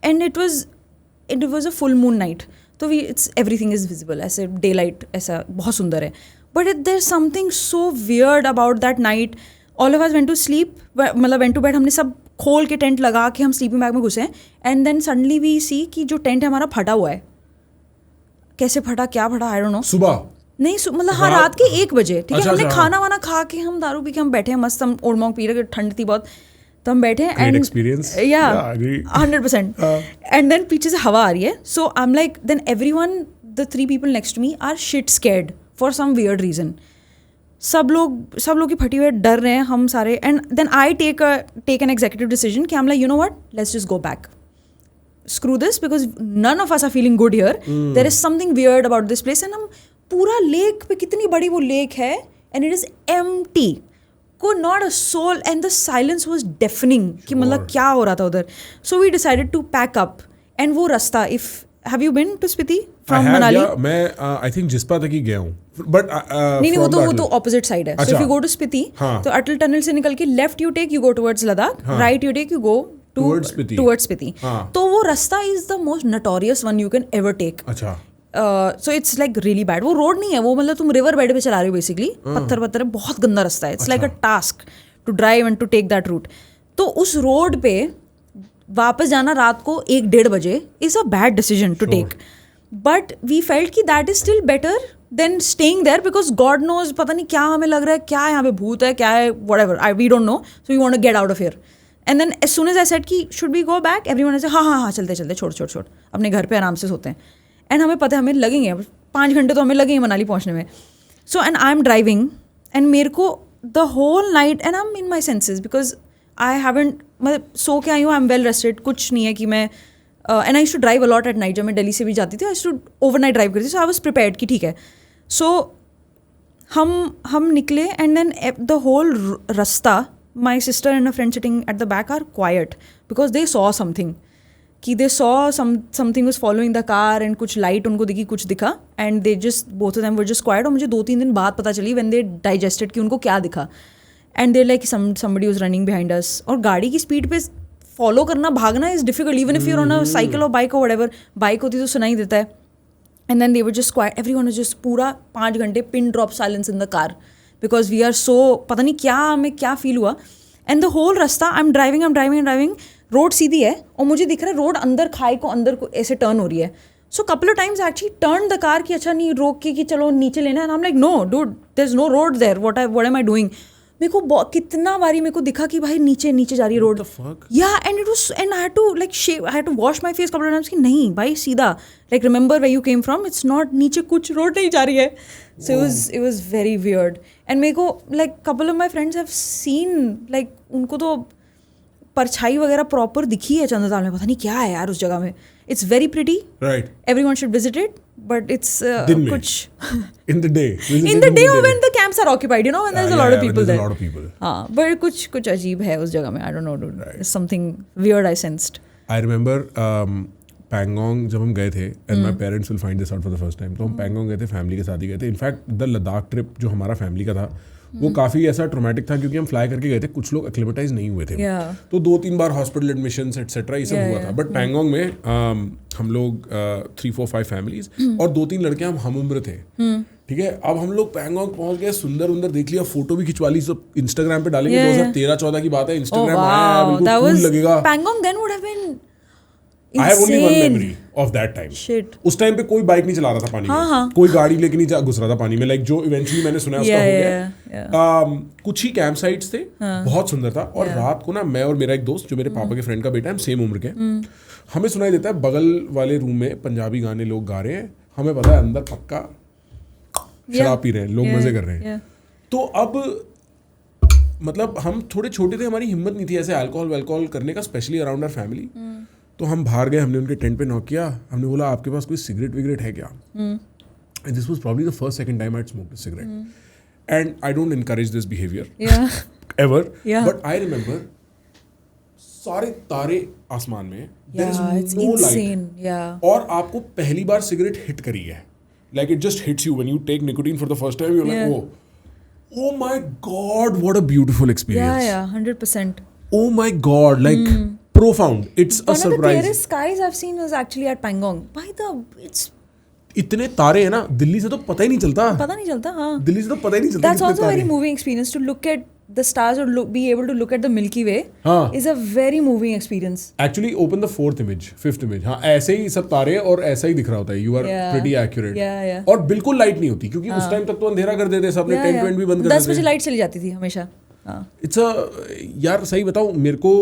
S2: and it was a full moon night. तो इट्स एवरीथिंग इज विजिबल, ऐसे डे लाइट ऐसा बहुत सुंदर है. But there is something so weird about that night. All of us went to sleep, मतलब वेंट टू बेड. हमने सब खोल के टेंट लगा के हम स्लीपिंग बैग में घुसे. एंड देन सडनली वी सी कि जो टेंट है हमारा फटा हुआ है. कैसे फटा, क्या फटा, आई डोंट नो.
S1: सुबह
S2: नहीं मतलब हाँ, रात के 1 बजे. ठीक है,
S1: अच्छा,
S2: हमने
S1: अच्छा,
S2: खाना वाना खा के हम दारू पी के हम बैठे हैं मस्त. हम ओल्ड मॉन्क पी रहे, ठंड थी बहुत. तो हम बैठे हैं and
S1: experience,
S2: yeah
S1: I agree.
S2: 100%. And then पीछे से हवा आ रही है. So I am like, then everyone, the 3 people next to me are shit scared for some weird reason. सब लोग की फटी हुए डर रहे हैं हम सारे. And then I take an executive decision कि I am like, you know what, let's just go back. Screw this, because none of us are feeling good here. There is something weird about this place. And हम पूरा lake पे, कितनी बड़ी वो lake है, and it is empty. को not a soul, and the silence was deafening. कि मतलब क्या हो रहा था उधर. So we decided to pack up. And वो रास्ता, have you been to Spiti from Manali?
S1: मैं I think जिस्पा तक ही गया हूँ. But
S2: नहीं वो तो opposite side है. So if you go to Spiti, तो अटल टनल से निकल के left you take, you go towards Ladakh. Right you take, you go towards Spiti. तो वो रास्ता is the most notorious one you can ever take.
S1: अच्छा.
S2: So it's like really bad. वो road नहीं है, वो मतलब तुम रिवर बेड पे चला रहे हो बेसिकली. पत्थर है, बहुत गंदा रास्ता है. It's like a task to drive and to take that route. तो उस रोड पे वापस जाना रात को 1-1:30 बजे is a bad decision to take. But we felt कि that is still better than staying there, because God knows, पता नहीं क्या हमें लग रहा है, क्या यहाँ पे भूत है, क्या है, whatever, we don't know. So we want to get out of here. And then as soon as I said कि should we go back, everyone से हाँ चलते छोड़ अपने घर पे आराम से सोते हैं. एंड हमें पता है हमें लगेंगे 5 घंटे तो हमें लगेंगे मनाली पहुँचने में. So and I am driving, and मेरे को the whole night, and I am in my senses, because I haven't, मतलब सो के आई हूँ, आई एम वेल रेस्टेड, कुछ नहीं है कि मैं, and I used to drive a lot at night. जब मैं दिल्ली से भी जाती थी, I used to overnight drive करती थी. सो आई वाज प्रिपेयर्ड कि ठीक है. सो हम निकले, एंड देन द होल रास्ता, my sister and a friend sitting at the back are quiet, because they saw something, कि they saw something was following the car, and कुछ light उनको दिखी, कुछ दिखा, and they just both of them were just quiet. और मुझे 2-3 दिन बाद पता चली व्हेन दे डाइजेस्टेड कि उनको क्या दिखा. And they like somebody was running behind us. और गाड़ी की स्पीड पे फॉलो करना, भागना is difficult, even if you're on a cycle और बाइक और व्हाटएवर. बाइक होती तो सुनाई देता है. And then they were just quiet, everyone was just पूरा 5 घंटे pin drop silence in the car, because we are so, पता नहीं क्या हमें क्या फील हुआ. एंड द होल रास्ता आई एम ड्राइविंग, रोड सीधी है और मुझे दिख रहा है रोड अंदर, खाई को अंदर को ऐसे टर्न हो रही है. So couple of times actually turn the car कि अच्छा नहीं, रोक के कि चलो नीचे लेना है. I am like, no dude, there is no road there, what am I doing. मेरे को कितना बारी मेरे को दिखा कि भाई नीचे जा रही है road. Yeah and it was, and I had to like shave, I had to wash my face couple of times कि नहीं भाई सीधा, like remember where you came from, it's not, नीचे कुछ रोड नहीं जा रही है. So it was very weird. And मेरे को like couple of my friends have seen, like उनको तो परछाई वगैरह प्रॉपर दिखी है चंद्रताल में, पता नहीं क्या है यार उस जगह में. It's very pretty,
S1: right,
S2: everyone should visit it, but it's कुछ
S1: in the day
S2: or when the camps are occupied, you know, when there's a lot of people there.
S1: A lot of people.
S2: हाँ, but कुछ अजीब है उस जगह में. I don't know, dude. Right. Something weird I sensed.
S1: I remember Pangong जब हम गए थे, and my parents will find this out for the first time. तो हम पैंगोंग गए थे, फैमिली के साथ ही गए थे. इनफैक्ट द लद्दाख ट्रिप जो हमारा फैमिली का था, वो काफ़ी ऐसा ट्रॉमेटिक था, क्योंकि हम फ्लाई करके गए थे, कुछ लोग एक्लिमेटाइज नहीं हुए थे. तो 2-3 बार हॉस्पिटल एडमिशंस एटसेट्रा ये सब हुआ था. बट पैंगोंग में हम लोग 3-4-5 फैमिलीज और 2-3 लड़के हम उम्र थे. ठीक है, अब हम लोग पैंगोंग पहुंच गए, सुंदर देख लिया, फोटो भी खिंचवा ली, सब इंस्टाग्राम पे डालेंगे. 2013-14 की बात है, इंस्टाग्राम आया, बिल्कुल कूल लगेगा.
S2: Pangong then would have been
S1: I have only one memory of that time.
S2: Shit.
S1: उस टाइम पे कोई बाइक नहीं चला रहा था पानी में, कोई गाड़ी लेके नहीं घुस रहा था पानी में, लाइक जो इवेंचुअली मैंने सुना उसका हो गया. कुछ ही कैंप साइट्स थे, बहुत सुंदर था. और रात को ना, मैं और मेरा एक दोस्त जो मेरे पापा के फ्रेंड का बेटा है, हम सेम उम्र के, हमें सुनाई देता है बगल वाले रूम में पंजाबी गाने लोग गा रहे हैं. हमें पता है अंदर पक्का शराब पी रहे हैं लोग, मजे कर रहे हैं. तो अब मतलब हम थोड़े छोटे थे, हमारी हिम्मत नहीं थी ऐसे अल्कोहल करने का, स्पेशली अराउंड आवर फैमिली. तो हम बाहर गए, हमने उनके टेंट पे नॉक किया, हमने बोला आपके पास कोई सिगरेट विगरेट है क्या. And this was probably the first second time I had smoked a cigarette. And I don't encourage this behaviour ever, but I remember सारे तारे आसमान में, देयर इज नो लाइट, और आपको पहली बार सिगरेट हिट करी है, like it just hits you when you take nicotine for the first time, you are like Oh my God, what a beautiful experience.
S2: Yeah, 100%.
S1: Oh my God, like profound. It's a
S2: One of the
S1: surprise.
S2: clearest skies I've seen was actually at Pangong. It's
S1: इतने तारे हैं ना, दिल्ली से तो पता ही नहीं चलता.
S2: पता नहीं चलता, हाँ.
S1: दिल्ली से तो पता ही नहीं चलता.
S2: That's
S1: कितने
S2: also a
S1: तारे
S2: very
S1: हैं.
S2: moving experience to look at the stars or be able to look at the Milky Way.
S1: हाँ.
S2: Is a very moving experience.
S1: Actually, open the fifth image. हाँ, ऐसे ही सब तारे और ऐसा ही दिख रहा होता है. You are
S2: Yeah.
S1: pretty accurate.
S2: Yeah.
S1: और बिल्कुल लाइट नहीं होती क्योंकि उस टाइम तक तो अंधेरा कर देते, सबने टेंट वेंट भी बंद कर
S2: 10 बजे
S1: देते.
S2: लाइट चली जाती थी हमेशा. हाँ.
S1: इट्स यार सही बताऊं मेरे को,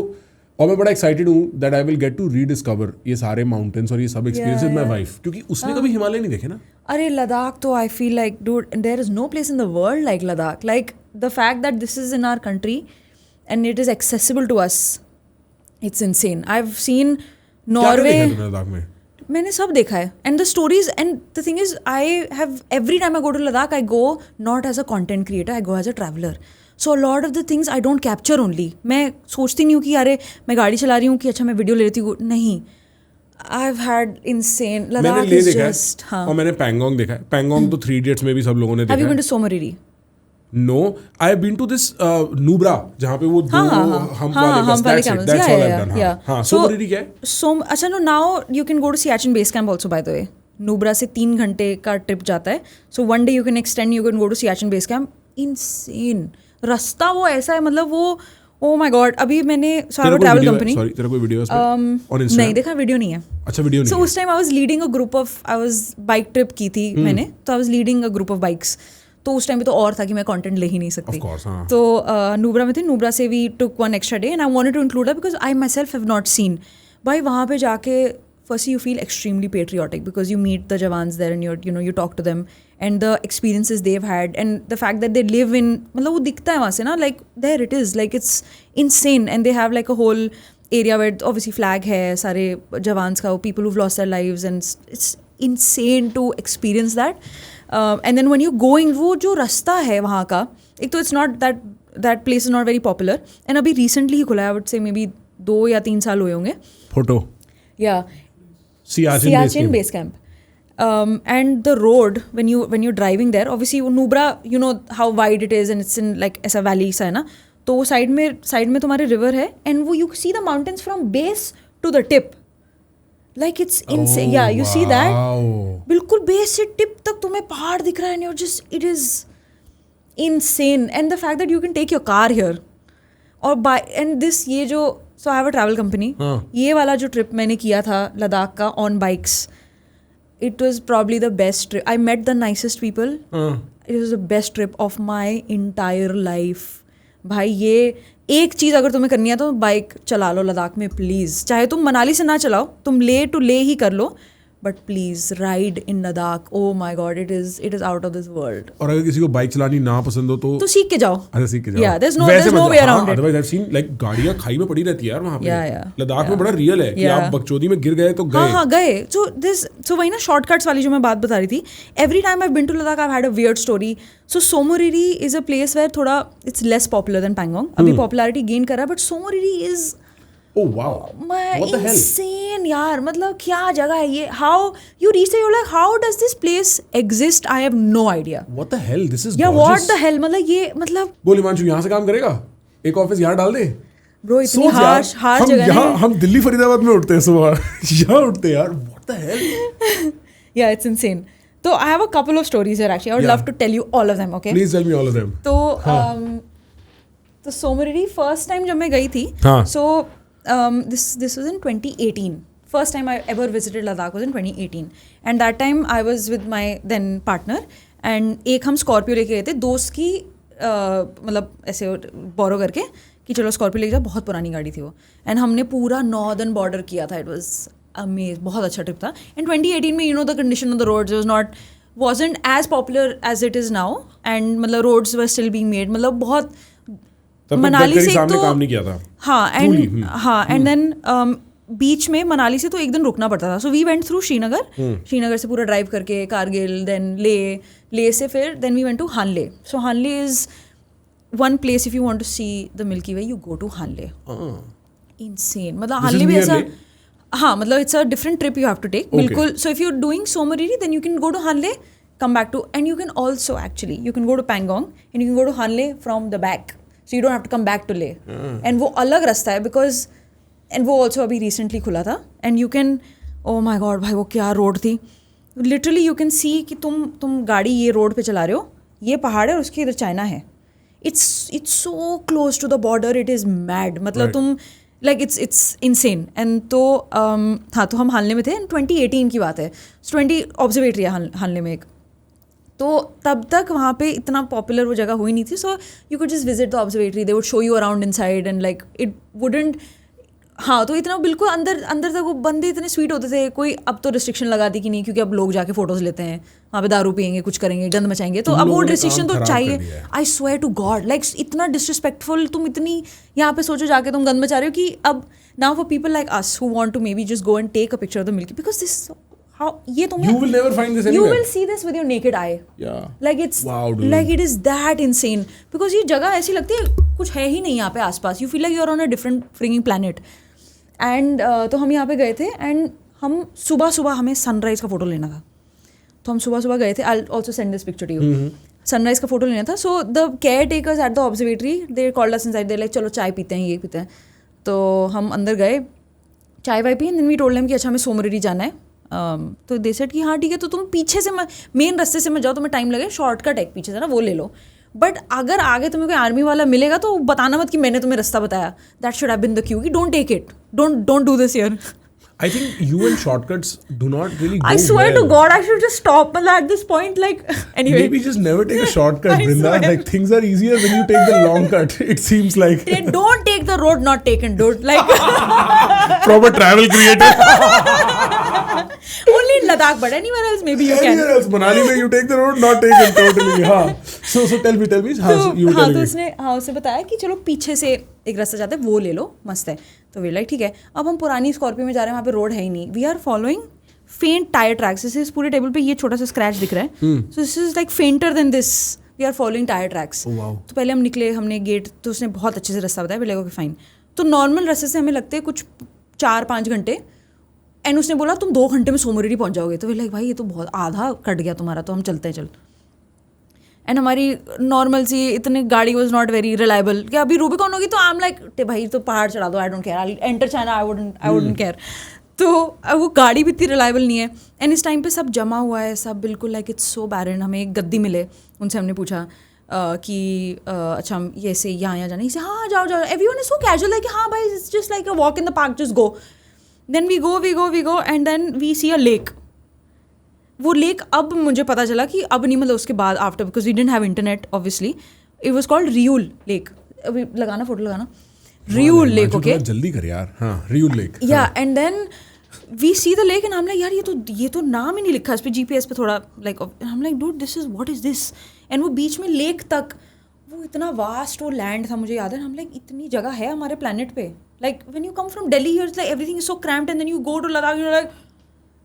S1: और मैं बड़ा एक्साइटेड हूँ that I will get to rediscover ये सारे माउंटेन्स और ये सब एक्सपीरियंसेस माय वाइफ, क्योंकि उसने कभी हिमालय नहीं देखे ना.
S2: अरे लद्दाख तो I feel like dude there is no place in the world like Ladakh. Like the fact that this is in our country and it is accessible to us, it's insane. I have seen Norway.
S1: Ladakh में
S2: मैंने सब देखा है and the stories and the thing is I have every time I go to Ladakh I go not as a content creator, I go as a traveller. So lot of the things I don't capture only. मैं सोचती नहीं हूँ कि अरे मैं गाड़ी चला रही हूँ कि अच्छा मैं वीडियो ले लेती हूँ. नहीं, I have had insane. Ladakh is just. हाँ.
S1: और मैंने पैंगोंग देखा है. पैंगोंग तो 3 Idiots में भी सब लोगों ने देखा
S2: हैव यू बीन
S1: है.
S2: To Tso Moriri?
S1: No, I have been to this Nubra जहाँ पे वो दो हम वाले
S2: camels.
S1: That's all I have done.
S2: Yeah.
S1: हां,
S2: So-
S1: सोमोरिरी क्या है?
S2: अच्छा no now you can go to Siachen base camp also by the way. Nubra से 3 घंटे का ट्रिप जाता है. So one day you can extend, you can go to Siachen base camp. Insane रास्ता वो ऐसा है, मतलब वो ओ माय गॉड. अभी मैंने ट्रैवल कंपनी.
S1: सॉरी, तेरा कोई वीडियो है ऑन इंस्टा?
S2: नहीं देखा, वीडियो नहीं है.
S1: अच्छा, वीडियो
S2: सो
S1: नहीं.
S2: उस time I was leading a group of, I was bike trip की थी मैंने, तो I was leading a group of bikes. तो उस टाइम पे तो और था कि मैं कंटेंट ले ही नहीं सकती.
S1: Of course. हां.
S2: तो नुब्रा में थे. नुब्रा से we took one extra day and I wanted to include that because I myself have not seen. भाई वहाँ पे जाके firstly you feel extremely patriotic because you meet the jawans there and you talk to them and the experiences they've had and the fact that they live in, मतलब वो दिखता है वहाँ से ना, like there it is, like it's insane. And they have like a whole area where obviously flag है सारे jawans का, people who've lost their lives, and it's insane to experience that. And then when you're going, वो जो रास्ता है वहाँ का, एक तो it's not that place is not very popular and अभी recently ही खुला है. I would say maybe 2 या 3 साल हुए होंगे.
S1: Photo.
S2: Yeah.
S1: Siachen
S2: base camp. And the road when you're driving there, obviously Nubra, you know how wide it is and it's in like ऐसा valley सा है ना, तो वो साइड में तुम्हारे river है and वो you see the mountains from base to the tip, like it's insane. Yeah, you see that, बिल्कुल base से tip तक तुम्हें पहाड़ दिख रहा है and you're just, it is insane. And the fact that you can take your car here और and this ये जो, so I have a travel company. ये वाला जो ट्रिप मैंने किया था लद्दाख का on bikes, it was probably the best trip. I met the nicest people. It was the best trip of my entire life. भाई ये एक चीज़ अगर तुम्हें करनी है तो बाइक चला लो लद्दाख में प्लीज़. चाहे तुम मनाली से ना चलाओ, तुम ले टू ले ही कर लो, but please ride in Ladakh. Oh my God, it is out of this world.
S1: और अगर किसी को बाइक चलानी ना पसंद हो तो
S2: सीख के जाओ.
S1: अच्छा, सीख के जाओ.
S2: Yeah, there's no way around it.
S1: Otherwise I've seen like गाड़ियां खाई में पड़ी रहती है यार वहाँ पे.
S2: Yeah.
S1: लद्दाख में बड़ा रियल है कि आप बकचोदी में गिर गए तो गए.
S2: हाँ गए. So वही ना शॉर्टकट्स वाली जो मैं बात बता रही थी. Every time I've been to Ladakh, I've had a weird story. So Somoriri is a place where थोड़ा it's less popular than Pangong. अभी popularity gain कर रहा है, but Somoriri is
S1: Oh wow. What the hell?
S2: Insane यार, मतलब क्या जगह है ये. How you reach there, you're like, how does this place exist? I have no idea.
S1: What the hell? This is
S2: Yeah,
S1: gorgeous.
S2: what the hell, मतलब ये मतलब.
S1: बोल हिमांशु, यहाँ से काम करेगा, एक ऑफिस यहाँ डाल दे.
S2: Bro, इतनी हार्श जगह है.
S1: हम दिल्ली फरीदाबाद में उठते हैं सुबह, यहाँ उठते हैं यार. What the hell?
S2: Yeah, it's insane. So I have a couple of stories here actually. I would love to tell you all of them. Okay.
S1: Please tell me all of them.
S2: तो Somoriri first time जब मैं गई थी. So this was in 2018. First time I ever visited Ladakh was in 2018, and that time I was with my then partner, and एक हम Scorpio लेके गए थे दोस्त की, मतलब ऐसे बोरो करके कि चलो स्कॉर्पियो लेके जाओ. बहुत पुरानी गाड़ी थी वो, एंड हमने पूरा नॉर्दर्न बॉर्डर किया था. इट वाज अमेज, बहुत अच्छा ट्रिप था. एंड 2018 में the condition of the roads wasn't as popular as it is now, and मतलब roads were still being made. मतलब बहुत मनाली से तो
S1: काम नहीं किया था.
S2: हाँ एंड देन बीच में मनाली से तो एक दिन रुकना पड़ता था. So we went through Srinagar से पूरा ड्राइव करके कारगिल, देन ले से फिर then we went to Hanle. So Hanle is one place if you want to see the Milky Way, you go to Hanle. Insane, मतलब हानले भी ऐसा. हाँ, मतलब it's a different trip you have to take. बिल्कुल. So if you are doing Tso Moriri then you can go to Hanle come back to, and you can also actually, you can go to Pangong and you can go to Hanle from the back. So you don't have to come back to Leh. And वो अलग रास्ता है because, and वो also अभी recently खुला था. And you can, oh my god भाई वो क्या रोड थी. Literally you can see कि तुम गाड़ी ये रोड पे चला रहे हो, ये पहाड़ है और उसके इधर चाइना है. It's so close to the border, it is mad. मतलब तुम like it's insane. And तो हाँ तो हम हानले में थे, 2018 की बात है. 20 ऑब्जर्वेटरी है हानले में एक. तो तब तक वहाँ पे इतना पॉपुलर वो जगह हुई नहीं थी. So you could just visit the observatory, they would show you around inside and like it wouldn't. हाँ तो इतना बिल्कुल अंदर तक वो बंदे इतने स्वीट होते थे. कोई अब तो रिस्ट्रिक्शन लगा दी कि नहीं, क्योंकि अब लोग जाके फोटोज लेते हैं वहाँ पे, दारू पियेंगे, कुछ करेंगे, गंद मचाएंगे. तो अब वो रिस्ट्रिक्शन तो चाहिए. I swear to God, like इतना डिसरिस्पेक्टफुल. तुम इतनी यहाँ पे सोचो जाके तुम गंद मचा रहे हो कि अब now for people like us who want to maybe just go and take a picture of the milky, because this how ये तुम्हें
S1: you will never find this
S2: you
S1: anywhere.
S2: will see this with your naked eye.
S1: Yeah.
S2: Like it's
S1: wow, dude.
S2: like it is that insane because ये जगह ऐसी लगती है कुछ है ही नहीं यहाँ पे आसपास. You feel like you're on a different freaking planet. And तो हम यहाँ पे गए थे and हम सुबह हमें सनराइज का फोटो लेना था. तो हम सुबह गए थे. I'll also send this picture to you. Sunrise का फोटो लेना था. So the caretakers at the observatory they called us inside. They're like चलो चाय पीते हैं, ये पीते हैं. तो हम अंदर गए, चाय Y P. then we told them कि अच्छा हमें सोमरेरी जाना है. तो दे सेड कि हाँ ठीक है, तो तुम पीछे से मेन रास्ते से मत जाओ, तुम्हें टाइम लगे, शॉर्टकट है पीछे से ना, वो ले लो. बट अगर आगे तुम्हें कोई आर्मी वाला मिलेगा तो बताना मत कि मैंने तुम्हें रास्ता बताया. That should have been the cue कि don't take it, don't do this here.
S1: I think you and shortcuts do not really go
S2: I swear
S1: well.
S2: to God, I should just stop at this point. Like, anyway.
S1: Maybe just never take a shortcut,
S2: I
S1: Brinda.
S2: swear.
S1: Like, things are easier when you take the long cut. It seems like.
S2: Don't take the road not taken, dude. Like,
S1: Proper travel creator.
S2: only in Ladakh, but anywhere else, maybe you can.
S1: Anywhere else. Manali में you take the road not taken totally. हाँ. So tell me. How you were telling me.
S2: हाँ उसने बताया कि चलो पीछे से एक रास्ता जाता है, वो ले लो, मस्त है. तो वे लाइक ठीक है. अब हम पुरानी स्कॉर्पियो में जा रहे हैं, वहाँ पे रोड है ही नहीं. वी आर फॉलोइंग फेंट टायर ट्रैक्स. इस पूरे टेबल पे ये छोटा सा स्क्रैच दिख रहा है. So this is like fainter than this. We are following tyre tracks. तो पहले हम निकले, हमने गेट, तो उसने बहुत अच्छे से रास्ता बताया. We like okay fine. तो नॉर्मल रास्ते से हमें लगते हैं कुछ 4-5 घंटे. एंड उसने बोला तुम 2 घंटे में सोमरेरी पहुँच जाओगे. तो वे लाइक भाई ये तो बहुत आधा कट गया तुम्हारा, तो हम चलते हैं चल. एंड हमारी नॉर्मल सी इतनी गाड़ी वॉज नॉट वेरी रिलायबल कि अभी रूबिकॉन होगी तो आई एम लाइक भाई तो पहाड़ चढ़ा दो, I don't care, I enter China, I wouldn't care. तो वो गाड़ी भी इतनी रिलायबल नहीं है. एंड इस टाइम पे सब जमा हुआ है, सब बिल्कुल लाइक इट्स सो बैरन. हमें एक गद्दी मिले, उनसे हमने पूछा कि अच्छा हम ये से यहाँ जाना. इसे हाँ जाओ एवरीवन इज सो कैजुअल है कि हाँ भाई it's just like a walk in the park, just go. Then we go and then we see a lake. वो लेक अब मुझे पता चला कि अब नहीं, मतलब उसके बाद after, because we didn't have internet obviously. It was called रियूल लेक. अभी लगाना फोटो लगाना. रियूल लेक. ओके
S1: जल्दी कर यार. हाँ real lake.
S2: Yeah and then we see the lake and हम लाइक यार ये तो नाम ही नहीं लिखा इस पे, जीपीएस पे थोड़ा लाइक. हम like dude this is what is this. And वो बीच में लेक तक, वो इतना वास्ट वो लैंड था, मुझे याद है. हम लाइक इतनी जगह है हमारे प्लेनेट पे. Like when you come from Delhi here it's like everything is so cramped and then you go to Ladakh you like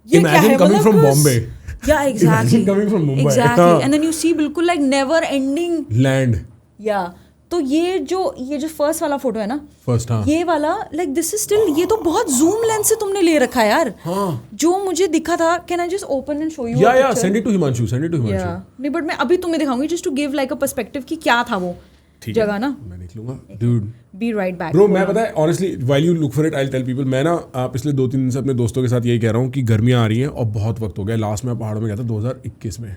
S2: ये क्या है.
S1: Imagine coming from Bombay.
S2: Yeah, exactly.
S1: Imagine coming from Mumbai.
S2: Exactly. And then you see बिल्कुल like never ending
S1: Land.
S2: Yeah. तो ये जो first वाला photo है ना,
S1: फर्स्ट, हाँ,
S2: ये वाला लाइक दिस इज स्टिल, ये तो बहुत जूम लेंस से तुमने ले रखा है यार.
S1: हाँ,
S2: जो मुझे दिखा था. Can I just open and show you?
S1: या सेंड इट टू हिमांशु.
S2: नहीं बट मैं अभी तुम्हें दिखाऊंगी just to give like a perspective कि क्या था वो जगह ना.
S1: मैं देख लूंगा. Dude.
S2: Be right back.
S1: Bro, मैं पता है honestly while you look for it I'll tell people. मैं ना पिछले 2-3 दिन से अपने दोस्तों के साथ यही कह रहा हूँ कि गर्मियाँ आ रही हैं और बहुत वक्त हो गया. लास्ट में पहाड़ों में गया था 2021 में.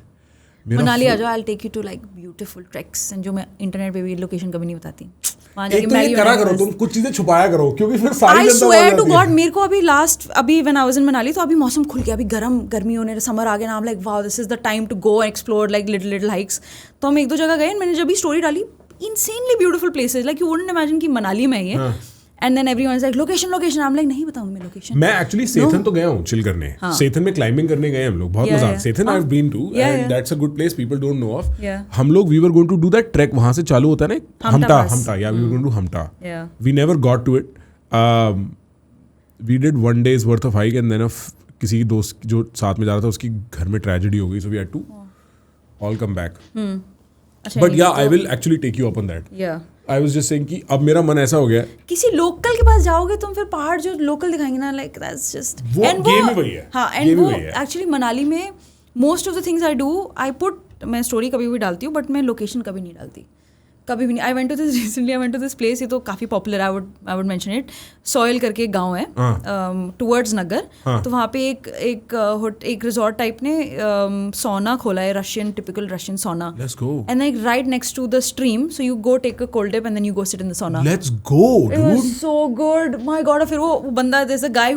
S2: मनाली आ जाओ, I'll take you to like beautiful treks. and जो मैं इंटरनेट पे भी लोकेशन कभी नहीं बताती. वहाँ जाके
S1: तो ये करा करो तुम, कुछ चीजें छुपाया करो क्योंकि फिर सारी जनता
S2: I swear to God, मेरे को अभी when I was in Manali तो अभी मौसम खुल गया, अभी गर्मी होने, समर आ गया ना. I'm like wow, this is the time to go and explore like little hikes. तो हम 1-2 जगह गए. मैंने जब भी स्टोरी डाली, insanely beautiful places like you wouldn't imagine कि मनाली में ये. And then everyone is like location. I'm like नहीं बताऊँ मैं location.
S1: मैं एक्चुअली सेथन तो गया हूँ चिल करने. सेथन में क्लाइंबिंग करने गए हम लोग, बहुत मजा. Sethan I have been to and that's a good place people don't know of. हम लोग we were going to do that trek. वहां से चालू होता है ना Hamta. Yeah we were going to Hamta. We never got to it. We did 1 day's worth of hike and then किसी दोस्त जो साथ में जा रहा था उसकी घर में ट्रेजेडी हो गई, so we had to all come back. But yeah, I will actually take you up on that. I was just saying कि अब मेरा मन ऐसा हो गया,
S2: किसी लोकल के पास जाओगे तुम, फिर पहाड़ जो लोकल दिखाएंगे ना, like that's just
S1: वो गेम ही वही है.
S2: हाँ, and वो एक्चुअली मनाली में most of the things I do I put, मैं स्टोरी कभी भी डालती हूँ बट मैं लोकेशन कभी नहीं डालती, कभी भी नहीं. I went to this recently, I went to this place, ये तो काफ़ी popular, I would mention it. Soyal करके एक गांव है टुवर्ड्स नगर. तो वहाँ पे एक रिजॉर्ट टाइप ने सौना खोला है, रशियन, टिपिकल रशियन सौना.
S1: Let's go.
S2: And like right next to the stream, so you go take a cold dip and then you go sit in the sauna.
S1: Let's go,
S2: It
S1: dude.
S2: was so good. My God, फिर वो बंदा, there's a guy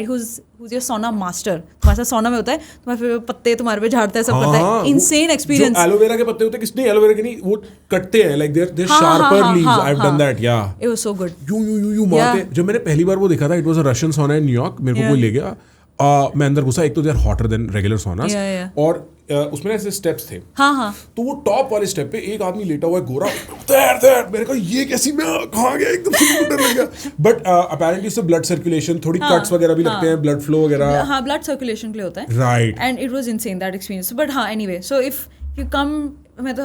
S2: who's your sauna master. तुम्हारे साथ sauna में होता है, तुम्हारे फिर पत्ते तुम्हारे पे झाड़ता है, सब करता है. Insane experience.
S1: जो एलोवेरा के पत्ते होते हैं, किसने एलोवेरा के नहीं, वो कटते हैं, like they're sharper leaves. I've done that, yeah.
S2: It was so good.
S1: यूं मारते. जब मैंने पहली बार वो देखा था, it was a Russian sauna in New York. मेरे को कोई ले गया. मैं अंदर घुसा. एक तो they're hotter than regular saunas. और उसमें ऐसे स्टेप्स थे.
S2: हाँ.
S1: तो वो टॉप वाले स्टेप पे एक आदमी लेटा हुआ है, गोरा. तैर मेरे को ये कैसी, मैं कहाँ गया, एकदम से डर लग गया. बट अपेरेंटली इससे ब्लड सर्कुलेशन, थोड़ी कट्स वगैरह भी लगते हैं, ब्लड फ्लो वगैरह.
S2: हाँ, ब्लड सर्कुलेशन के लिए होता है.
S1: Right.
S2: And it was insane that experience. But हाँ, anyway, so if you come, मैं तो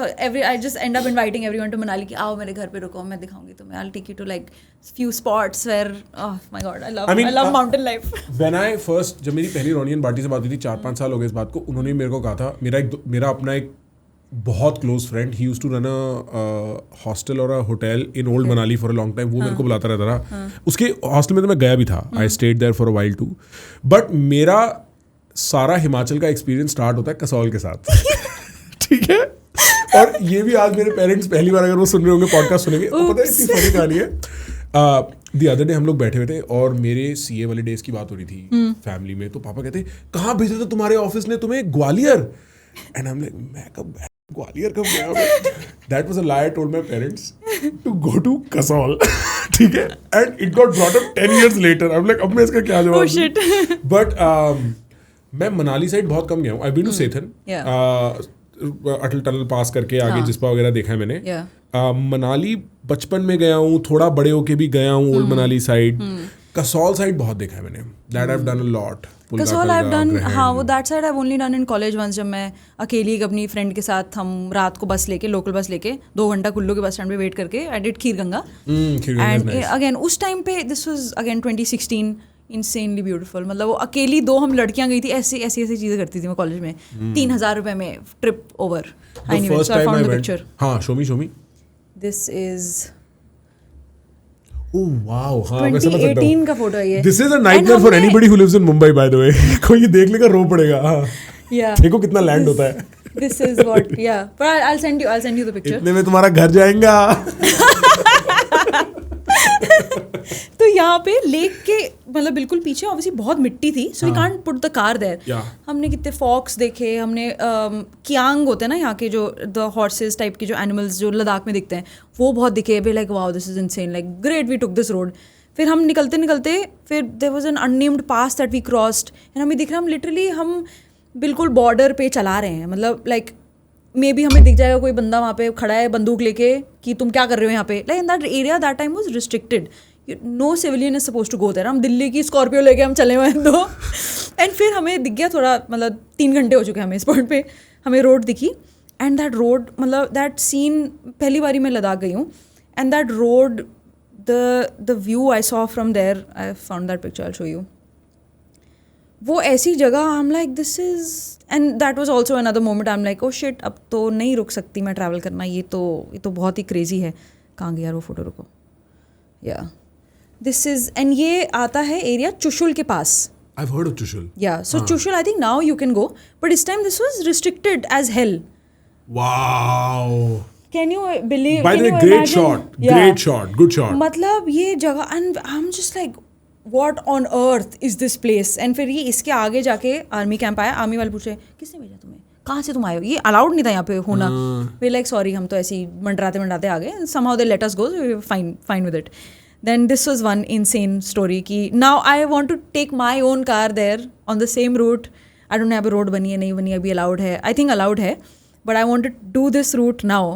S2: I just end up inviting everyone to Manali कि आओ मेरे घर पे रुको, मैं दिखाऊंगी तुम्हें. I will take you to like few spots where, oh my god, I love mountain life.
S1: When I first, जब मेरी पहली रोनियन बाटी से बात हुई थी, 4-5 साल हो गए इस बात को, उन्होंने मेरे को कहा था, मेरा अपना एक बहुत close friend, he used to run a hostel और a hotel in old Manali for a long time. वो मेरे को बुलाता रहता था. उसके हॉस्टल में तो मैं गया भी था. I stayed there for a while too. But मेरा सारा हिमाचल का एक्सपीरियंस स्टार्ट होता है कसौल के साथ. ठीक है. और ये भी आज मेरे पेरेंट्स पहली बार अगर वो सुन रहे होंगे, पॉडकास्ट सुनेंगे, तो पता है इतनी फनी कहानी है. द अदर डे हम लोग बैठे हुए थे और मेरे सीए वाले डेज की बात हो रही थी फैमिली में. तो पापा कहते, कहाँ भेजा था तुम्हारे ऑफिस ने तुम्हें, Gwalior? And I am like, मैं कब ग्वालियर कब गया? That was a lie I told my parents to go to Kasol. ठीक है. And it got brought up 10 years later. I am like, अब मैं इसका क्या जवाब दूं? बट मैं मनाली साइड बहुत कम गया हूँ. I been to Sethan, Atal tunnel pass करके आगे जिस्पा वगैरह देखा है मैंने. मनाली बचपन में गया हूँ, थोड़ा बड़े होके भी गया हूँ old Manali side. Kasol side बहुत देखा है मैंने. That I have done a lot.
S2: Kasol I have done, हाँ, वो that side I have only done in college once, जब मैं अकेली अपनी फ्रेंड के साथ, हम रात को बस लेके, लोकल बस लेके 2 घंटा कुल्लू के बस स्टैंड पे वेट करके I did Kheerganga. And again उस टाइम पे, this was again 2016, insanely beautiful. मतलब वो अकेली 2 हम लड़कियां गई थी, ऐसी चीजें करती थी मैं कॉलेज में. 3,000 रुपए में trip over. Anyway, so I found the picture.
S1: हाँ, show me.
S2: This is
S1: Oh wow, हाँ,
S2: 2018 का फोटो है ये.
S1: This is a nightmare for anybody who lives in Mumbai, by the way. कोई ये देख लेगा रो पड़ेगा. हाँ.
S2: Yeah.
S1: देखो कितना लैंड होता है.
S2: This is what, yeah. But I'll send you the picture.
S1: इतने में तुम्हारा घर जाएगा.
S2: तो यहाँ पे लेक के मतलब बिल्कुल पीछे ऑब्वियसली बहुत मिट्टी थी, so we can't put the car there. हमने कितने फॉक्स देखे, हमने कियांग होते हैं ना यहाँ के, जो द हॉर्सेस टाइप के जो एनिमल्स जो लद्दाख में दिखते हैं, वो बहुत दिखे. वे like wow, this is insane, like great, we took this road. फिर हम निकलते फिर there was an unnamed pass that we crossed and हमें दिख रहा, हम लिटरली हम बिल्कुल बॉर्डर पे चला रहे हैं. मतलब लाइक मे बी हमें दिख जाएगा कोई बंदा वहाँ पे खड़ा है बंदूक लेके कि तुम क्या कर रहे हो यहाँ पे. Like in that area that time was restricted. No civilian is suppose to go there. हम दिल्ली की स्कॉर्पियो लेके हम चले हुए हैं तो. एंड फिर हमें दिख गया थोड़ा, मतलब 3 घंटे हो चुके हैं हमें इस पॉइंट पे, हमें रोड दिखी. एंड दैट रोड, मतलब दैट सीन, पहली बारी मैं लद्दाख गई हूँ. And that road, the view I saw from there, I found that picture, I will show you. वो ऐसी जगह, I am like this is, and that was also another moment, I am like oh shit, अब तो नहीं रुक सकती मैं travel करना, ये तो बहुत ही क्रेजी है. कहाँ गया वो फोटो, रुको. या दिस इज, एंड ये आता है एरिया चुशुल के पास.
S1: I've heard of Chushul.
S2: Yeah, so Chushul, I think now you can go, but this time this was restricted as hell.
S1: Wow.
S2: Can you believe?
S1: By the way, great shot. Yeah. Great shot. Good shot.
S2: मतलब ये जगह, and I'm just like, what on earth is this place? And फिर ये इसके आगे जाके army camp आया. Army वाले पूछे, किसने भेजा तुम्हें, कहाँ से तुम आए हो, ये अलाउड नहीं था यहाँ पे होना. वे लाइक सॉरी, हम तो ऐसे ही मंडराते आ गए. Somehow they let us go, so we were fine with it. Then this was one insane story कि now I want to take my own car there on the same route. I don't know यहाँ पे road बनी है नहीं बनी, अभी allowed है, I think allowed है, but I want to do this route now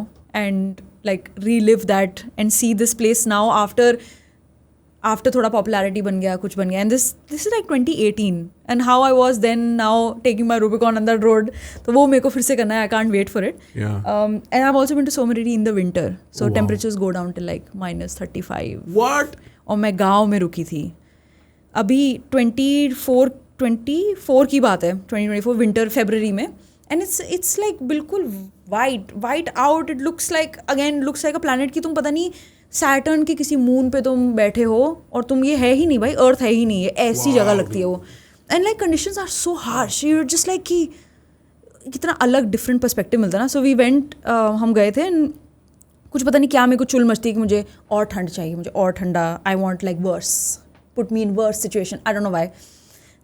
S2: and like relive that and see this place now after थोड़ा popularity बन गया, कुछ बन गया. And this is like 2018 and how I was then, now taking my Rubicon on that road, तो वो मेरे को फिर से करना है. I can't wait for it. And I've also been to Somoridi in the winter, so temperatures go down to like -35.
S1: What?
S2: और मैं गाँव में रुकी थी. अभी 24 2024 की बात है, 2024 विंटर फरवरी में, एंड इट्स लाइक बिल्कुल white out, it looks like a planet की तुम पता नहीं सैटर्न के किसी मून पे तुम बैठे हो और तुम ये है ही नहीं भाई, अर्थ है ही नहीं, ये ऐसी जगह लगती है वो. And like conditions are so harsh, you just like कि कितना अलग डिफरेंट पर्सपेक्टिव मिलता है ना. सो वी वेंट, हम गए थे, कुछ पता नहीं क्या मेरे को चुल मचती कि मुझे और ठंड चाहिए, मुझे और ठंडा, I want like worse, put me in worse situation, I don't know why.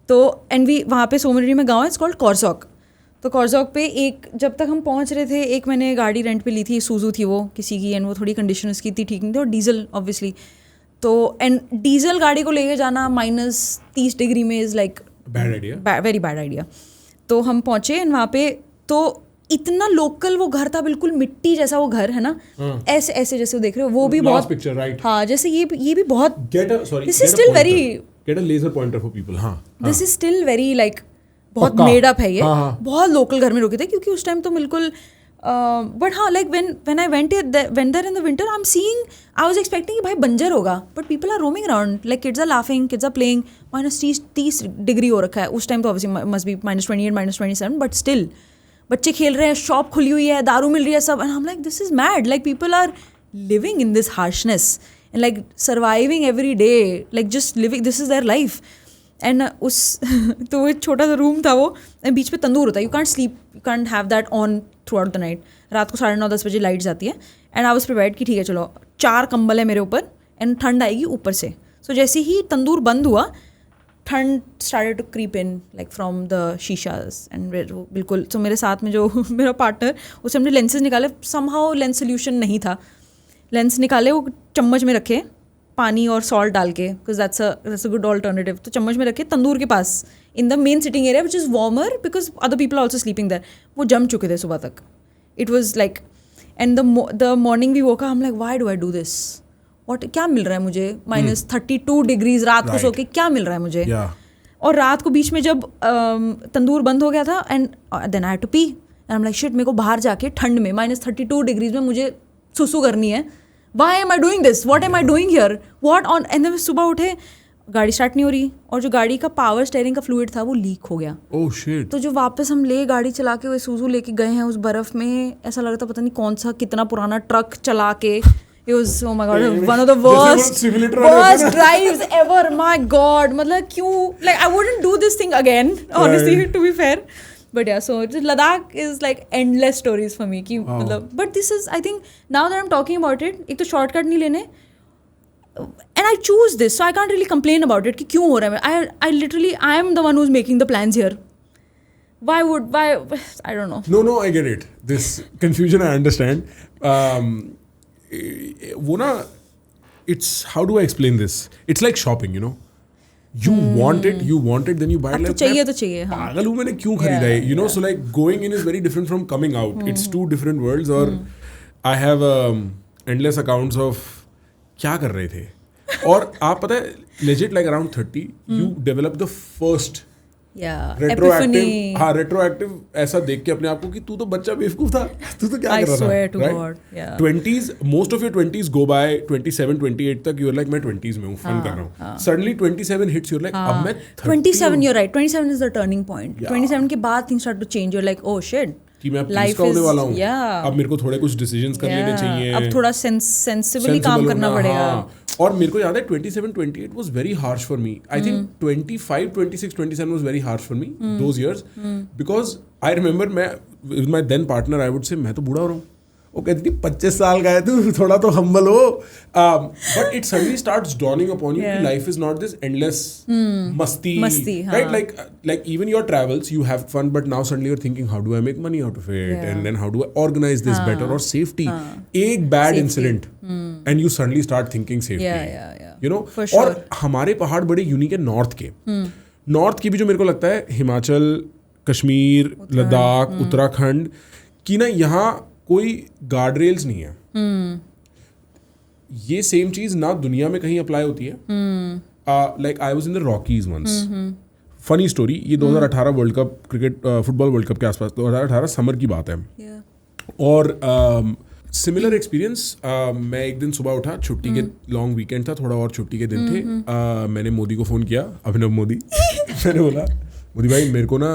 S2: तो एंड वी वहाँ पे सोमरी में गाँव है, इट्स कॉल्ड कॉर्जॉक. तो कॉर्जॉक पे एक, जब तक हम पहुँच रहे थे, एक मैंने गाड़ी रेंट पे ली थी, सूजू थी वो किसी की, एंड वो थोड़ी कंडीशन उसकी इतनी ठीक नहीं थी, और डीजल ऑब्वियसली. तो एंड डीजल गाड़ी को लेके जाना -30 डिग्री में is like
S1: bad idea,
S2: very bad idea. तो हम पहुँचे एंड वहाँ पे तो इतना लोकल वो घर था, बिल्कुल मिट्टी जैसा वो घर है ना, ऐसे ऐसे जैसे वो देख रहे हो, वो भी बहुत
S1: पिक्चर राइट.
S2: हाँ, जैसे ये भी बहुत,
S1: this is still very, get a laser pointer for people. हाँ,
S2: this is still very like बहुत मेड अप है ये. बहुत लोकल घर में रुके थे क्योंकि उस टाइम तो बिल्कुल. बट हाँ, like when I went there in the winter, I am seeing, I was expecting कि भाई बंजर होगा, but people are roaming around, like kids are laughing, kids are playing. -30 degree हो रखा है उस टाइम, तो obviously must be -28 -27, but still बच्चे खेल रहे हैं, शॉप खुली हुई है, दारू मिल रही है, सब. And I am like this is mad, like people are living in this harshness and like surviving every day, like just living, this is their life. एंड उस तो एक छोटा सा रूम था वो, एंड बीच पे तंदूर होता है, you can't sleep, you can't have that on through out the night. रात को 9:30-10 बजे लाइट जाती है, एंड आई वाज प्रिपेयर्ड कि ठीक है चलो 4 कंबल है मेरे ऊपर, एंड ठंड आएगी ऊपर से. सो जैसे ही तंदूर बंद हुआ, ठंड started to creep in like from the शीशाज, एंड बिल्कुल. सो मेरे साथ में जो मेरा पार्टनर, उससे हमने लेंसेज निकाले, समहाउ लेंस सोल्यूशन नहीं था, लेंस निकाले, वो चम्मच में रखे पानी और सॉल्ट डाल के, because that's a good alternative. तो चम्मच में रखे तंदूर के पास in the main sitting area which is warmer because other people are also sleeping there. वो जम चुके थे सुबह तक. It was like, and the morning we woke, हम like why do I do this, what, क्या मिल रहा है मुझे, -32 डिग्रीज रात को सो के क्या मिल रहा है मुझे. और रात को बीच में जब तंदूर बंद हो गया था, and then I had to pee, and I am like shit, मेरे को बाहर जाके ठंड में -32 डिग्रीज में मुझे सुसु करनी है. Why am I doing this? What am I doing here? What on? And then सुबह उठे, गाड़ी स्टार्ट नहीं हो रही, और जो गाड़ी का पावर स्टेयरिंग का फ्लूइड था वो लीक हो गया.
S1: Oh shit.
S2: तो जो वापस हम गाड़ी चला के वो सूजू लेके गए हैं उस बर्फ में, ऐसा लग रहा था पता नहीं कौन सा कितना पुराना ट्रक चला के. It was, oh my god, one of the worst drives ever. My god, मतलब क्यों, like I wouldn't do this thing again, honestly, to be fair. But yeah, so Ladakh is like endless stories for me. कि मतलब, but this is, I think, now that I'm talking about it, एक तो shortcut नहीं लेने, and I choose this, so I can't really complain about it कि क्यों हो रहा है. I literally, I am the one who's making the plans here. Why? I don't know.
S1: No, I get it. This confusion I understand. वो ना, it's, how do I explain this? It's like shopping, you know. You want it, then you buy it.
S2: Like, तो चाहिए. हाँ.
S1: पागल हूँ मैंने क्यों खरीदा है? You know, so like going in is very different from coming out. It's two different worlds. और I have endless accounts of क्या कर रहे थे. और आप पता है, legit like around 30, you develop the first retroactive ऐसा देख के अपने आप को कि तू तो बच्चा बेवकूफ था, तू तो क्या कर रहा था, right? 20s, most of your 20s go by, 27, 28 तक you're like मैं 20s में हूँ, फन कर रहा हूँ. Suddenly 27 hits, you're like अब मैं
S2: 27, you're right, 27 is the turning point. 27 के बाद things start to change, you're like oh shit,
S1: कि मैं पुलिस का होने वाला हूँ, अब मेरे को थोड़े कुछ डिसीजंस कर लेने चाहिए,
S2: अब थोड़ा सेंसिबली काम करना पड़ेगा.
S1: और मेरे को याद है 27, 28 was very harsh for me. I think 25, 26, 27 was very harsh for me those years because I remember मैं with my then partner I would say मैं तो बूढ़ा हो रहा हूँ. वो कहती थी 25 साल का है तू, थोड़ा तो हम्बल हो. But it suddenly starts dawning upon you that life is not this endless masti, right? Like even your travels, you have fun, but now suddenly you're thinking, how do I make money out of it? And then how do I organize this better? Or safety. एक bad incident and you suddenly start thinking safety. You know?
S2: For sure.
S1: और हमारे पहाड़ बड़े unique है north के. North की भी जो मेरे को लगता है हिमाचल, कश्मीर, लद्दाख, उत्तराखंड की ना, यहाँ कोई गार्ड रेल्स नहीं है. ये सेम चीज ना दुनिया में कहीं अप्लाई होती है. Like I was in the Rockies once. Funny story, ये 2018 world cup cricket football world cup के आसपास 2018 समर की बात है. और सिमिलर एक्सपीरियंस, मैं एक दिन सुबह उठा, छुट्टी के लॉन्ग वीकेंड था, थोड़ा और छुट्टी के दिन थे. मैंने मोदी को फ़ोन किया, अभिनव मोदी. मैंने बोला मोदी भाई मेरे को ना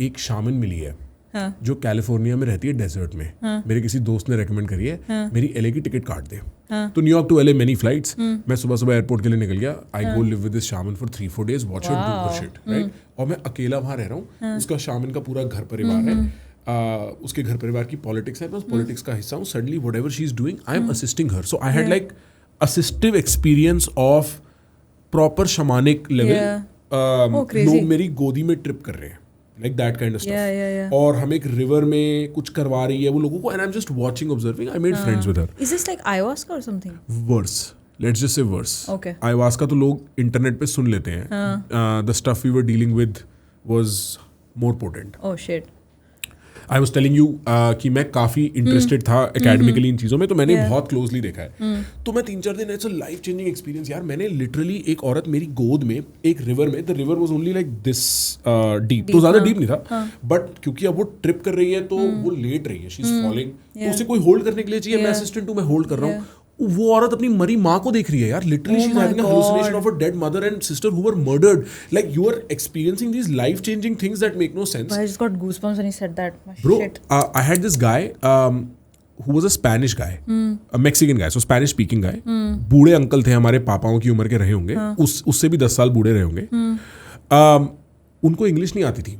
S1: एक शामिन मिली है
S2: हाँ.
S1: जो कैलिफोर्निया में रहती है डेजर्ट में. मेरे किसी दोस्त ने रेकमेंड करी है. मेरी LA की टिकट काट दे. तो New York to LA many flights. मैं सुबह सुबह एयरपोर्ट के लिए निकल गया. I go live with this shaman for 3-4 days, watch her do her shit, right. और मैं अकेला वहाँ रह रहा हूँ. उसका शामिन का पूरा घर परिवार है. उसके घर परिवार की पॉलिटिक्स है. मैं उस पॉलिटिक्स का हिस्सा हूँ. Suddenly whatever she is doing I am assisting her. So I had like assistive experience of proper shamanic level. लोग मेरी गोदी में ट्रिप कर रहे हैं, like that kind of stuff. और हम एक रिवर में कुछ करवा रही है वो लोगों को, and I am just watching, observing. I made friends with her.
S2: Is this like ayahuasca or something?
S1: Worse, let's just say worse.
S2: Okay.
S1: ayahuasca तो लोग इंटरनेट पे सुन लेते हैं. The stuff we were dealing with was more potent.
S2: Oh shit.
S1: I was telling you कि मैं काफ़ी interested था एकेडमिकली इन चीज़ों में, तो मैंने बहुत क्लोजली देखा है. तो मैं 3-4 दिन ऐसा लाइफ चेंजिंग एक्सपीरियंस यार. मैंने लिटरली एक औरत मेरी गोद में एक रिवर में, the river was only like this deep, तो ज़्यादा डीप नहीं था, बट क्योंकि अब वो ट्रिप कर रही है तो वो लेट रही है, शी इज फॉलिंग, तो उसे कोई होल्ड करने के लिए चाहिए. मैं असिस्टेंट हूँ, मैं होल्ड कर रहा हूँ. वो औरत अपनी मरी माँ को देख रही है यार. Literally she is having a hallucination of a dead mother and sister who were murdered. Like you are experiencing these life changing things that make no sense.
S2: I just got goosebumps when he said that.
S1: Bro,
S2: Shit.
S1: I had this guy who was a Spanish guy, a Mexican guy, so Spanish speaking guy. बूढ़े uncle थे, हमारे पापाओं की उम्र के रहे होंगे. उससे भी 10 साल बूढ़े रहे होंगे. उनको इंग्लिश नहीं आती थी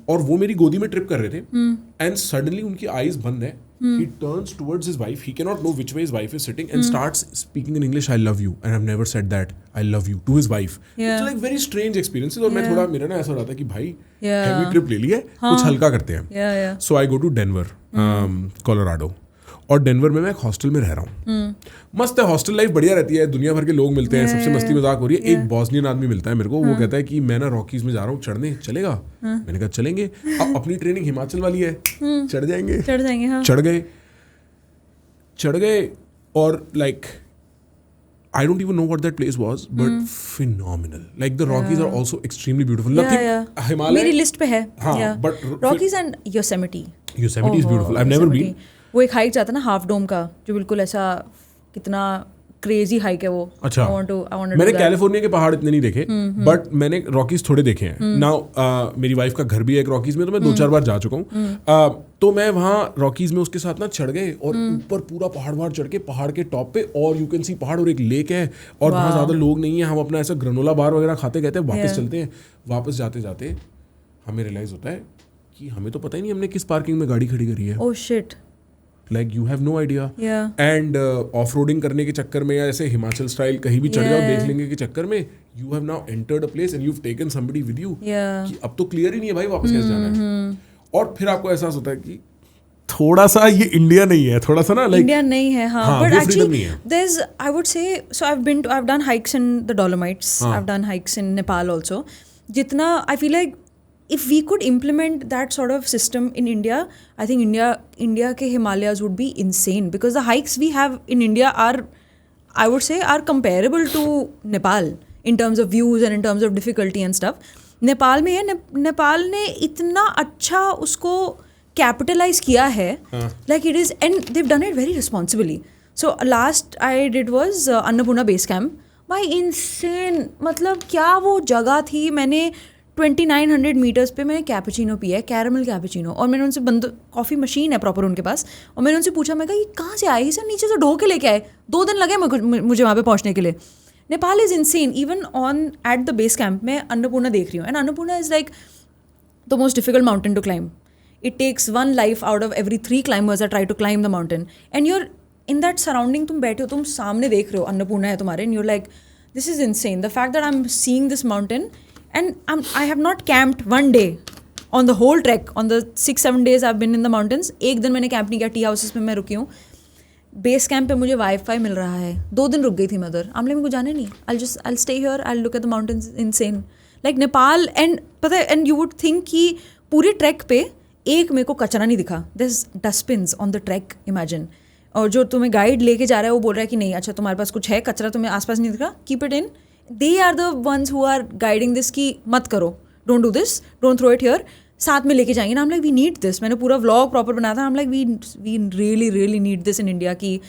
S1: और वो मेरी गोदी में ट्रिप कर रहे थे. एंड सडनली उनकी आईज बंद है. He turns towards his wife. He cannot know which way his wife is sitting and starts speaking in English. I love you, and I've never said that. I love you to his wife. It's like very strange experiences. और मैं थोड़ा, मेरा ना ऐसा हो रहा था कि भाई heavy trip ले लिया, कुछ हल्का करते हैं. So I go to Denver, Colorado. और डेनवर में मैं एक हॉस्टल में रह रहा हूँ. मस्त है हॉस्टल लाइफ, बढ़िया रहती है. दुनिया भर के लोग मिलते हैं, सबसे मस्ती मजाक हो रही है. एक बॉस्नियन आदमी मिलता है मेरे को. वो कहता है कि मैं ना रॉकीज में जा रहा हूँ चढ़ने, चलेगा? मैंने कहा चलेंगे. अब अपनी ट्रेनिंग हिमाचल वाली है, चढ़ जाएंगे. चढ़ गए और like I don't even know what that place was, but phenomenal. Like the Rockies are also extremely beautiful. Nothing Himalaya
S2: मेरी लिस्ट पे है.
S1: But
S2: Rockies and Yosemite.
S1: Yosemite is beautiful. I've never been.
S2: वो एक hike जाता है ना Half Dome का, जो बिल्कुल ऐसा, कितना क्रेजी हाइक है वो.
S1: अच्छा.
S2: I want to
S1: मैंने कैलिफोर्निया के पहाड़ इतने नहीं देखे, बट मैंने रॉकीज थोड़े देखे हैं. नाउ मेरी वाइफ का घर भी है एक रॉकीज में, तो मैं 2-4 बार जा चुका हूँ. तो मैं वहाँ रॉकीज में उसके साथ ना चढ़ गए और ऊपर पूरा पहाड़ चढ़ के पहाड़ के टॉप पे, और यू कैन सी पहाड़ और एक लेक है और वहाँ ज़्यादा लोग नहीं है. हम अपना ऐसा ग्रनोला बार वगैरह खाते कहते हैं, वापस चलते हैं. वापस जाते जाते हमें रियलाइज होता है कि हमें तो पता ही नहीं हमने किस पार्किंग में गाड़ी खड़ी करी है.
S2: Oh shit.
S1: Like you have no idea. And off-roading करने के चक्कर में या ऐसे हिमाचल स्टाइल कहीं भी चढ़ जाओ देख लेंगे के चक्कर में, you have now entered a place and you've taken somebody with you. कि अब तो क्लियर ही नहीं है भाई वापस कैसे जाना है. और फिर आपको एहसास होता है कि थोड़ा सा ये इंडिया नहीं है, थोड़ा सा ना लाइक
S2: इंडिया नहीं है. हाँ, but actually there's, I would say, so I've done hikes in the Dolomites. I've done hikes in Nepal also. जितना I feel like if we could implement that sort of system in India, I think India ke Himalayas would be insane, because the hikes we have in India are, I would say, are comparable to Nepal in terms of views and in terms of difficulty and stuff. Nepal में है, नेपाल ने इतना अच्छा उसको capitalise किया है, like it is, and they've done it very responsibly. So last I did was Annapurna base camp. भाई insane, मतलब क्या वो जगह थी. मैंने 2900 मीटर्स पे मैंने कैपुचिनो पिया है, कैरामल कैपुचिनो. और मैंने उनसे कॉफ़ी मशीन है प्रॉपर उनके पास, और मैंने उनसे पूछा, मैं कहा ये कहाँ से आई सर, नीचे से ढो के लेके आए. 2 दिन लगे मुझे वहाँ पे पहुँचने के लिए. Nepal is insane. Even on at the base camp मैं अन्नपूर्णा देख रही हूँ, and Annapurna is like the most difficult mountain to climb. It takes 1 life out of every 3 climbers that try to climb the mountain. And you're in that surrounding, तुम बैठे हो, तुम सामने देख रहे हो, अन्नपूर्णा है तुम्हारे, and you're like, this is insane. The fact that I'm seeing this mountain, and I have not camped one day on the whole trek, on the 6-7 days I've been in the mountains. एक दिन मैंने camp नहीं किया, T houses में मैं रुकी हूँ. Base camp पे मुझे वाईफाई मिल रहा है. 2 दिन रुक गई थी मैं उधर. आमले में को जाने नहीं. I'll stay here, I'll look at the mountains. Insane. Like Nepal, and पता है, and you would think कि पूरे ट्रैक पे एक मेरे को कचरा नहीं दिखा. There's dustbins on the trek, imagine. और जो तुम्हें गाइड लेके जा रहा है वो बोल रहा है कि नहीं, अच्छा तुम्हारे पास कुछ है कचरा, तुम्हें आसपास नहीं दिख रहा, keep it in. They are the ones who are guiding this कि मत करो, don't do this, don't throw it here. साथ में लेके जाएंगे ना. I'm like, we need this. मैंने पूरा व्लॉग प्रॉपर बनाया था. I'm like, we really really need this in India कि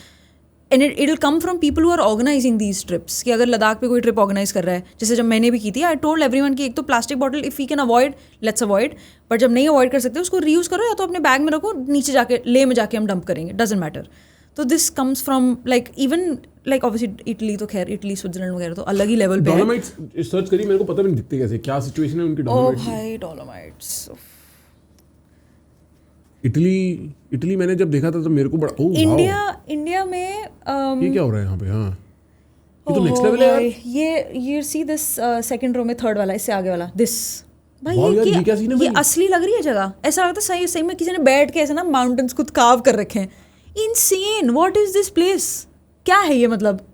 S2: and it will come from people who are organising these trips, कि अगर लद्दाख पे कोई ट्रिप ऑर्गेनाइज कर रहा है, जैसे जब मैंने भी की थी, आई टोल्ड एवरीवन कि एक तो plastic bottle if we can avoid let's avoid, but जब नहीं अवॉइड कर सकते उसको रीयूज़ करो, या तो अपने बैग में रखो, नीचे जाके ले में जाके हम डंप करेंगे, डजेंट मैटर. तो this comes from like even like obviously Italy, तो खैर इटली स्विट्जरलैंड वगैरह तो अलग ही लेवल पे है.
S1: डोलोमाइट्स सर्च करी, मेरे को पता भी नहीं दिखते कैसे, क्या सिचुएशन है उनकी
S2: ओ
S1: डोलोमाइट्स.
S2: भाई डोलोमाइट्स,
S1: इटली मैंने जब देखा था तो मेरे को बड़ा
S2: इंडिया में
S1: ये क्या हो रहा है यहाँ पे. हाँ ये तो नेक्स्ट लेवल है यार.
S2: ये सी दिस सेकंड रो में थर्ड वाला, इससे आगे वाला, दिस भाई
S1: ये क्या सीन है
S2: ये
S1: भाई?
S2: असली लग रही है जगह, ऐसा लगता है सही में किसी ने बैठ के ऐसे ना माउंटेन्स खुद कार्व कर रखे हैं. Insane, what is this place, क्या है ये, मतलब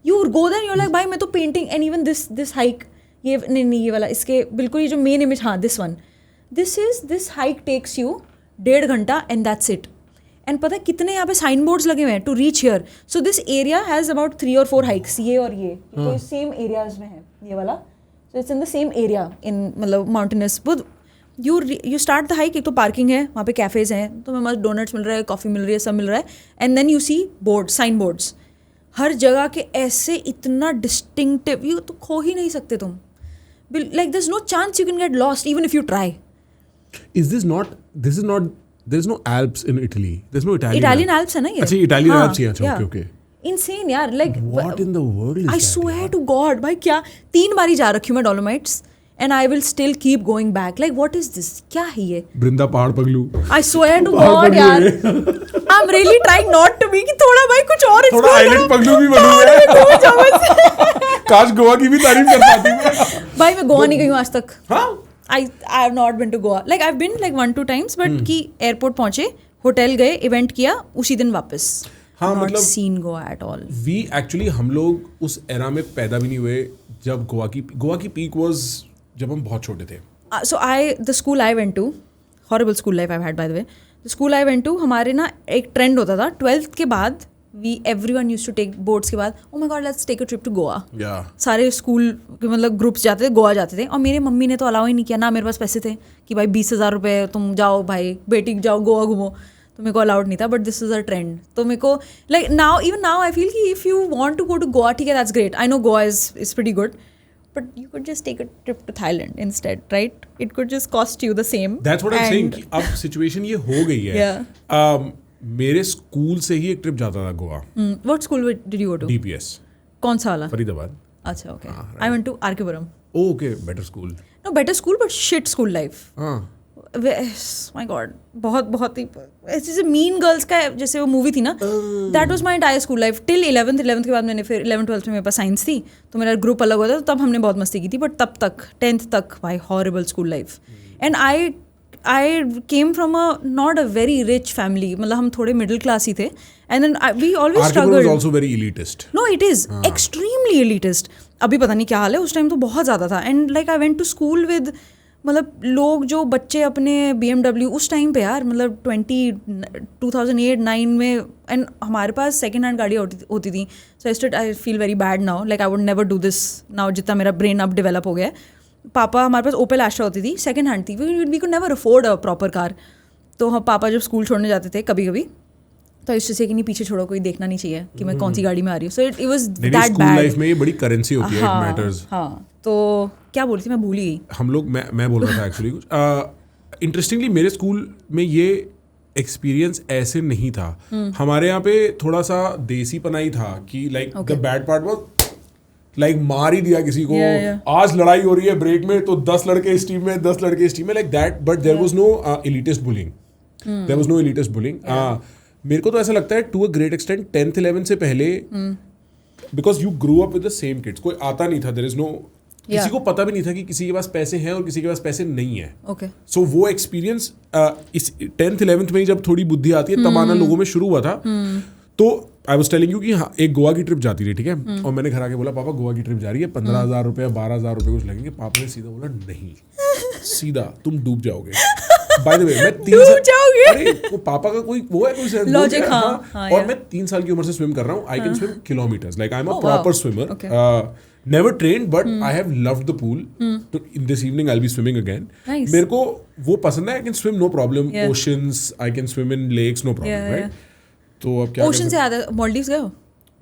S2: you go there you like भाई मैं तो painting, and even this hike, ये नहीं ये वाला, इसके बिल्कुल ये जो मेन इमेज, हाँ this one, this hike takes you 1.5 घंटा एंड दैट्स इट. एंड पता है कितने यहाँ पे साइन बोर्ड्स लगे हुए हैं to reach here. So this area has about 3 or 4 hikes, ये और ये तो सेम एरियाज में है ये वाला. So it's in the same area in मतलब mountainous. You start the hike, एक तो पार्किंग है वहाँ पे, कैफ़ेज़ हैं, तो मैं मस्त डोनट्स मिल रहा है, कॉफ़ी मिल रही है, सब मिल रहा है. And then you see board, sign boards हर जगह के, ऐसे इतना डिस्टिंक्टिव, यू तो खो ही नहीं सकते तुम. Like there is no chance you can get lost even if you try.
S1: Is this not there is no Alps in Italy. There's no
S2: Italian Alps है ना ये.
S1: अच्छा Italian Alps ही है. अच्छा okay.
S2: Insane यार, like
S1: What in the world is
S2: I
S1: that?
S2: swear to God भाई, क्या 3 बारी जा रखी हूँ मैं dolomites, and I will still keep going back. Like what is this, क्या है ये?
S1: बृंदा पहाड़ पगलू.
S2: I swear to God यार, I'm really trying not to be कि थोड़ा भाई कुछ और
S1: थोड़ा आइलैंड पगलू भी बनूं मैं. काश गोवा की भी तारीफ कर पाती मैं.
S2: भाई मैं गोवा नहीं गई हूँ आज तक.
S1: हाँ
S2: I have not been to Goa. Like I've been like 1-2 times, but कि एयरपोर्ट पहुंचे, होटल गए, इवेंट किया, उसी दिन वापस.
S1: हाँ
S2: not
S1: मतलब
S2: seen Goa at all.
S1: हम लोग उस एरा में पैदा भी नहीं हुए जब गोवा की पीक वाज जब हम बहुत छोटे थे.
S2: So the school I went to, horrible school life I've had by the way. The school I went to, हमारे ना एक ट्रेंड होता था 12th के बाद, everyone used to take boards के बाद, oh my God let's take a trip to Goa.
S1: Yeah.
S2: सारे स्कूल के मतलब ग्रुप्स जाते थे, गोवा जाते थे, और मेरे मम्मी ने तो अलाउ ही नहीं किया, ना मेरे पास पैसे थे कि भाई 20,000 रुपये तुम जाओ भाई बेटी जाओ गोवा घूमो, तो मेरे को अलाउड नहीं था. But this is a trend, तो मेरे को like even now I feel कि if you want to go to Goa, ठीक है that's great, I know Goa is pretty good, but you could just take a trip to Thailand instead, right? It could just cost you the same.
S1: That's what I'm saying कि अब situation ये हो गई है.
S2: Yeah.
S1: मेरे school से ही एक trip जाता था Goa.
S2: What school did you go to?
S1: DPS.
S2: कौन सा वाला?
S1: फरीदाबाद.
S2: अच्छा okay. I went to RK Puram.
S1: Oh okay, better school.
S2: No, better school but shit school life.
S1: हाँ.
S2: My God, बहुत ही ऐसे मीन गर्ल्स का जैसे वो मूवी थी ना, that was my entire school life till 11th के बाद मैंने फिर 11th-12th में मेरे पास साइंस थी, तो मेरा ग्रुप अलग होता था, तो तब हमने बहुत मस्ती की थी. बट तब तक 10th तक भाई horrible school life. And I came from a not a very rich family, मतलब हम थोड़े मिडिल क्लास ही थे. And then we always struggled.
S1: Also very elitist.
S2: No it is extremely elitist. अभी पता नहीं क्या हाल है, उस टाइम तो बहुत ज़्यादा था. And like I went to school with मतलब लोग जो बच्चे अपने BMW उस टाइम पे यार, मतलब 2008-9 में, एंड हमारे पास सेकेंड हैंड गाड़ियाँ होती थी. So I feel very bad now, like I would never do this now, जितना मेरा ब्रेन अब डेवलप हो गया है. पापा, हमारे पास ओपेल एस्ट्रा होती थी, सेकेंड हैंड थी, we could never afford a proper car. तो हम पापा जब स्कूल छोड़ने जाते थे कभी कभी, तो इससे से कि नहीं पीछे छोड़ो, कोई देखना नहीं चाहिए कि मैं कौन सी गाड़ी में आ रही हूँ. सो it was that bad.
S1: Life में ये बड़ी करेंसी होती है, इट मैटर्स.
S2: हाँ, तो क्या बोल रही थी मैं, भूल ही गई.
S1: हम लोग मैं बोल रहा था एक्चुअली कुछ इंटरेस्टिंगली. मेरे स्कूल में ये एक्सपीरियंस ऐसे नहीं था. हमारे यहाँ पे थोड़ा सा देसी पनाई था कि like the bad part was like मार ही दिया किसी को. आज लड़ाई हो रही है ब्रेक में, तो 10 लड़के इस टीम में, 10 लड़के इस टीम में, like that. But there was no elitist bullying. There was no elitist bullying. मेरे को तो ऐसा लगता है to a great extent 10th-11th से पहले, because you grow up with the same kids. कोई आता नहीं था, देयर इज नो, किसी को पता भी नहीं था कि किसी के पास पैसे हैं और किसी के पास पैसे नहीं है. सो वो एक्सपीरियंस इस 10th-11th में जब थोड़ी बुद्धि आती है तब आना लोगों में शुरू हुआ था. तो आई वॉज टेलिंग यू कि हाँ, एक गोवा की ट्रिप जाती थी, ठीक है. और मैंने घर आके बोला पापा गोवा की ट्रिप जा रही है, 15,000 रुपये 12,000 रुपये कुछ लगेंगे. पापा ने सीधा बोला नहीं, सीधा तुम डूब जाओगे. बाय द वे मैं 3 साल, अरे वो पापा का कोई वो है, कोई
S2: लॉजिक.
S1: और मैं 3 साल की उम्र से स्विम कर रहा हूँ. I can swim kilometres, like I am a proper swimmer. Never trained, but I have loved the pool. So in this evening I'll be swimming again.
S2: Nice.
S1: मेरे को वो पसंद है. I can swim no problem. Oceans, I can swim in lakes no problem, right? तो अब क्या
S2: ocean से याद है, मालदीव्स गए हो?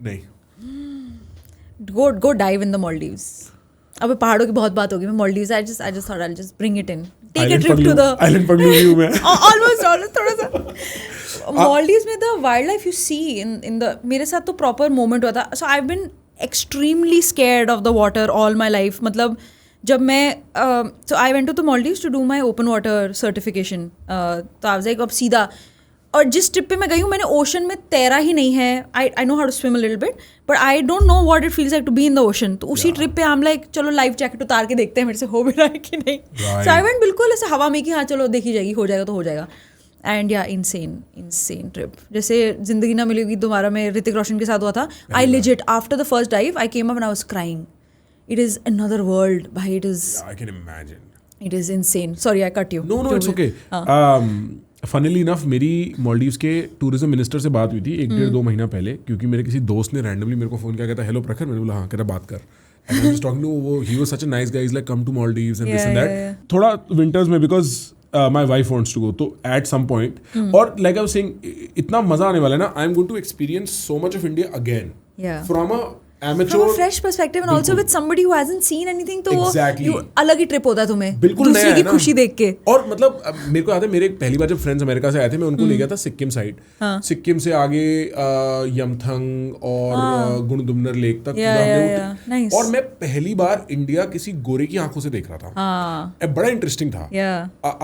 S1: नहीं.
S2: Go dive in the Maldives. अब पहाड़ों की बहुत बात होगी. मैं Maldives, I just thought I'll just bring it in. Take a trip to the
S1: Island Paglu view में.
S2: almost थोड़ा सा. Maldives में the wildlife you see in the, मेरे साथ तो proper moment हुआ था. So I've been extremely scared of the water all my life. मतलब जब मैं so I went to the Maldives to do my open water certification. तो I was like अब सीधा, और जिस ट्रिप पे मैं गई हूँ मैंने ओशन में तैरा ही नहीं है. I know how to swim a little bit but I don't know what it feels like to be in the ocean. तो उसी ट्रिप पे हम लाइक चलो लाइफ जैकेट उतार के देखते हैं मेरे से हो भी रहा है कि नहीं. सो आई वेंट बिल्कुल ऐसे हवा में कि हाँ चलो देखी जाएगी, हो जाएगा तो हो जाएगा. एंड या इनसेन ट्रिप. जैसे जिंदगी ना मिलेगी दोबारा में ऋतिक रोशन के साथ हुआ था. I legit after the first dive I came up and I was crying. It is another world भाई. It is,
S1: I can imagine.
S2: It is insane. Sorry I cut you.
S1: No it's okay. Funnily enough मेरी मालदीव्स के tourism minister से बात हुई थी 1-1.5-2 महीना पहले, क्योंकि मेरे किसी दोस्त ने रैंडमली मेरे को फोन किया, कहता हेलो प्रखर. मैंने बोला हाँ, कहता बात कर. And I was talking to वो, he was such a nice guy, is like come to Maldives and this and that. थोड़ा विंटर्स में because my wife wants to go, तो एट सम पॉइंट, और लाइक आई वाज सेइंग, इतना मजा आने वाला है ना. I am going to experience so much of India again from a amateur,
S2: from a fresh perspective and also with somebody who hasn't seen anything. तो
S1: exactly.
S2: वो अलग ही ट्रिप होता है तुम्हें
S1: बिल्कुल
S2: दूसरे की खुशी देख के.
S1: और मतलब मेरे को याद है, मेरे पहली बार जब फ्रेंड्स अमेरिका से आए थे, मैं उनको ले गया था सिक्किम साइड. सिक्किम से आगे यमथंग और गुणदुमनर लेक तक. और मैं पहली बार इंडिया किसी गोरे की आंखों से देख रहा था. बड़ा इंटरेस्टिंग था.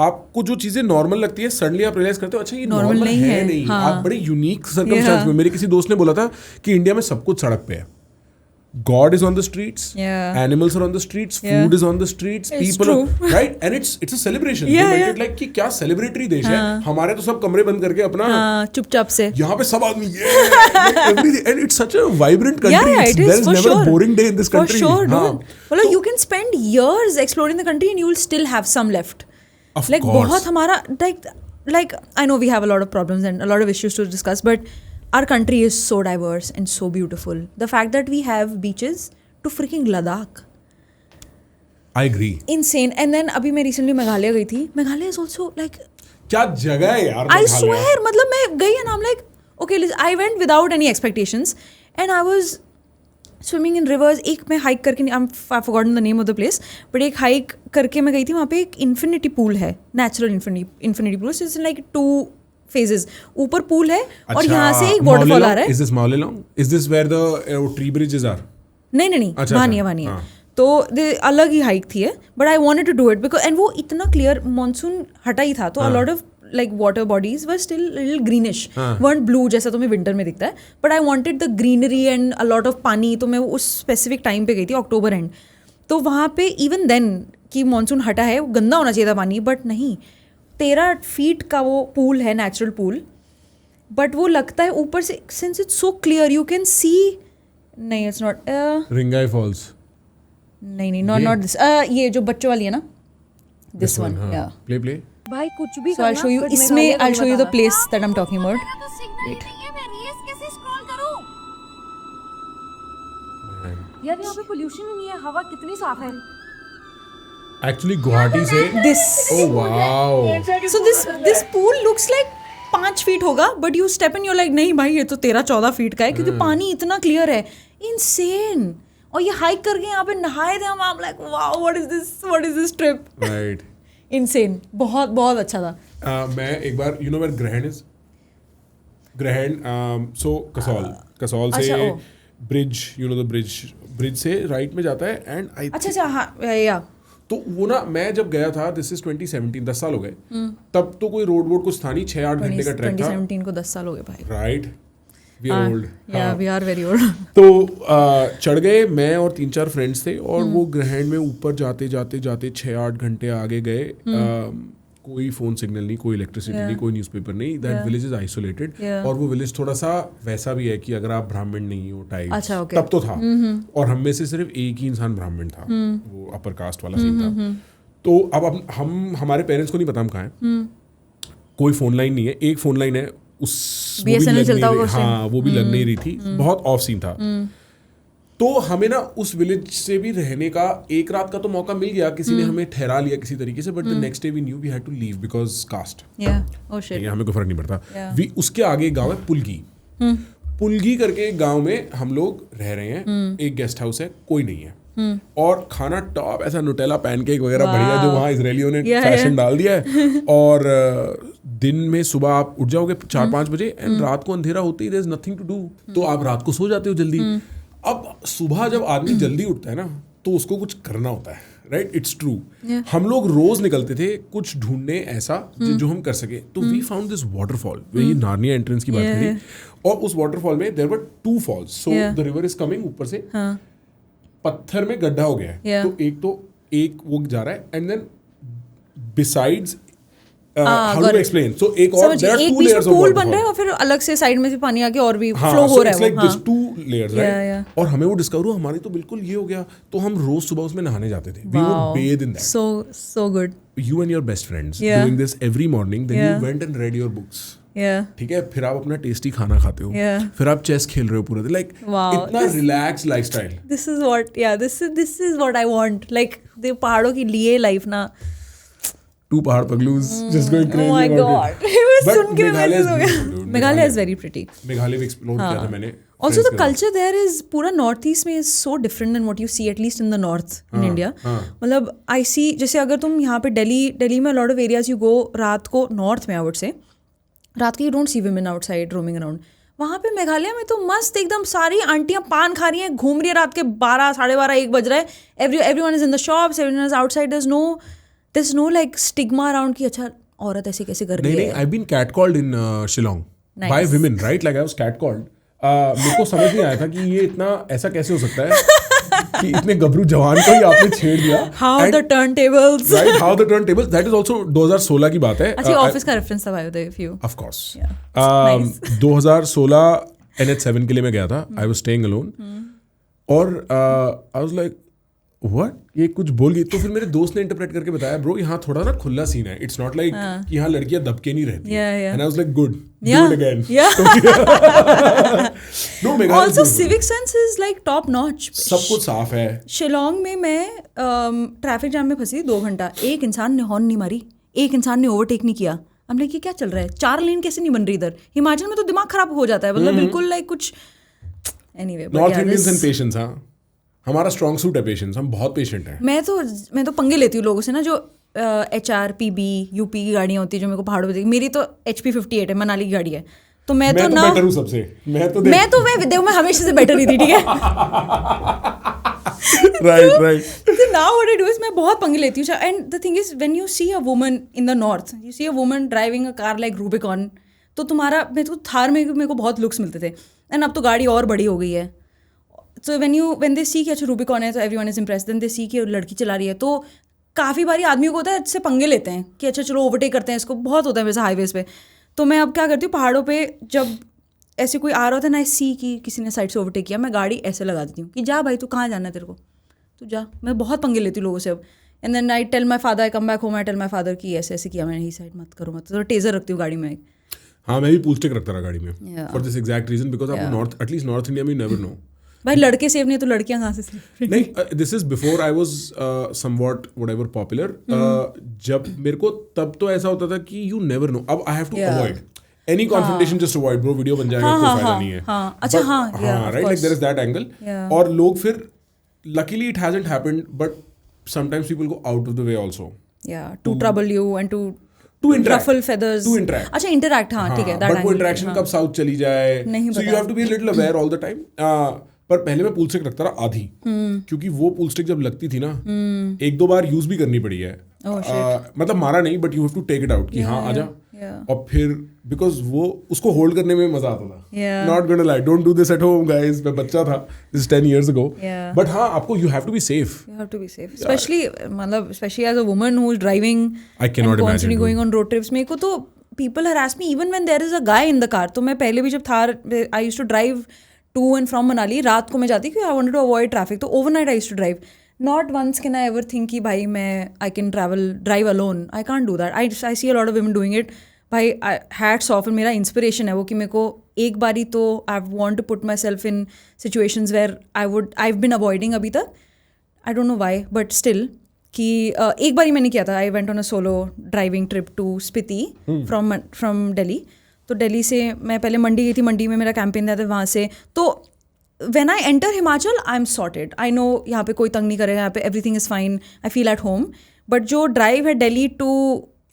S1: आपको जो चीजें नॉर्मल लगती है सडनली आप रियलाइज करते हो अच्छा ये नॉर्मल है नहीं. आप बड़े यूनिक सर्कमस्टेंस में. मेरे किसी दोस्त ने बोला था कि इंडिया में सब कुछ सड़क पे है. God is on the streets, animals are on the streets, food is on the streets, it's people are, right, and it's a celebration. You make it like कि क्या celebratory देश है. हमारे तो सब कमरे बंद करके अपना
S2: चुपचाप से,
S1: यहाँ पे सब आदमी everything, and it's such a vibrant country. There is never a boring day in this country.
S2: For sure, dude. Well, you can spend years exploring the country and you will still have some left.
S1: Of
S2: like
S1: course.
S2: बहुत हमारा like I know we have a lot of problems and a lot of issues to discuss, but our country is so diverse and so beautiful. The fact that we have beaches to freaking Ladakh.
S1: I agree.
S2: Insane. And then अभी मैं recently Meghalaya गई थी. Meghalaya is also like,
S1: क्या जगह है यार.
S2: I swear, मतलब मैं गई and I'm like, okay, I went without any expectations and I was swimming in rivers. एक मैं hike करके, I've forgotten the name of the place, but एक hike करके मैं गई थी. वहाँ पे एक infinity pool है, natural infinity pool. So it's like 2 phases. ऊपर पूल है और यहाँ से एक वाटरफॉल आ रहा है.
S1: Is this Maulelong? Is this where the tree bridges are?
S2: नहीं वहाँ नहीं है. तो अलग ही हाइक थी है. But I wanted to do it because, and वो इतना क्लियर, मानसून हटा ही था तो a lot of like water bodies were still little greenish, weren't blue जैसा तुम्हें विंटर में दिखता है. But I wanted the greenery and a lot of पानी. तो मैं उस स्पेसिफिक टाइम पे गई थी, अक्टूबर एंड. तो वहाँ पे इवन देन कि मानसून हटा है, गंदा होना चाहिए था पानी, बट नहीं. 13 फीट का वो पूल है, नेचुरल पूल. बट वो लगता है ऊपर से, since it's so clear you can see. नहीं, इट्स नॉट
S1: रिंगाई फॉल्स.
S2: नहीं, नॉट दिस. ये जो बच्चों वाली है ना, दिस वन. या
S1: प्ले
S3: भाई कुछ भी.
S2: सो आई शो यू, इसमें I show you the place that I am talking about. Wait
S3: यार, यहाँ पे पोल्यूशन ही नहीं है, हवा कितनी साफ है.
S1: Actually, Guwahati से
S2: this.
S1: Oh wow.
S2: So this pool looks like 5 feet होगा, but you step in, you're like नहीं भाई ये तो 13-14 फीट का है, क्योंकि पानी इतना क्लियर है. Insane. और ये हाइक करके यहाँ पे नहाए थे हम. I'm like wow, what is this trip?
S1: Right.
S2: Insane. बहुत अच्छा था.
S1: मैं एक बार, you know where Graham is? Graham, so Kasol से bridge, you know the bridge से right में जाता है, and I
S2: अच्छा हाँ या.
S1: तो वो ना, मैं जब गया था, दिस इज 2017, 10 साल हो गए. तब तो कोई रोड वोड कुछ था नहीं, 6-8 घंटे का ट्रैक था.
S2: 2017 को 10 साल हो गए भाई.
S1: Right, we are old.
S2: या वी आर वेरी ओल्ड.
S1: तो चढ़ गए, मैं और 3-4 फ्रेंड्स थे, और वो ग्रहण में ऊपर जाते 6-8 घंटे आगे गए. कोई फोन सिग्नल नहीं, कोई इलेक्ट्रिसिटी नहीं, कोई न्यूज़पेपर नहीं. That village is isolated. और वो विलेज थोड़ा सा वैसा भी है कि अगर आप ब्राह्मण नहीं हो टाइप.
S2: अच्छा, okay.
S1: तब तो था. और हम में से सिर्फ एक ही इंसान ब्राह्मण था. वो अपर कास्ट वाला सीन था. तो अब हम, हमारे पेरेंट्स को नहीं पता हम कहाँ हैं. कोई फोन लाइन नहीं है. एक फोन लाइन है, उस
S2: BSNL चलता होगा.
S1: हाँ, वो भी लग नहीं रही थी. बहुत ऑफ सीन था. तो हमें ना उस विलेज से भी रहने का एक रात का तो मौका मिल गया. किसी ने हमें ठहरा लिया किसी तरीके से. But the next day we knew we had to leave because cast.
S2: Oh shit.
S1: हमें कोई फर्क नहीं पड़ता. उसके आगे गाँव है पुलगी. पुलगी करके एक गांव में हम लोग रह रहे हैं, एक गेस्ट हाउस है, कोई नहीं है, और खाना टॉप ऐसा नुटेला पैनकेक वगैरह बढ़िया जो वहाँ इजरायलियों ने फैशन डाल दिया है, और दिन में सुबह आप उठ जाओगे 4-5 बजे एंड रात को अंधेरा होते ही there is nothing to do, तो आप रात को सो जाते हो जल्दी। अब सुबह जब आदमी जल्दी उठता है ना तो उसको कुछ करना होता है, राइट, इट्स ट्रू। हम लोग रोज निकलते थे कुछ ढूंढने ऐसा जो हम कर सके, तो वी फाउंड दिस वाटरफॉल, वही नार्निया एंट्रेंस की बात करी, और उस वाटरफॉल में there were 2 falls, so the river is coming, ऊपर से पत्थर में गड्ढा हो गया है, तो एक वो जा रहा है, and then besides how do explain, so एक और there are 2 layers of
S2: pool बन रहा है और फिर अलग से साइड में से पानी आके और भी फ्लो हो रहा है,
S1: लाइक दिस 2 लेयर्स, राइट, और हमें वो डिस्कवर हुआ, हमारी तो बिल्कुल ये हो गया, तो हम रोज सुबह उसमें नहाने जाते थे, we would bathe in that,
S2: so good,
S1: you and your best friends doing this every morning, then you went and read your books, ठीक है, फिर आप अपना टेस्टी खाना खाते हो, फिर आप चेस खेल रहे हो पूरा दिन, लाइक इतना relax lifestyle,
S2: this is what I want, like the पहाड़ों की लिए लाइफ ना,
S1: 2 पहाड़ पगलूज just going crazy
S2: oh my
S1: about
S2: god,
S1: it. But
S2: सुन के
S1: Meghalaya is
S2: हो गया,
S1: beautiful, dude.
S2: Meghalaya is very pretty,
S1: Meghalaya में एक्सप्लोर किया था मैंने,
S2: also the culture there is पूरा नॉर्थ ईस्ट में is so different than what you see at least in the north in India, मतलब I see, जैसे अगर तुम यहाँ पे दिल्ली में a lot of areas you go रात को नॉर्थ में I would say रात को you don't see women outside roaming around, वहाँ पे मेघालय में तो मस्त एकदम सारी आंटियाँ पान खा रही हैं, घूम रही है रात के 12, 12:30, 1 बज रहा है, everyone is in the shops, everyone is outside, there's no like stigma around कि अच्छा औरत ऐसे कैसे कर रही है।
S1: नहीं, I've been catcalled in Shillong by women, right, like I was catcalled, मेरे को समझ नहीं आया था कि ये इतना ऐसा कैसे हो सकता है कि इतने गबरू जवान को ही आपने छेड़ दिया,
S2: how the turntables,
S1: right, how the turntables, that is also 2016 की बात है,
S2: अच्छा ऑफिस का रेफरेंस था भाई उधर if you,
S1: of course,
S2: nice.
S1: 2016 NH7 के लिए मैं गया था, I was staying alone, और I was like what, ये कुछ बोल गई, तो फिर मेरे दोस्त ने इंटरप्रेट करके बताया, ब्रो यहाँ थोड़ा ना खुला सीन है, इट्स नॉट लाइक कि यहाँ लड़कियां दबके नहीं रहती, and I was like good, do it again, no Meghalaya
S2: also civic sense is like top notch,
S1: सब कुछ साफ है।
S2: शिलोंग में मैं ट्रैफिक जाम में फंसी 2 घंटा, एक इंसान ने हॉर्न नहीं मारी, एक इंसान ने ओवरटेक नहीं किया, हम लाइक ये क्या चल रहा है, 4 लेन कैसे नहीं बन रही इधर, हिमाचल में तो दिमाग खराब हो जाता है, मतलब बिल्कुल लाइक कुछ, anyway
S1: north Indians and patience, हाँ हमारा स्ट्रॉन्ग सूट है पेशेंस, हम बहुत पेशेंट हैं।
S2: मैं तो पंगे लेती हूँ लोगों से ना, जो HR PB UP की गाड़ियाँ होती है जो मेरे को पहाड़ों पे, मेरी तो HP 58 है, मनाली की गाड़ी है, तो मैं तो ना
S1: बेटर हूँ सबसे,
S2: मैं हमेशा से बेटर ही थी, ठीक है,
S1: right.
S2: So now what I do is मैं बहुत पंगे लेती हूँ, and the thing is when you see a woman in the north, you see a woman driving a car like Rubicon, तो तुम्हारा, मेरे को थार में मेरे को बहुत लुक्स मिलते थे, एंड अब तो गाड़ी और बड़ी हो गई है, so when they see कि अच्छा रूबिकॉन है तो everyone is impressed, then they see कि लड़की चला रही है, तो काफ़ी बारी आदमियों को होता है इससे पंगे लेते हैं कि अच्छा चलो ओवरटेक करते हैं इसको, बहुत होता है वैसे हाईवेज पे, तो मैं अब क्या करती हूँ पहाड़ों पे जब ऐसे कोई आ रहा होता है ना, आई सी कि किसी ने साइड से ओवरटेक किया, मैं गाड़ी ऐसे लगा देती हूँ कि जा भाई तू कहाँ जाना है तेरे को, तू जा, मैं बहुत पंगे लेती हूँ लोगों से अब, and then I tell my father, I come back home, I tell my father कि ऐसे ऐसे किया मैंने, ही साइड मत करो मत, तो टेजर रखती हूँ गाड़ी में।
S1: हाँ मैं भी पूलस्टिक रखता रहा गाड़ी में for this exact reason, because आप एटलीस्ट नॉर्थ इंडिया में नेवर नो,
S2: भाई लड़के सेफ नहीं तो लड़कियां कहाँ से सेफ
S1: नहीं, this is before I was somewhat whatever popular, जब मेरे को तब तो ऐसा होता था कि यू नेवर नो, अब I have to avoid any confrontation, just avoid bro, video बन जाएगा, कोई फायदा नहीं है,
S2: अच्छा हाँ
S1: right, like there is that angle, और लोग फिर luckily it hasn't happened, but sometimes people go out of the way also,
S2: to trouble you and to
S1: interact,
S2: ruffle feathers,
S1: to interact,
S2: अच्छा interact, हाँ ठीक है, that
S1: but वो interaction कब south चली जाए, so you have to be a little aware all the time, पर पहले मैं पूल स्टिक रखता रहा आधी, क्योंकि वो पूल स्टिक जब लगती थी ना 1-2 बार यूज भी करनी पड़ी है, मतलब मारा नहीं, but you have to take it out कि हाँ आजा, और फिर बिकॉज वो उसको होल्ड करने में मजा आता था, not gonna lie, don't do this at home guys, मैं बच्चा था, this is 10 years ago, but हाँ आपको you have to be safe,
S2: especially as a woman who is driving,
S1: I can not
S2: constantly going on road trips, मेरे को तो people harass me even when there is a guy in the car, तो मैं पहले भी जब Thar, I used to drive to and from Manali, रात को मैं जाती क्योंकि I wanted to avoid traffic, तो overnight I used to drive, not once can I ever think कि भाई मैं I can drive alone, I can't do that, I see a lot of women doing it, भाई hats off, मेरा inspiration है वो कि मेरे को एक बारी तो I want to put myself in situations where I have been avoiding अभी तक, I don't know why, but still कि एक बारी मैंने किया था, I went on a solo driving trip to Spiti from Delhi, तो तो दिल्ली से मैं पहले मंडी गई थी, मंडी में मेरा कैंपेन था वहाँ से। तो when I enter Himachal I am sorted, I know यहाँ पे कोई तंग नहीं करेगा, यहाँ पे everything is fine, I feel at home. But जो ड्राइव है दिल्ली टू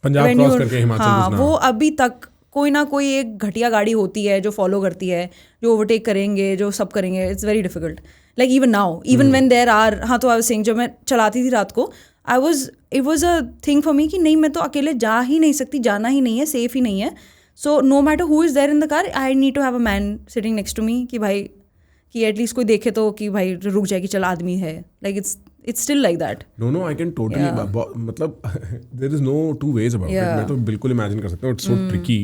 S1: पंजाब क्रॉस करके हिमाचल
S2: हाँ,
S1: घुसना,
S2: वो अभी तक कोई ना कोई एक घटिया गाड़ी होती है जो फॉलो करती है, जो ओवरटेक करेंगे, जो सब करेंगे। It's very difficult, like even now, even when there are, हाँ तो आई वाज सेइंग, जब मैं चलाती थी रात को, it was a thing for me कि नहीं, मैं तो अकेले जा ही नहीं सकती, जाना ही नहीं है, सेफ ही नहीं है। So no matter who is there in the car, I need to have a man sitting next to me, कि भाई कि एटलीस्ट कोई देखे तो कि भाई रुक जाए कि चल आदमी है, like it's still like that.
S1: No, I can totally, मतलब there is no two ways about it. मैं तो बिल्कुल imagine कर सकता हूँ. It's so tricky.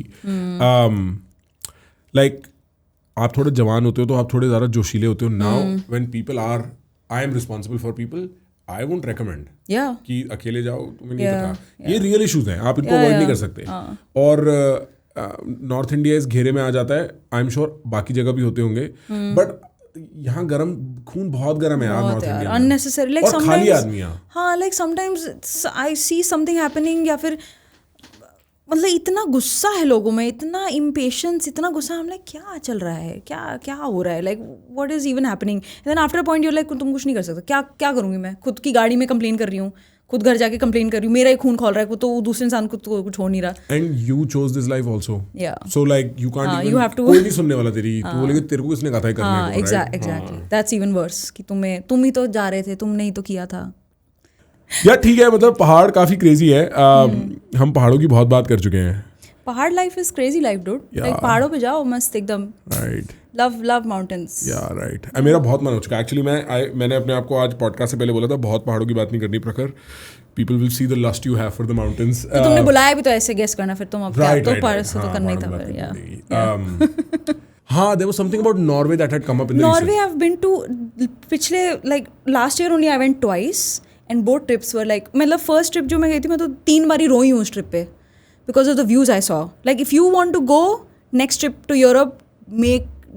S1: Like आप थोड़े जवान होते हो तो आप थोड़े ज़्यादा जोशीले होते हो. Now when people are, I am responsible for people, I won't recommend.
S2: Yeah.
S1: कि अकेले जाओ, तुम्हें नहीं पता. ये real issues हैं, आप इनको avoid नहीं कर सकते. और नॉर्थ इंडिया इस घेरे में आ जाता है. आई एम श्योर बाकी जगह भी होते होंगे, बट यहाँ गरम खून बहुत गरम है यार नॉर्थ इंडिया में,
S2: unnecessary, like
S1: और खाली आदमी यहाँ.
S2: हाँ, like sometimes I see something happening, या फिर मतलब इतना गुस्सा है लोगों में, इतना impatience, इतना गुस्सा, हम लाइक क्या चल रहा है, क्या क्या हो रहा है, like what is even happening, and then after a point you're like तुम कुछ नहीं कर सकते, क्या क्या करूँगी मैं, खुद की गाड़ी में कंप्लेन कर रही हूँ, खुद घर जाके कंप्लेन कर रही हूँ, मेरा ही खून खोल रहा है, तो दूसरे इंसान को तो कुछ हो नहीं रहा.
S1: And you chose this life also.
S2: Yeah.
S1: So like you can't even,
S2: you have to,
S1: कोई नहीं सुनने वाला तेरी, तू बोलेगी तेरे को किसने कहा था करने को,
S2: right? Exactly. That's even worse, कि तुम ही तो जा रहे थे, तुमने ही तो किया था.
S1: यार ठीक है, मतलब पहाड़ काफी क्रेजी है. हम पहाड़ों की बहुत बात कर चुके हैं.
S2: पहाड़ life is crazy life dude, like पहाड़ों पे जाओ मस्त एकदम.
S1: राइट.
S2: Love mountains.
S1: या राइट. मेरा बहुत मन हो चुका है एक्चुअली. मैंने अपने आप को आज पॉडकास्ट से पहले बोला था बहुत पहाड़ों की बात नहीं करनी Prakhar. People will see the lust you have for the mountains.
S2: तो तुमने बुलाया भी तो ऐसे गेस करना, फिर तुम अब तो पहाड़ से तो करना ही था फिर. या
S1: हाँ, there was something about Norway that had come up in the
S2: Norway I've been to पिछले like last year only I went twice and both trips were like, मतलब first trip जो मैं गई थी मैं तो 3 बारी रोई हूँ उस ट्रिप पे because of the views I saw. Like if you want to go next trip to Europe,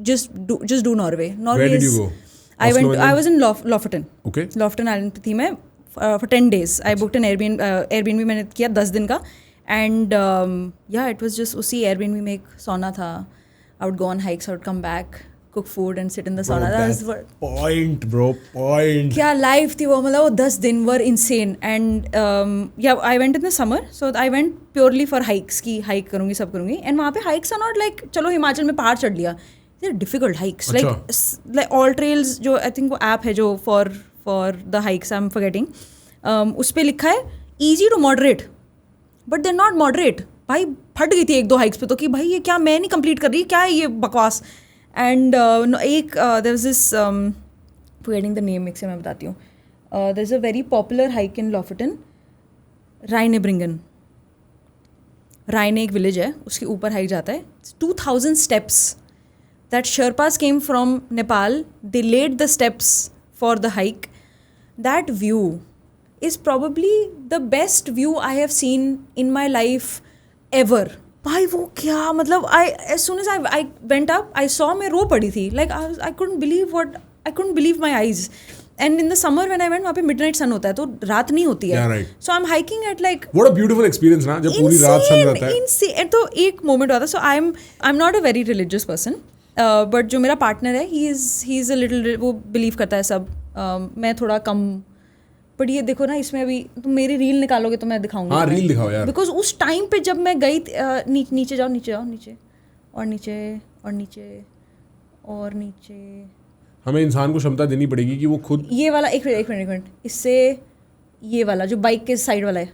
S2: just do Norway. Norway.
S1: Where did you go?
S2: I was in Lofoten.
S1: Okay.
S2: Lofoten Island पे थी मैं for 10 days. I booked an Airbnb मैंने किया 10 दिन का, and yeah, it was just उसी Airbnb में एक sauna था. I would go on hikes, I would come back, cook food and sit in the sauna. That was what
S1: point, bro. Point.
S2: क्या life थी वो, मतलब वो 10 दिन were insane. And yeah, I went in the summer, so I went purely for hikes, की hike करूँगी, सब करूँगी. And वहाँ पे hikes are not like चलो हिमाचल में पहाड़ चढ़ लिया. They're difficult hikes. Like All Trails जो I think वो app है जो for the hikes, I'm forgetting. उस पे लिखा है easy to moderate, but they're not moderate. भाई फट गई थी 1-2 हाइक्स पे तो कि भाई ये क्या मैं नहीं कंप्लीट कर रही, क्या है ये बकवास. एंड एक there was this forgetting the name, एक से मैं बताती हूँ. There is a very popular hike in Lofoten, Reinebringen. Reine एक विलेज है, उसके ऊपर हाइक जाता है. 2000 steps that Sherpas came from Nepal, they laid the steps for the hike. That view is probably the best view I have seen in my life ever. भाई वो क्या, मतलब as soon as I went up, I saw, मैं रो पड़ी थी. Like I couldn't believe my eyes. And in the summer when I went, वहाँ पे midnight sun होता है, तो रात नहीं होती है.
S1: Yeah, right.
S2: So I'm hiking at like
S1: what a beautiful experience ना, जब पूरी रात sun रहता है.
S2: Insane. तो एक moment हुआ था. So I'm not a very religious person. But जो मेरा partner है, he is a little, वो believe करता है सब. मैं थोड़ा कम. बट ये देखो ना, इसमें अभी तुम मेरी रील निकालोगे तो मैं दिखाऊंगी.
S1: हाँ, रील दिखाओ यार.
S2: बिकॉज उस टाइम पे जब मैं गई नीचे जाओ नीचे और नीचे और नीचे और नीचे.
S1: हमें इंसान को क्षमता देनी पड़ेगी कि वो खुद
S2: ये वाला एक मिनट इससे ये वाला जो बाइक के साइड वाला है,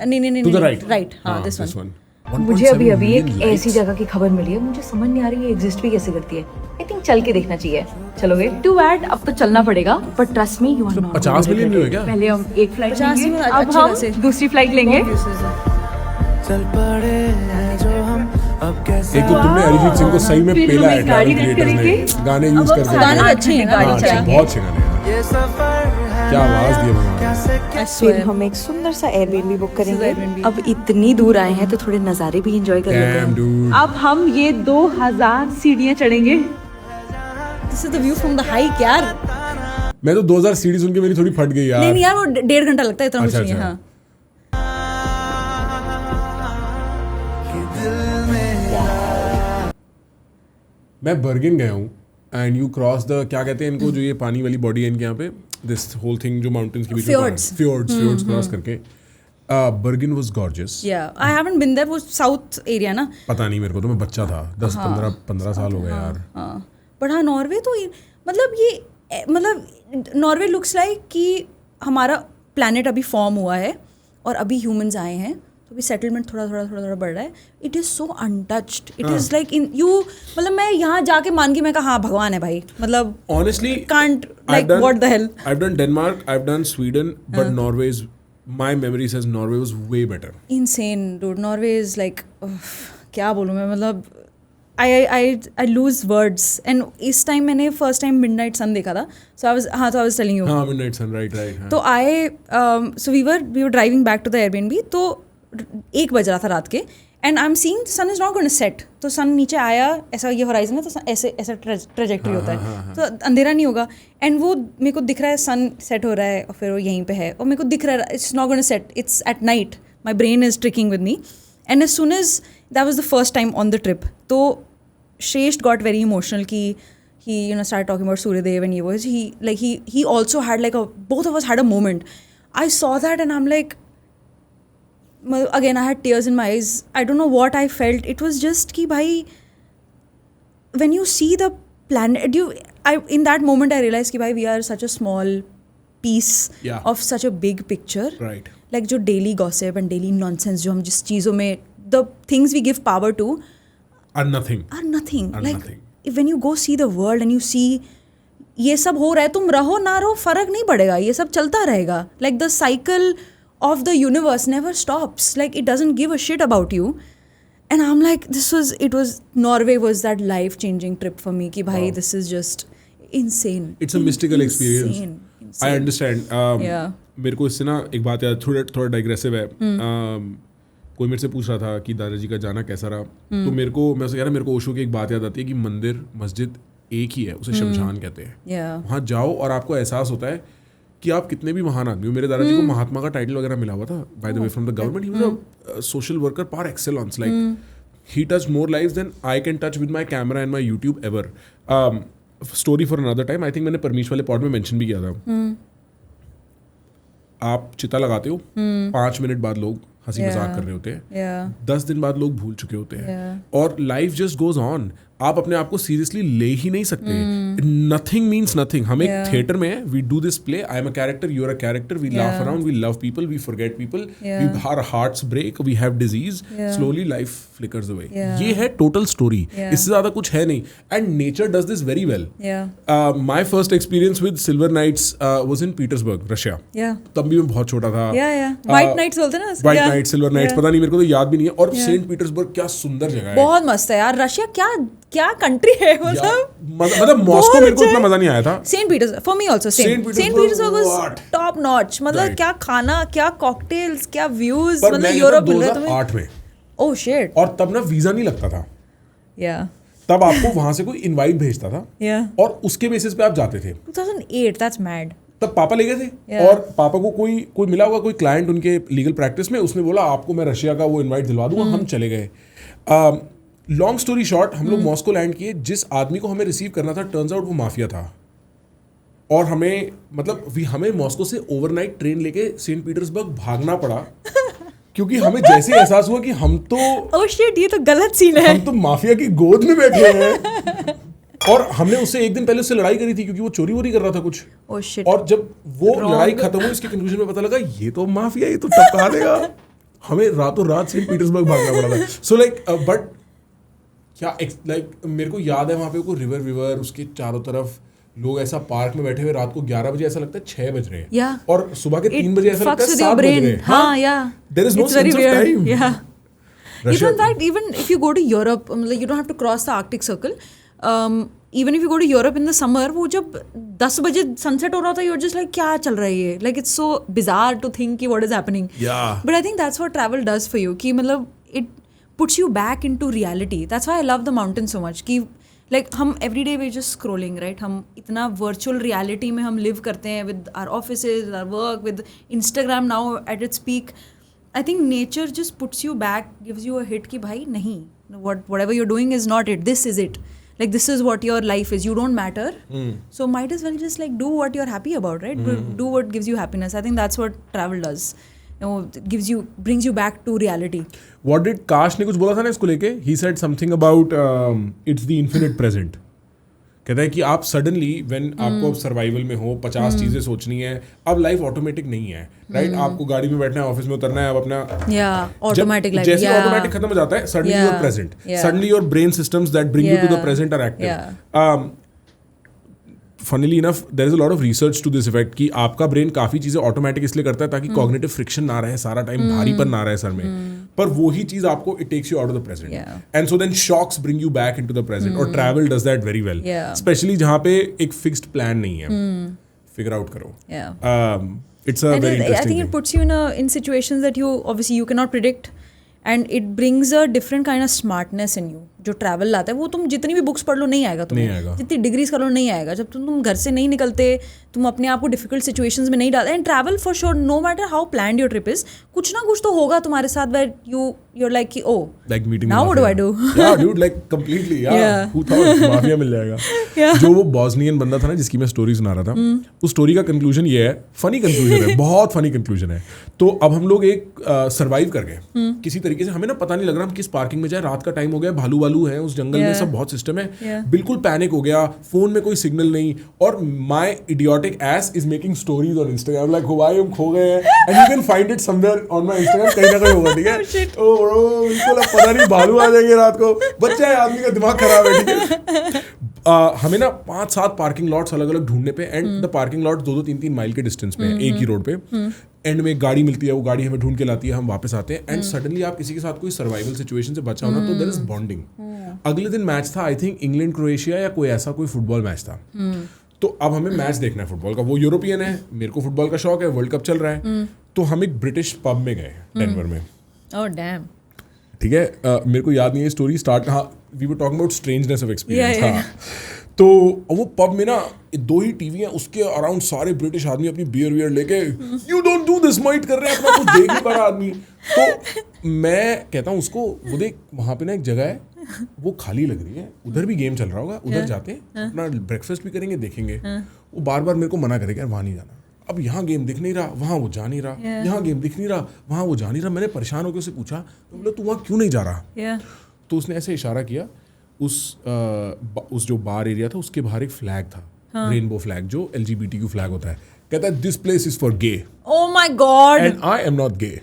S2: नहीं राइट, हाँ दिस वन.
S3: मुझे अभी एक ऐसी जगह की खबर मिली है, मुझे समझ नहीं आ रही है एग्जिस्ट भी कैसे करती है. आई थिंक चल के देखना चाहिए. चलोगे? टू बैड, अब तो चलना पड़ेगा, but trust me, you are not.
S1: 50 million है क्या?
S3: पहले हम एक फ्लाइट
S2: 50
S3: लेंगे,
S2: में
S3: अब हम दूसरी फ्लाइट लेंगे.
S4: चल पड़े हैं जो हम अब कैसे.
S1: एक तो तुमने अरिजीत सिंह को सही में
S3: फिर
S1: पेला
S3: हम
S1: है
S3: एक गाड़ी
S1: ट्रैवल
S3: रेंट
S1: क्रिएटर्स ने, गाने यूज करके.
S2: गाने अच्छे हैं,
S3: गाड़ी
S2: गाड़ी
S3: चाहिए.
S1: बहुत अच्छे गाने हैं.
S4: ये सफर है
S1: क्या आवाज दी है
S5: फिर हम एक सुंदर सा एयरबीएनबी बुक करेंगे. अब इतनी दूर आए हैं तो थोड़े नज़ारे भी एंजॉय कर लेते हैं.
S1: dude.
S3: अब हम ये 2000 सीढ़ियाँ चढ़ेंगे.
S2: This is the view from the hike यार.
S1: मैं तो 2000 सीढ़ी सुन के मेरी थोड़ी फट गई यार.
S2: नहीं यार, वो 1.5 घंटा लगता है, इतना कुछ नहीं है. हाँ,
S1: मैं बर्गिन गया हूँ एंड यू क्रॉस द क्या कहते हैं इनको जो ये पानी वाली बॉडी है इनके यहाँ पे दिस होल थिंग जो माउंटेन्स के बीच में fjords क्रॉस करके Bergen was gorgeous
S2: I haven't been there, वो साउथ एरिया ना.
S1: पता नहीं मेरे को, तो मैं बच्चा था 10-15 साल हो गए यार.
S2: बट हाँ नॉर्वे तो मतलब नॉर्वे लुक्स लाइक कि हमारा प्लैनेट अभी फॉर्म हुआ है और अभी ह्यूमंस आए हैं तो अभी सेटलमेंट थोड़ा बढ़ रहा है. It is so untouched, it is like in you, मतलब मैं यहाँ जाके मान के मैं कहा हाँ भगवान है भाई, मतलब
S1: honestly
S2: can't like what the hell.
S1: I've done Denmark, I've done Sweden, but Norway is, my memory says Norway was way better.
S2: Insane dude, Norway is like क्या बोलूँ मैं, मतलब I lose words. And इस time मैंने first time midnight सन देखा था. So I was telling you.
S1: हाँ midnight सन, right.
S2: तो so we were driving back to the Airbnb. तो 1 बज रहा था रात के and I am seeing sun is not going to set. तो सन नीचे आया, ऐसा ये होराइजन है तो ऐसा ट्रेजेक्टरी होता है तो अंधेरा नहीं होगा. एंड वो मेरे को दिख रहा है सन सेट हो रहा है और फिर वो यहीं पे है और मेरे को दिख रहा है it's not going to set, it's at night. My brain is tricking with me. And as soon as that was the first time on the trip, तो Shresth got very emotional कि he started talking about Suryadev and he also had like both of us had a moment. I saw that and I'm like, again I had tears in my eyes. I don't know what I felt. It was just कि भाई when you see the planet, in that moment I realized कि भाई we are such a small piece of such a big picture.
S1: Right.
S2: Like जो daily gossip and daily nonsense जो हम जिस चीज़ों में the things we give power to
S1: are nothing.
S2: Like when you go see the world and you see ये सब हो रहा है, तुम रहो ना रहो फर्क नहीं पड़ेगा, ये सब चलता रहेगा. Like the cycle of the universe never stops. Like it doesn't give a shit about you. And I'm like, Norway was that life changing trip for me कि भाई this is just insane.
S1: It's a mystical experience.
S2: Insane.
S1: I understand.
S2: Yeah.
S1: मेरे को इससे ना एक बात याद, थोड़ा डाइग्रेसिव है. कोई मेरे से पूछ रहा था कि दादाजी का जाना कैसा रहा, तो मैं उसे कह रहा, मेरे को ओशो की एक बात याद आती है कि मंदिर मस्जिद एक ही है, उसे शमशान कहते हैं. वहाँ जाओ और आपको एहसास होता है कि आप कितने भी महान आदमी हो. मेरे दादाजी को महात्मा का टाइटल वगैरह मिला हुआ था by the way from the government. He was a social worker par excellence. Like he touched more lives than I can touch with my camera and my YouTube ever. Story for another time. I think मैंने परमीश वाले pod में mention भी किया था. आप चिता लगाते हो, 5 मिनट बाद लोग हंसी मजाक कर रहे होते हैं, 10 दिन बाद लोग भूल चुके होते हैं, और लाइफ जस्ट गोज ऑन. आप अपने आप को सीरियसली ले ही नहीं सकते. Nothing means nothing. हम एक थिएटर में है, we do this play, I am a character, you are a character, we laugh around, we love people, we forget people, our hearts break, we have disease, slowly life flickers away. ये है total story. इससे ज्यादा कुछ है नहीं. And nature does this very well. My first experience with silver nights was in Petersburg, Russia.
S2: तब
S1: भी मैं बहुत छोटा था.
S2: व्हाइट नाइट्स बोलते हैं ना,
S1: व्हाइट नाइट, सिल्वर नाइट्स, पता नहीं, मेरे को तो याद भी नहीं है. और सेंट पीटर्सबर्ग क्या सुंदर जगह है,
S2: बहुत मस्त है यार. रशिया क्या कंट्री है,
S1: मतलब मॉस्को मेरे को इतना मजा नहीं आया था.
S2: Saint Petersburg for me also Saint Petersburg was top notch. मतलब क्या खाना, क्या कॉकटेल्स, क्या व्यूज. मतलब यूरोप मिल रहा है तुम्हें
S1: 2008 में.
S2: Oh shit.
S1: और तब ना वीजा नहीं लगता था. तब आपको वहां से कोई इनवाइट भेजता था, और उसके बेसिस पे आप जाते थे.
S2: 2008, दैट्स मैड.
S1: तब पापा ले गए थे, और पापा को कोई मिला होगा, कोई क्लाइंट उनके लीगल प्रैक्टिस में, उसने बोला आपको मैं रशिया का वो इनवाइट दिलवा दूंगा. हम चले गए. लॉन्ग स्टोरी शॉर्ट, हम लोग मॉस्को लैंड किए. जिस आदमी को हमें रिसीव करना था, टर्न्स आउट वो माफिया था. और हमें मॉस्को से ओवरनाइट ट्रेन लेके सेंट पीटर्सबर्ग भागना पड़ा, क्योंकि हमें जैसे एहसास हुआ कि हम तो
S2: ओह शिट, ये तो गलत सीन है,
S1: हम तो माफिया की गोद में बैठे हैं. और हमने उससे एक दिन पहले उससे लड़ाई करी थी, क्योंकि वो चोरी वोरी कर रहा था कुछ.
S2: Oh shit.
S1: और जब वो लड़ाई खत्म हुई, इसके कंक्लूजन में पता लगा ये तो माफिया, ये तो टपका देगा. हमें रातों रात सेंट पीटर्सबर्ग भागना पड़ा था. सो बट क्या मेरे को याद है वहाँ पे कोई रिवर, उसके चारों तरफ लोग ऐसा पार्क में बैठे हुए, रात को 11 बजे ऐसा लगता है 6 बज रहे हैं, और सुबह के 3 बजे ऐसा लगता है 7 बज रहे हैं. हाँ, there is no sense of time.
S2: Even if you go to Europe, you don't have to cross the Arctic Circle. Even if you go to Europe in the summer, वो जब 10 बजे सनसेट हो रहा था, you're just like क्या चल रहा है ये. Like it's so bizarre to think कि what is happening. But I think that's what travel does for you. कि मतलब it puts you back into reality. That's why I love the mountains so much. कि like हम every day we're just scrolling, right? हम इतना virtual reality में हम live करते हैं with our offices, with our work, with Instagram now at its peak. I think nature just puts you back, gives you a hit कि भाई नहीं, whatever you're doing is not it. This is it. like this is what your life is, you don't matter, so might as well just like do what you're happy about, right? Do what gives you happiness. I think that's what travel does, you know, brings you back to reality.
S1: What did काश ने कुछ बोला था ना इसको लेके? He said something about it's the infinite present. कहता है कि आप सडनली व्हेन आपको अब सर्वाइवल में हो, 50 चीजें सोचनी है, अब लाइफ ऑटोमेटिक नहीं है, राइट? आपको गाड़ी में बैठना है, ऑफिस में उतरना है, अब अपना
S2: ऑटोमेटिक लाइफ,
S1: जैसे ऑटोमेटिक खत्म हो जाता है, suddenly you are present, suddenly your brain systems that bring you to the present are active. Funnily enough there is a lot of research to this effect कि आपका ब्रेन काफी चीजें automatic इसलिए करता है ताकि कॉग्निटिव फ्रिक्शन ना रहे, सारा टाइम भारीपन ना रहे सर में, पर वो ही चीज आपको it takes you out of the present, and so then shocks bring you back into the present. और travel does that very well, specially जहाँ पे एक फिक्स्ड प्लान नहीं है. फिगर आउट करो. It's a very interesting
S2: I think it puts you in situations that you obviously you cannot predict, and it brings a different kind of smartness in you. जो travel लाता है वो तुम जितनी भी बुक्स पढ़ लो नहीं आएगा तुम्हें, जितनी डिग्रीज कर लो नहीं आएगा. जब तुम घर से नहीं निकलते, तुम अपने आप को डिफिकल्ट सिचुएशंस में नहीं डालते. And travel for sure, no matter how planned your trip is, कुछ ना कुछ तो होगा तुम्हारे साथ वेयर you're like कि oh,
S1: like meeting
S2: now what do I do?
S1: Yeah dude, like completely, yeah. Who thought mafia मिल जाएगा? जो वो बॉस्नियन बंदा था ना जिसकी मैं स्टोरी सुना रहा था, उस स्टोरी का कंक्लूजन ये है, फनी कंक्लूजन है, बहुत फनी कंक्लूजन है. तो अब हम लोग एक सर्वाइव कर गए किसी तरीके से, हमें ना पता नहीं लग रहा हम किस पार्किंग में जाए, रात का टाइम हो गया, भालू वालू है उस जंगल में, सब बहुत सिस्टम है, बिल्कुल पैनिक हो गया, फोन में कोई सिग्नल नहीं, और my idiotic S is making stories on Instagram like भाई हम खो गए हैं, and you can find it somewhere on my Instagram, कहीं ना कहीं होगा, ठीक है? ओ ब्रो बिल्कुल, अब पता नहीं भालू आ जाएंगे रात को, बच्चा है, आदमी का दिमाग खराब है, ठीक है? हमें ना 5-7 पार्किंग लॉट्स अलग अलग ढूंढने पे, and the parking lot 2-3 mile के डिस्टेंस पे है एक ही रोड पे. एंड में एक गाड़ी मिलती है, वो गाड़ी हमें ढूंढ के लाती है, हम वापस आते हैं, एंड सडनली आप किसी के साथ कोई सर्वाइवल सिचुएशन से बचा हो ना, तो देयर इज बॉन्डिंग. अगले दिन मैच था, आई थिंक इंग्लैंड क्रोएशिया या कोई ऐसा कोई फुटबॉल मैच था. तो अब हमें मैच देखना है फुटबॉल का, वो यूरोपियन है, मेरे को फुटबॉल का शौक है, वर्ल्ड कप चल रहा है, तो हम एक ब्रिटिश पब में गए डेनवर में.
S2: Oh damn.
S1: ठीक है, मेरे को याद नहीं है स्टोरी स्टार्ट, हाँ we were talking about strangeness of experience. हाँ, तो वो पब में ना 2 ही टीवी हैं, उसके अराउंड सारे ब्रिटिश आदमी अपनी बियर लेके you don't do this might कर रहे हैं, अपना कुछ देख नहीं पा रहा आदमी. तो मैं कहता हूँ उसको, वो देख वहाँ पे ना एक जगह है, वो खाली लग रही है, उधर भी गेम चल रहा होगा, उधर जाते हैं, अपना ब्रेकफास्ट भी करेंगे, देखेंगे. वो बार बार मेरे को मना करेगा, वहाँ नहीं जाना, अब यहाँ गेम दिख नहीं रहा, वहाँ वो जा नहीं रहा, यहाँ गेम दिख नहीं रहा, वहाँ वो जा नहीं रहा. मैंने परेशान होकर उसे पूछा, तो बोला तू वहाँ क्यों नहीं जा रहा? तो उसने ऐसे इशारा किया, उस जो बार एरिया था उसके बाहर एक फ्लैग था, रेनबो फ्लैग, जो LGBTQ फ्लैग होता है. कहता है this place is for gay.
S2: Oh my God.
S1: And I am not gay.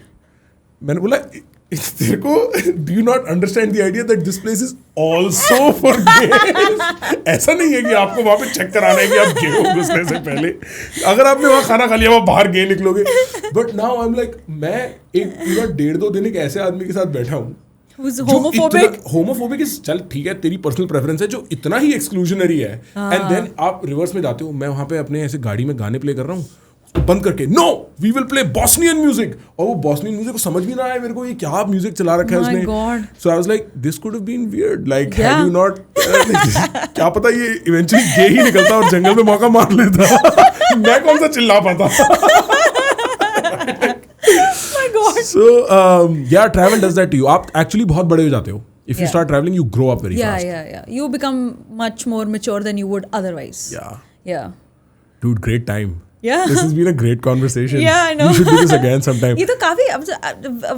S1: मैंने बोला तेरे को do you not understand the idea that this place is also for gay? ऐसा नहीं है कि आपको वहां पे चेक कराना है कि आप गे हो घुसने से पहले. अगर आपने वहां खाना खा लिया, वहां बाहर गे निकलोगे. But now I am like, मैं एक पूरा 1.5-2 दिन एक ऐसे आदमी के साथ बैठा हूँ होमोफोबिक इज, चल ठीक है तेरी पर्सनल प्रेफरेंस है, जो इतना ही एक्सक्लूजनरी है, एंड देन आप रिवर्स में जाते हो. मैं वहां पे अपने ऐसे गाड़ी में गाने प्ले कर रहा हूँ, तो बंद करके no we will play Bosnian music, और वो बॉस्नियन म्यूजिक को समझ भी ना आया मेरे को, ये क्या म्यूजिक चला रखा है उसने. So I was like this could have been weird, like had you not, क्या पता ये इवेंचुअली गे ही निकलता और जंगल में मौका मार लेता. मैं कौन सा चिल्ला पाता. So yeah, travel does that to you. आप actually बहुत बड़े हो जाते हो. If you start traveling, you grow up very fast.
S2: Yeah. You become much more mature than you would otherwise. Yeah.
S1: Dude, great time.
S2: Yeah.
S1: This has been a great conversation.
S2: Yeah, I know.
S1: We should do this again sometime.
S2: ये तो काफी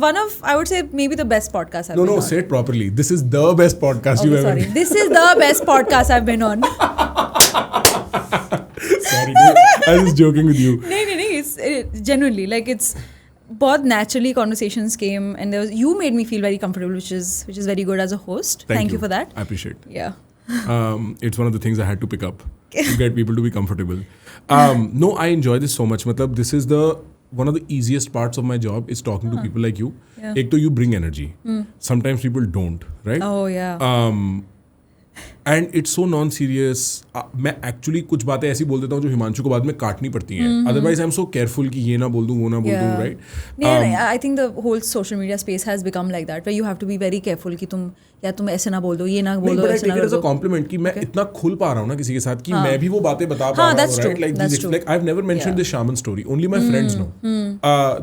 S2: one of, I would say, maybe the best podcast I've been on.
S1: No, say it properly. This is the best podcast you've ever.
S2: Sorry. This is the best podcast I've been on.
S1: Sorry, dude. I was joking with you.
S2: नहीं. It's genuinely like it's. बहुत naturally conversations came, and you made me feel very comfortable, which is very good as a host. Thank you for that.
S1: I appreciate.
S2: Yeah.
S1: It's one of the things I had to pick up to get people to be comfortable. No, I enjoy this so much. Matlab, this is one of the easiest parts of my job is talking to people like you.
S2: Yeah.
S1: Ek to you bring energy. Sometimes people don't, right?
S2: Oh yeah.
S1: And it's so non serious. मैं actually कुछ बातें ऐसी बोल देता हूँ जो हिमांशु को बाद में काटनी पड़ती हैं, otherwise I am so careful कि ये ना बोल दूँ वो ना बोल दूँ, right?
S2: I think the whole social media space has become like that, where you have to be very careful कि तुम ऐसे ना बोल दो, ये ना बोल दो, ऐसे ना बोल दो.
S1: कॉम्प्लीमेंट कि मैं इतना खुल पा रहा हूँ ना किसी के साथ कि मैं भी वो बातें बता पा रहा हूँ, right? Like I have never mentioned this shaman story, only my friends know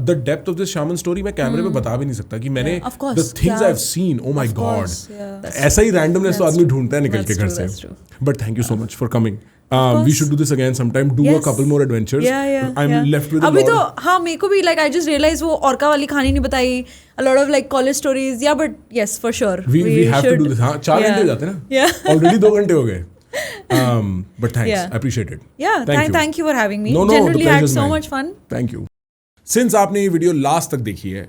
S1: the depth of this shaman story. मैं कैमरे पे बता भी नहीं सकता कि मैंने the things I have scene. Oh my God, ऐसा ही रैंडमनेस तो आदमी ढूंढता है निकल के घर
S2: true, that's
S1: से.
S2: true.
S1: But thank you so much for coming. We
S2: course.
S1: should do this again sometime. Do a
S2: Yes.
S1: couple more adventures.
S2: Yeah.
S1: I'm left with a
S2: अभी
S1: lot.
S2: तो हाँ मेरे को भी like I just realized वो orca वाली कहानी नहीं बताई. A lot of like college stories. Yeah, but yes, for sure.
S1: We have
S2: should.
S1: to do this. हाँ 4 घंटे हो जाते हैं ना.
S2: Yeah.
S1: Already 2 घंटे हो गए. But thanks.
S2: Yeah.
S1: I appreciate it.
S2: Yeah, thank you for having me.
S1: No, the
S2: Genuinely had
S1: pleasure's
S2: so
S1: mine.
S2: much fun.
S1: Thank you. Since आपने ये वीडियो लास्ट तक देखी है,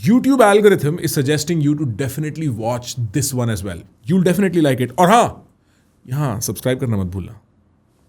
S1: YouTube algorithm is suggesting you to definitely watch this one as well. You'll definitely like it. और हाँ, यहाँ subscribe करना मत भूलना.